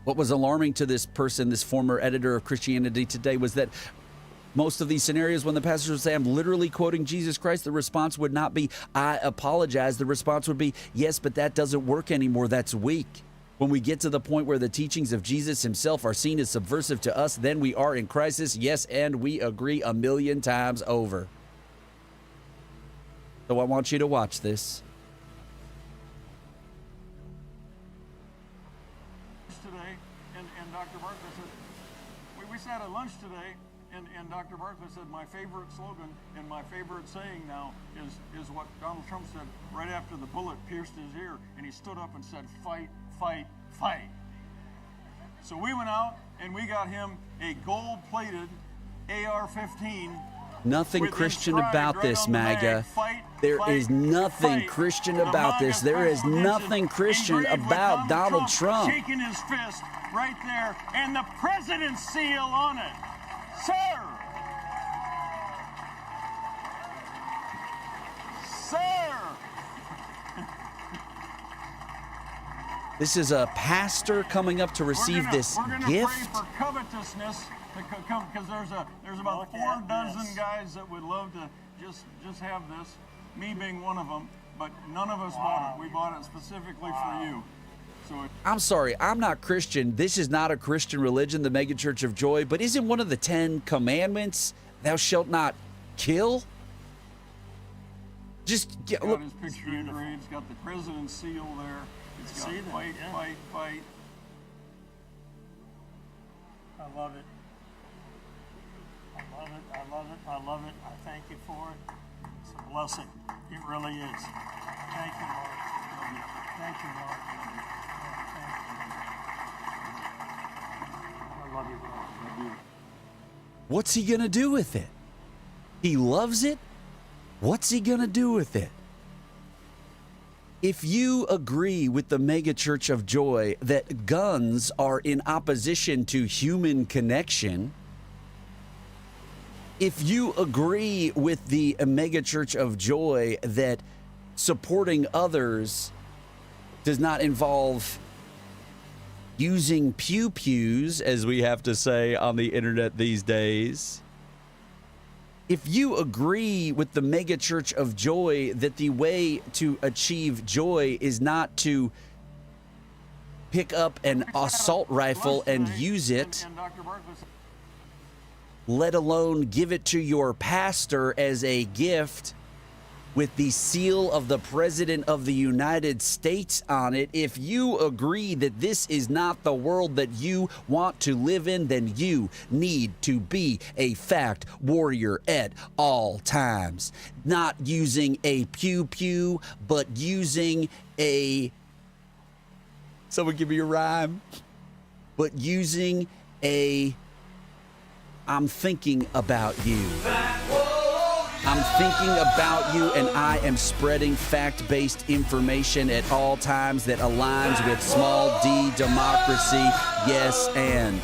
What was alarming to this person, this former editor of Christianity Today, was that most of these scenarios, when the pastor would say, I'm literally quoting Jesus Christ, the response would not be, I apologize. The response would be, yes, but that doesn't work anymore. That's weak. When we get to the point where the teachings of Jesus himself are seen as subversive to us, then we are in crisis. Yes, and we agree 1,000,000 times over. So I want you to watch this. Today, and Dr. Barclay said, we sat at lunch today, and Dr. Barclay said, my favorite slogan and my favorite saying now is what Donald Trump said right after the bullet pierced his ear, and he stood up and said, fight, fight, fight. So we went out and we got him a gold-plated AR-15. Nothing Christian about this, MAGA. There is nothing Christian about this. There is nothing Christian about Donald Trump. Shaking his fist right there, and the president's seal on it. Sir! Sir! This is a pastor coming up to receive this we're gonna gift. Pray for covetousness to come, because there's about 4 dozen guys that would love to just have this. Me being one of them, but none of us bought it. We bought it specifically for you. So I'm sorry, I'm not Christian. This is not a Christian religion, the Megachurch of Joy, but isn't one of the 10 commandments, thou shalt not kill? Just get, got look. his picture engraved. It's got the president's seal there. It's got fight, fight, fight. I love it. I love it. I love it. I love it. I thank you for it. It's a blessing. It really is. Thank you, Lord. Thank you, Lord. I love you, Lord. I love you. What's he going to do with it? He loves it. What's he going to do with it? If you agree with the Megachurch of Joy that guns are in opposition to human connection, if you agree with the Megachurch of Joy that supporting others does not involve using pew-pews, as we have to say on the internet these days, if you agree with the Megachurch of Joy that the way to achieve joy is not to pick up an assault rifle and use it, let alone give it to your pastor as a gift with the seal of the President of the United States on it, if you agree that this is not the world that you want to live in, then you need to be a fact warrior at all times. Not using a pew-pew, but using a... Someone give me a rhyme. But using a... I'm thinking about you. I'm thinking about you, and I am spreading fact-based information at all times that aligns with small d democracy. Yes, and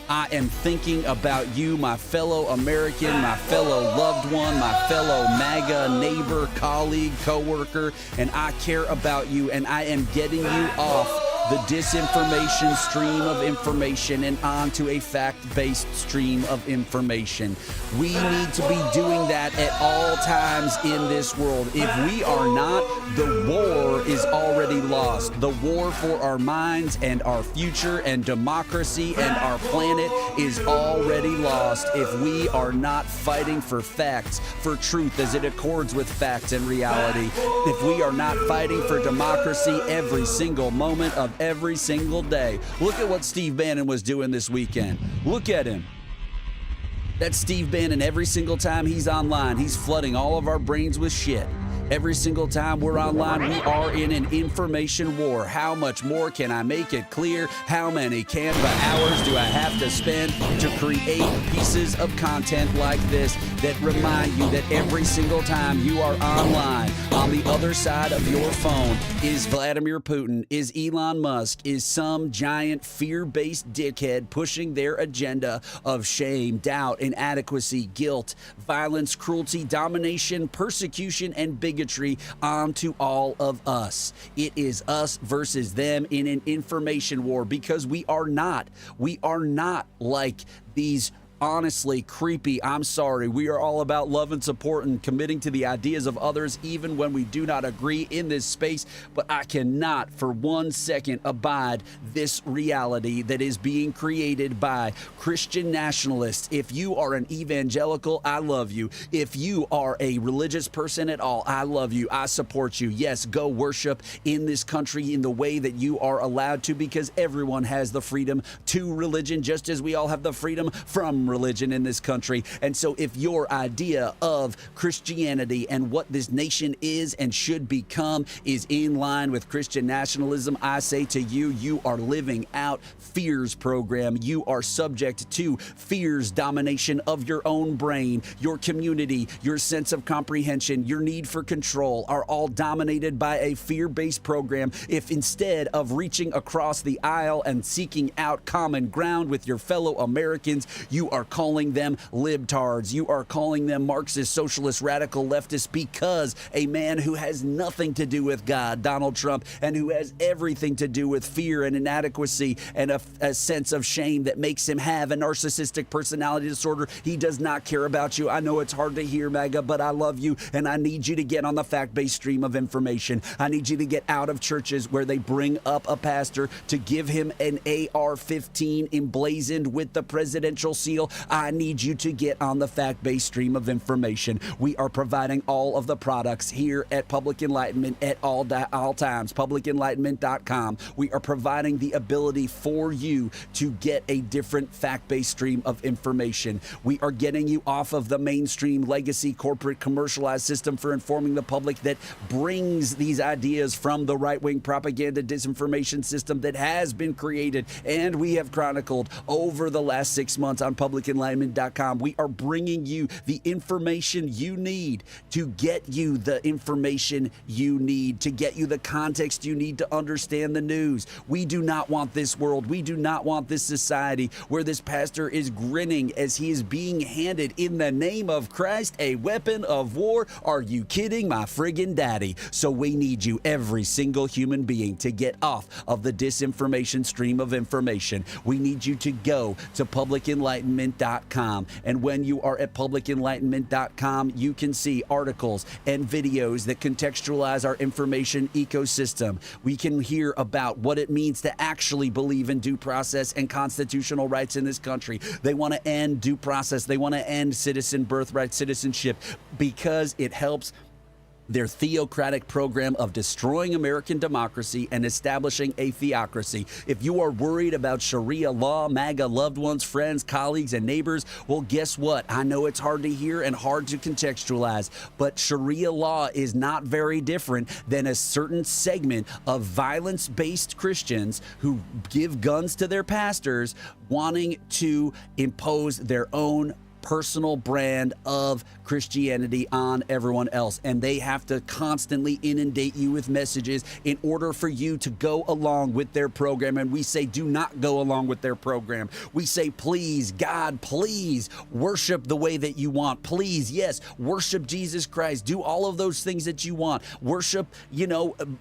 I am thinking about you, my fellow American, my fellow loved one, my fellow MAGA neighbor, colleague, coworker, and I care about you, and I am getting you off the disinformation stream of information and onto a fact-based stream of information. We need to be doing that at all times in this world. If we are not, the war is already lost. The war for our minds and our future and democracy and our planet is already lost if we are not fighting for facts, for truth as it accords with facts and reality. If we are not fighting for democracy every single moment of every single day. Look at what Steve Bannon was doing this weekend. Look at him. That's Steve Bannon. Every single time he's online, he's flooding all of our brains with shit. Every single time we're online, we are in an information war. How much more can I make it clear? How many Canva hours do I have to spend to create pieces of content like this that remind you that every single time you are online, On the other side of your phone is Vladimir Putin, is Elon Musk, is some giant fear-based dickhead pushing their agenda of shame, doubt, inadequacy, guilt, violence, cruelty, domination, persecution, and bigotry onto all of us. It is us versus them in an information war, because we are not like these honestly creepy, I'm sorry, we are all about love and support and committing to the ideas of others even when we do not agree in this space. But I cannot for 1 second abide this reality that is being created by Christian nationalists. If you are an evangelical, I love you. If you are a religious person at all, I love you. I support you. Yes, go worship in this country in the way that you are allowed to, because everyone has the freedom to religion, just as we all have the freedom from religion in this country. And so if your idea of Christianity and what this nation is and should become is in line with Christian nationalism, I say to you, you are living out fear's program. You are subject to fear's domination of your own brain. Your community, your sense of comprehension, your need for control are all dominated by a fear-based program. If instead of reaching across the aisle and seeking out common ground with your fellow Americans, you are calling them libtards. You are calling them Marxist, socialist, radical leftists, because a man who has nothing to do with God, Donald Trump, and who has everything to do with fear and inadequacy and a sense of shame that makes him have a narcissistic personality disorder, he does not care about you. I know it's hard to hear, MAGA, but I love you, and I need you to get on the fact-based stream of information. I need you to get out of churches where they bring up a pastor to give him an AR-15 emblazoned with the presidential seal. I need you to get on the fact-based stream of information. We are providing all of the products here at Public Enlightenment at all times, publicenlightenment.com. We are providing the ability for you to get a different fact-based stream of information. We are getting you off of the mainstream legacy corporate commercialized system for informing the public that brings these ideas from the right-wing propaganda disinformation system that has been created and we have chronicled over the last 6 months on publicenlightenment.com. We are bringing you the information you need to get you the information you need, to get you the context you need to understand the news. We do not want this world. We do not want this society where this pastor is grinning as he is being handed, in the name of Christ, a weapon of war. Are you kidding, my friggin' daddy? So we need you, every single human being, to get off of the disinformation stream of information. We need you to go to publicenlightenment.com. And when you are at publicenlightenment.com, you can see articles and videos that contextualize our information ecosystem. We can hear about what it means to actually believe in due process and constitutional rights in this country. They want to end due process. They want to end citizen birthright citizenship because it helps their theocratic program of destroying American democracy and establishing a theocracy. If you are worried about Sharia law, MAGA loved ones, friends, colleagues, and neighbors, well, guess what? I know it's hard to hear and hard to contextualize, but Sharia law is not very different than a certain segment of violence-based Christians who give guns to their pastors wanting to impose their own personal brand of Christianity on everyone else, and they have to constantly inundate you with messages in order for you to go along with their program. And we say, do not go along with their program. We say, please, God, please worship the way that you want. Please, yes, worship Jesus Christ. Do all of those things that you want. Worship,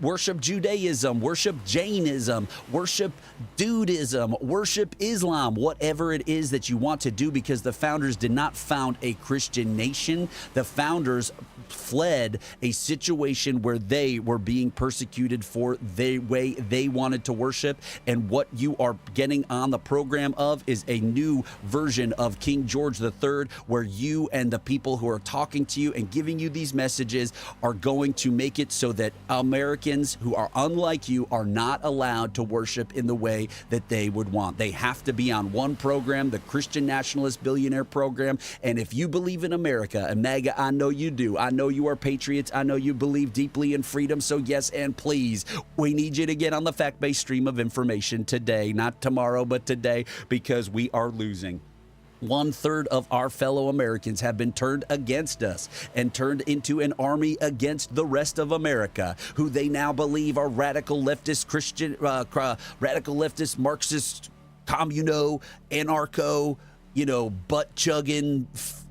worship Judaism, worship Jainism, worship Dudism, worship Islam, whatever it is that you want to do, because the founders did not found a Christian nation. The founders fled a situation where they were being persecuted for the way they wanted to worship. And what you are getting on the program of is a new version of King George III, where you and the people who are talking to you and giving you these messages are going to make it so that Americans who are unlike you are not allowed to worship in the way that they would want. They have to be on one program, the Christian Nationalist Billionaire Program. And if you believe in America, and MAGA, I know you do. I know you are patriots. I know you believe deeply in freedom. So yes, and please, we need you to get on the fact-based stream of information today, not tomorrow, but today, because we are losing. 1/3 of our fellow Americans have been turned against us and turned into an army against the rest of America, who they now believe are radical leftist Christian, radical leftist Marxist, communo, anarcho, butt chugging,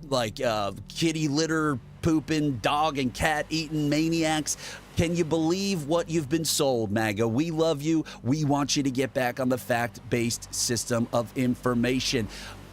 like kitty litter pooping, dog and cat eating maniacs. Can you believe what you've been sold, MAGA? We love you. We want you to get back on the fact-based system of information.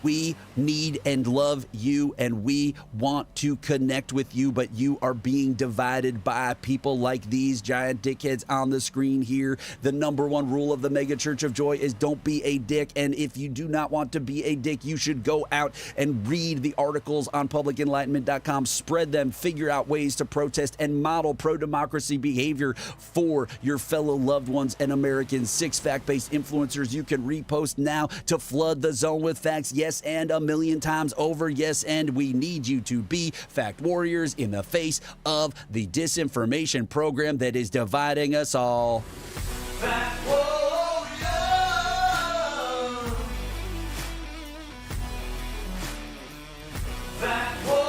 We need and love you, and we want to connect with you, but you are being divided by people like these giant dickheads on the screen here. The number one rule of the Mega Church of Joy is don't be a dick, and if you do not want to be a dick, you should go out and read the articles on publicenlightenment.com, spread them, figure out ways to protest, and model pro-democracy behavior for your fellow loved ones and Americans. 6 fact-based influencers you can repost now to flood the zone with facts. Yes, and a million times over. Yes, and we need you to be fact warriors in the face of the disinformation program that is dividing us all. Fact warrior. Fact warrior.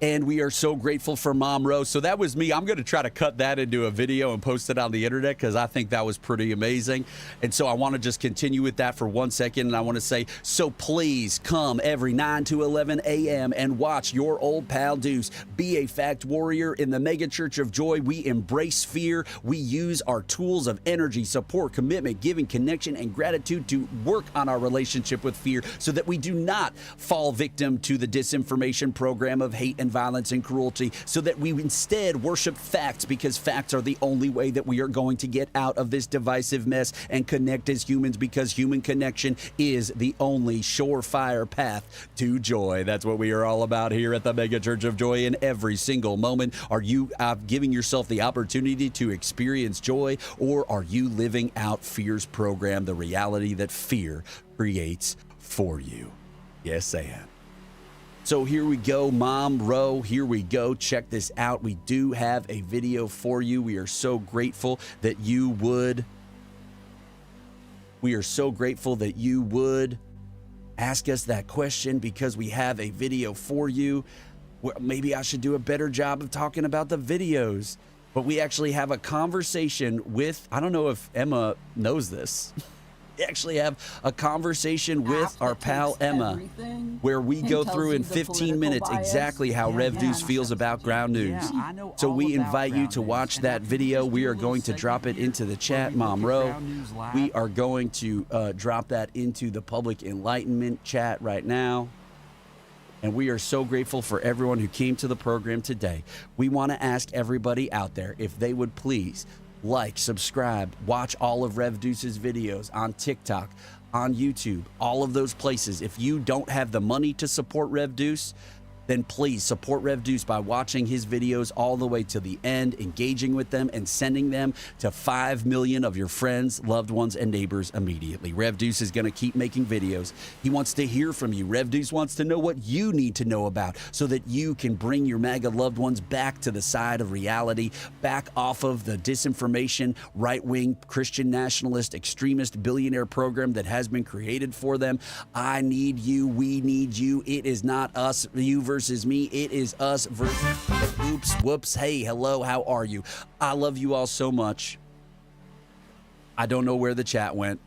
And we are so grateful for Mom Rose. So that was me. I'm going to try to cut that into a video and post it on the internet because I think that was pretty amazing. And so I want to just continue with that for 1 second. And I want to say, so please come every 9 to 11 a.m. and watch your old pal Deuce be a fact warrior in the Mega Church of Joy. We embrace fear. We use our tools of energy, support, commitment, giving, connection, and gratitude to work on our relationship with fear so that we do not fall victim to the disinformation program of hate and violence and cruelty, so that we instead worship facts, because facts are the only way that we are going to get out of this divisive mess and connect as humans, because human connection is the only surefire path to joy. That's what we are all about here at the Mega Church of Joy. In every single moment, are you giving yourself the opportunity to experience joy, or are you living out fear's program, the reality that fear creates for you? Yes, and. So here we go, Mom Row, here we go. Check this out. We do have a video for you. We are so grateful that you would ask us that question, because we have a video for you. Well, maybe I should do a better job of talking about the videos, but we actually have a conversation with, I don't know if Emma knows this. We actually have a conversation with our pal Emma, where we go through in 15 minutes exactly how Rev Deuce feels about ground news. So we invite you to watch that video. We are going to drop it into the chat, Mom Row. We are going to drop that into the Public Enlightenment chat right now. And we are so grateful for everyone who came to the program today. We want to ask everybody out there if they would please like, subscribe, watch all of Rev Deuce's videos on TikTok, on YouTube, all of those places. If you don't have the money to support Rev Deuce, then please support Rev Deuce by watching his videos all the way to the end, engaging with them, and sending them to 5 million of your friends, loved ones, and neighbors immediately. Rev Deuce is going to keep making videos. He wants to hear from you. Rev Deuce wants to know what you need to know about so that you can bring your MAGA loved ones back to the side of reality, back off of the disinformation, right-wing, Christian nationalist, extremist billionaire program that has been created for them. I need you. We need you. It is not us, you versus me. It is us versus oops, whoops. Hey, hello, how are you? I love you all so much. I don't know where the chat went.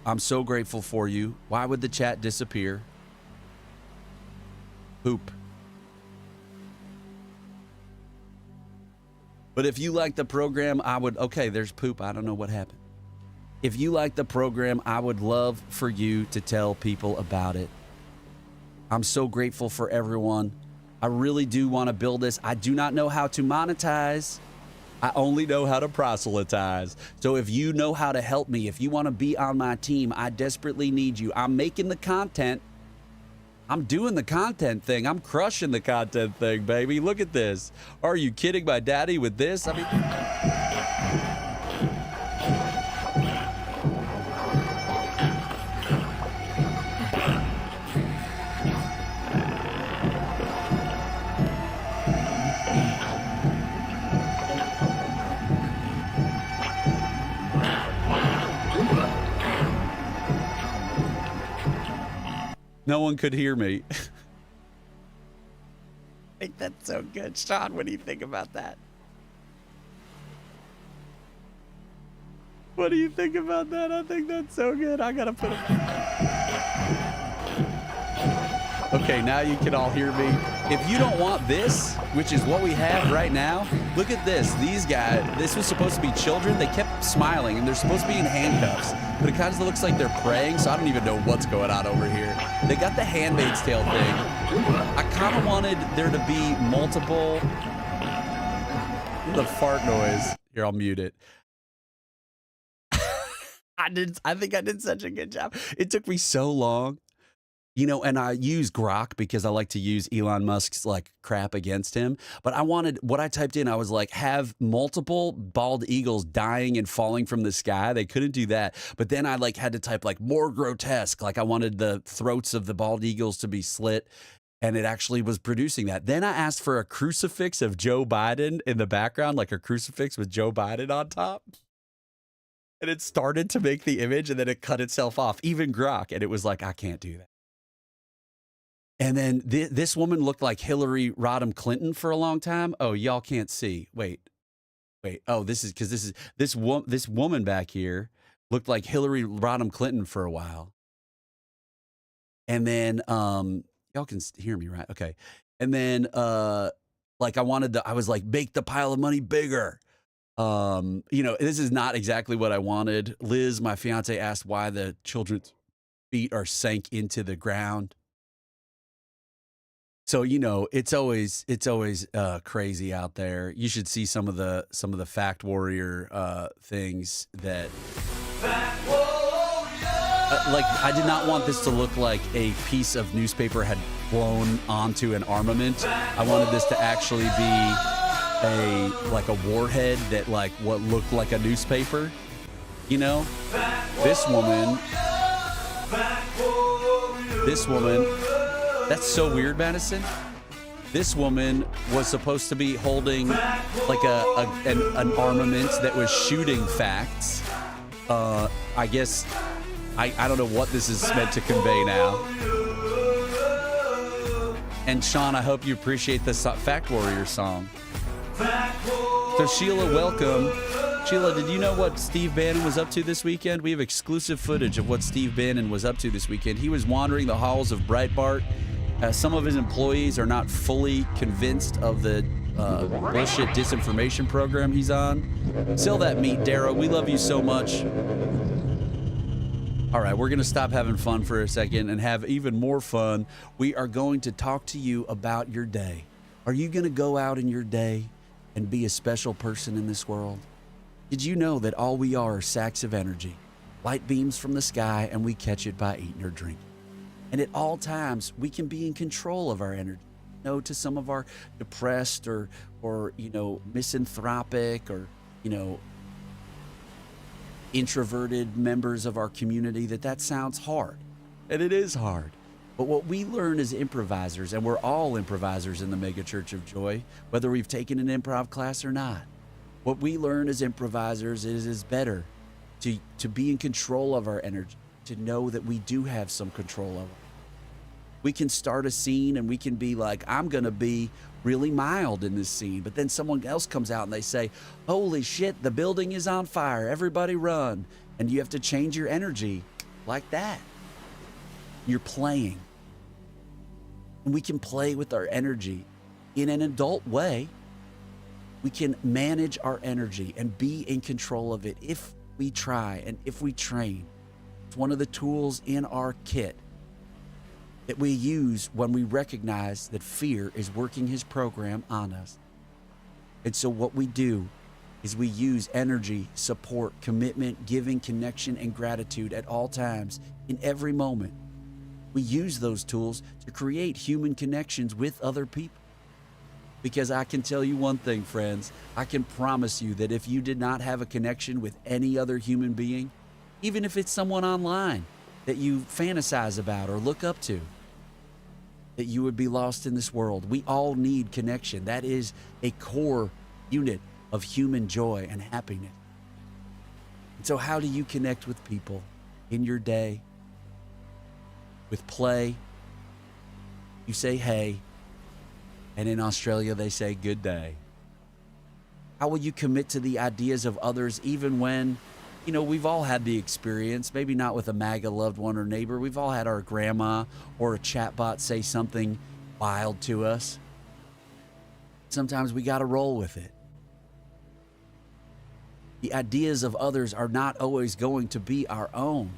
I'm so grateful for you. Why would the chat disappear? Poop. But if you like the program, I would, okay, there's poop. I don't know what happened. If you like the program, I would love for you to tell people about it. I'm so grateful for everyone. I really do want to build this. I do not know how to monetize. I only know how to proselytize. So if you know how to help me, if you want to be on my team, I desperately need you. I'm making the content. I'm doing the content thing. I'm crushing the content thing, baby. Look at this. Are you kidding my daddy with this? I mean... No one could hear me. I think that's so good. Sean, what do you think about that? What do you think about that? I think that's so good. I gotta put it. Okay, now you can all hear me. If you don't want this, which is what we have right now, look at this. These guys, this was supposed to be children. They kept smiling, and they're supposed to be in handcuffs, but it kind of looks like they're praying, so I don't even know what's going on over here. They got the Handmaid's Tale thing. I kind of wanted there to be multiple... The fart noise. Here, I'll mute it. I think I did such a good job. It took me so long, you know, and I use Grok because I like to use Elon Musk's like crap against him. But I wanted, what I typed in, I was like, have multiple bald eagles dying and falling from the sky. They couldn't do that. But then I like had to type like more grotesque. Like I wanted the throats of the bald eagles to be slit. And it actually was producing that. Then I asked for a crucifix of Joe Biden in the background, like a crucifix with Joe Biden on top. And it started to make the image, and then it cut itself off, even Grok. And it was like, I can't do that. And then this woman looked like Hillary Rodham Clinton for a long time. Oh, y'all can't see. Wait. Oh, this is because this woman back here looked like Hillary Rodham Clinton for a while. And then y'all can hear me, right? Okay. And then like I was like, make the pile of money bigger. You know, this is not exactly what I wanted. Liz, my fiance, asked why the children's feet are sank into the ground. So, you know, it's always crazy out there. You should see some of the Fact Warrior things that like I did not want this to look like a piece of newspaper had blown onto an armament. I wanted this to actually be a warhead that like what looked like a newspaper, you know. This woman, that's so weird, Madison. This woman was supposed to be holding like an armament that was shooting facts. I guess I don't know what this is meant to convey now. And Sean, I hope you appreciate the Fact Warrior song. So Sheila, welcome. Sheila, did you know what Steve Bannon was up to this weekend? We have exclusive footage of what Steve Bannon was up to this weekend. He was wandering the halls of Breitbart. Some of his employees are not fully convinced of the bullshit disinformation program he's on. Sell that meat, Darrow. We love you so much. All right, we're going to stop having fun for a second and have even more fun. We are going to talk to you about your day. Are you going to go out in your day and be a special person in this world? Did you know that all we are sacks of energy, light beams from the sky, and we catch it by eating or drinking? And at all times, we can be in control of our energy. You know, to some of our depressed or you know, misanthropic or, you know, introverted members of our community, that sounds hard. And it is hard. But what we learn as improvisers, and we're all improvisers in the Mega Church of Joy, whether we've taken an improv class or not, what we learn as improvisers is better to be in control of our energy, to know that we do have some control over it. We can start a scene and we can be like, I'm going to be really mild in this scene. But then someone else comes out and they say, holy shit, the building is on fire. Everybody run. And you have to change your energy like that. You're playing. And we can play with our energy in an adult way. We can manage our energy and be in control of it if we try and if we train. It's one of the tools in our kit that we use when we recognize that fear is working his program on us. And so what we do is we use energy, support, commitment, giving, connection, and gratitude at all times, in every moment. We use those tools to create human connections with other people. Because I can tell you one thing, friends, I can promise you that if you did not have a connection with any other human being, even if it's someone online that you fantasize about or look up to, that you would be lost in this world. We all need connection. That is a core unit of human joy and happiness. And so how do you connect with people in your day? With play, You say hey, and in Australia they say good day. How will you commit to the ideas of others even when, you know, we've all had the experience, maybe not with a MAGA loved one or neighbor. We've all had our grandma or a chatbot say something wild to us. Sometimes we got to roll with it. The ideas of others are not always going to be our own.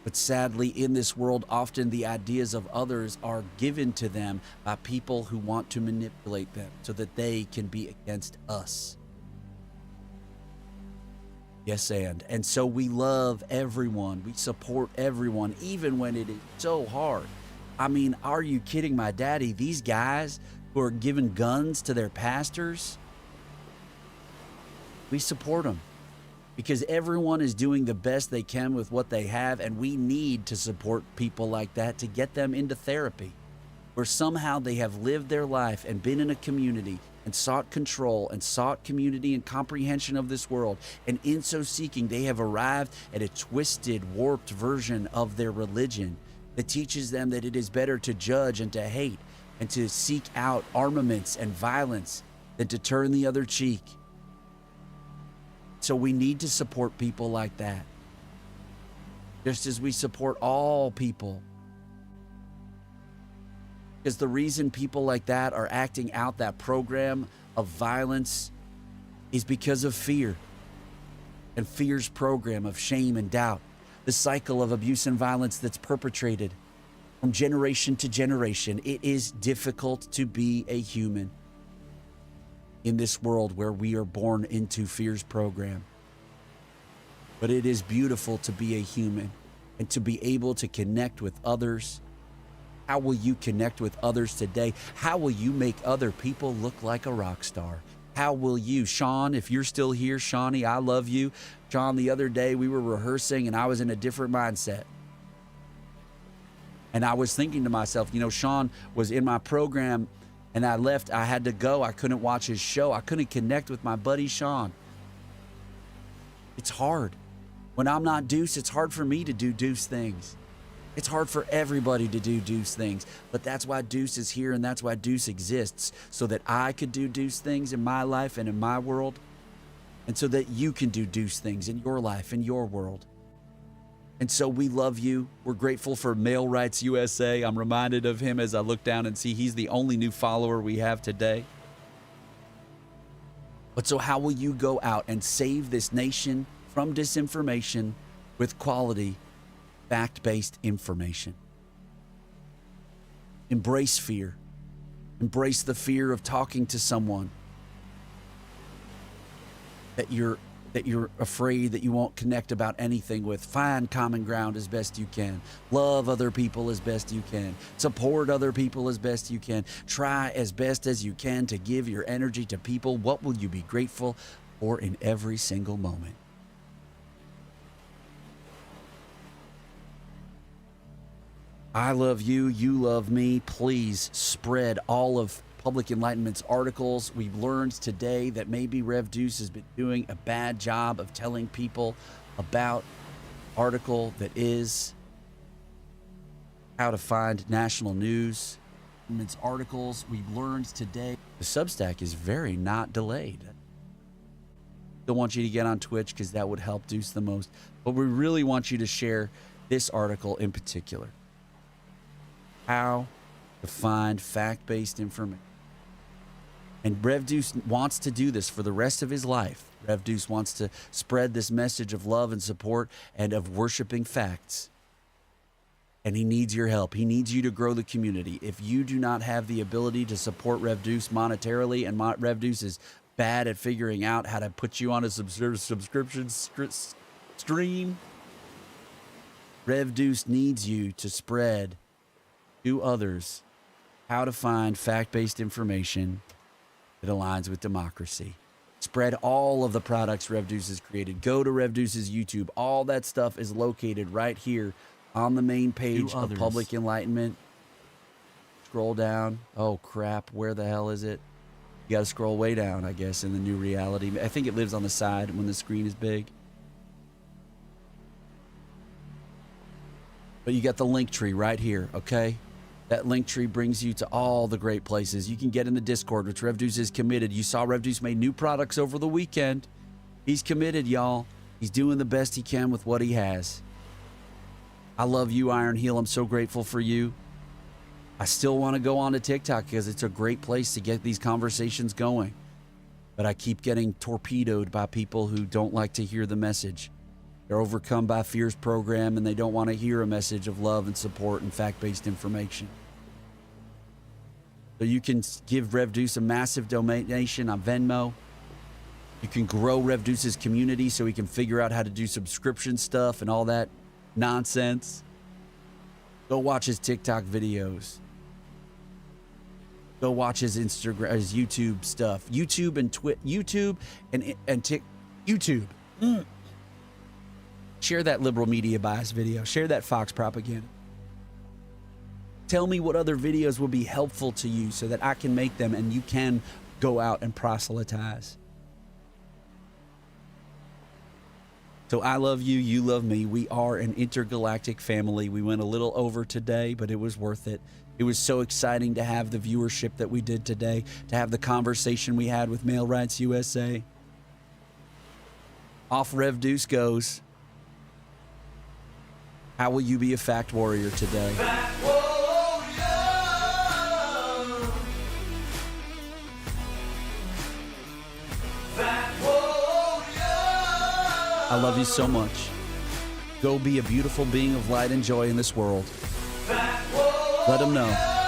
But sadly, in this world, often the ideas of others are given to them by people who want to manipulate them so that they can be against us. Yes, and so we love everyone. We support everyone, even when it is so hard. I mean, are you kidding my daddy? These guys who are giving guns to their pastors, we support them because everyone is doing the best they can with what they have, and we need to support people like that to get them into therapy, where somehow they have lived their life and been in a community and sought control and sought community and comprehension of this world. And in so seeking, they have arrived at a twisted, warped version of their religion that teaches them that it is better to judge and to hate and to seek out armaments and violence than to turn the other cheek. So we need to support people like that, just as we support all people. Because the reason people like that are acting out that program of violence is because of fear, and fear's program of shame and doubt, the cycle of abuse and violence that's perpetrated from generation to generation. It is difficult to be a human in this world where we are born into fear's program. But it is beautiful to be a human and to be able to connect with others. How will you connect with others today? How will you make other people look like a rock star? How will you, Sean, if you're still here, Shawnee, I love you. Sean, the other day we were rehearsing and I was in a different mindset. And I was thinking to myself, you know, Sean was in my program and I left. I had to go. I couldn't watch his show. I couldn't connect with my buddy, Sean. It's hard. When I'm not Deuce, it's hard for me to do Deuce things. It's hard for everybody to do Deuce things, but that's why Deuce is here and that's why Deuce exists, so that I could do Deuce things in my life and in my world, and so that you can do Deuce things in your life, in your world. And so we love you. We're grateful for Male Rights USA. I'm reminded of him as I look down and see he's the only new follower we have today. But so how will you go out and save this nation from disinformation with quality, fact-based information? Embrace fear. Embrace the fear of talking to someone that you're afraid that you won't connect about anything with. Find common ground as best you can. Love other people as best you can. Support other people as best you can. Try as best as you can to give your energy to people. What will you be grateful for in every single moment? I love you. You love me. Please spread all of Public Enlightenment's articles. We've learned today that maybe Rev Deuce has been doing a bad job of telling people about article that is how to find national news. Enlightenment's articles we've learned today. The Substack is very not delayed. Don't want you to get on Twitch because that would help Deuce the most. But we really want you to share this article in particular. How to find fact-based information. And Rev Deuce wants to do this for the rest of his life. Rev Deuce wants to spread this message of love and support and of worshiping facts. And he needs your help. He needs you to grow the community. If you do not have the ability to support Rev Deuce monetarily, and Rev Deuce is bad at figuring out how to put you on a subscription stream, Rev Deuce needs you to spread to others how to find fact-based information that aligns with democracy. Spread all of the products Rev Deuce has created. Go to Rev Deuce's YouTube. All that stuff is located right here on the main page of Public Enlightenment. Scroll down. Oh, crap. Where the hell is it? You got to scroll way down, I guess, in the new reality. I think it lives on the side when the screen is big. But you got the link tree right here, okay? That link tree brings you to all the great places. You can get in the Discord, which Rev Deuce is committed. You saw Rev Deuce made new products over the weekend. He's committed, y'all. He's doing the best he can with what he has. I love you, Iron Heel. I'm so grateful for you. I still want to go on to TikTok because it's a great place to get these conversations going. But I keep getting torpedoed by people who don't like to hear the message. They're overcome by fear's program and they don't want to hear a message of love and support and fact-based information. So you can give Rev Deuce a massive donation on Venmo. You can grow Rev Deuce's community so he can figure out how to do subscription stuff and all that nonsense. Go watch his TikTok videos. Go watch his Instagram, his YouTube stuff. YouTube and YouTube. Share that liberal media bias video. Share that Fox propaganda. Tell me what other videos will be helpful to you so that I can make them and you can go out and proselytize. So I love you, you love me. We are an intergalactic family. We went a little over today, but it was worth it. It was so exciting to have the viewership that we did today, to have the conversation we had with Male Rights USA. Off Rev Deuce goes. How will you be a fact warrior today? Fact warrior. Fact warrior. I love you so much. Go be a beautiful being of light and joy in this world. Fact warrior. Let them know.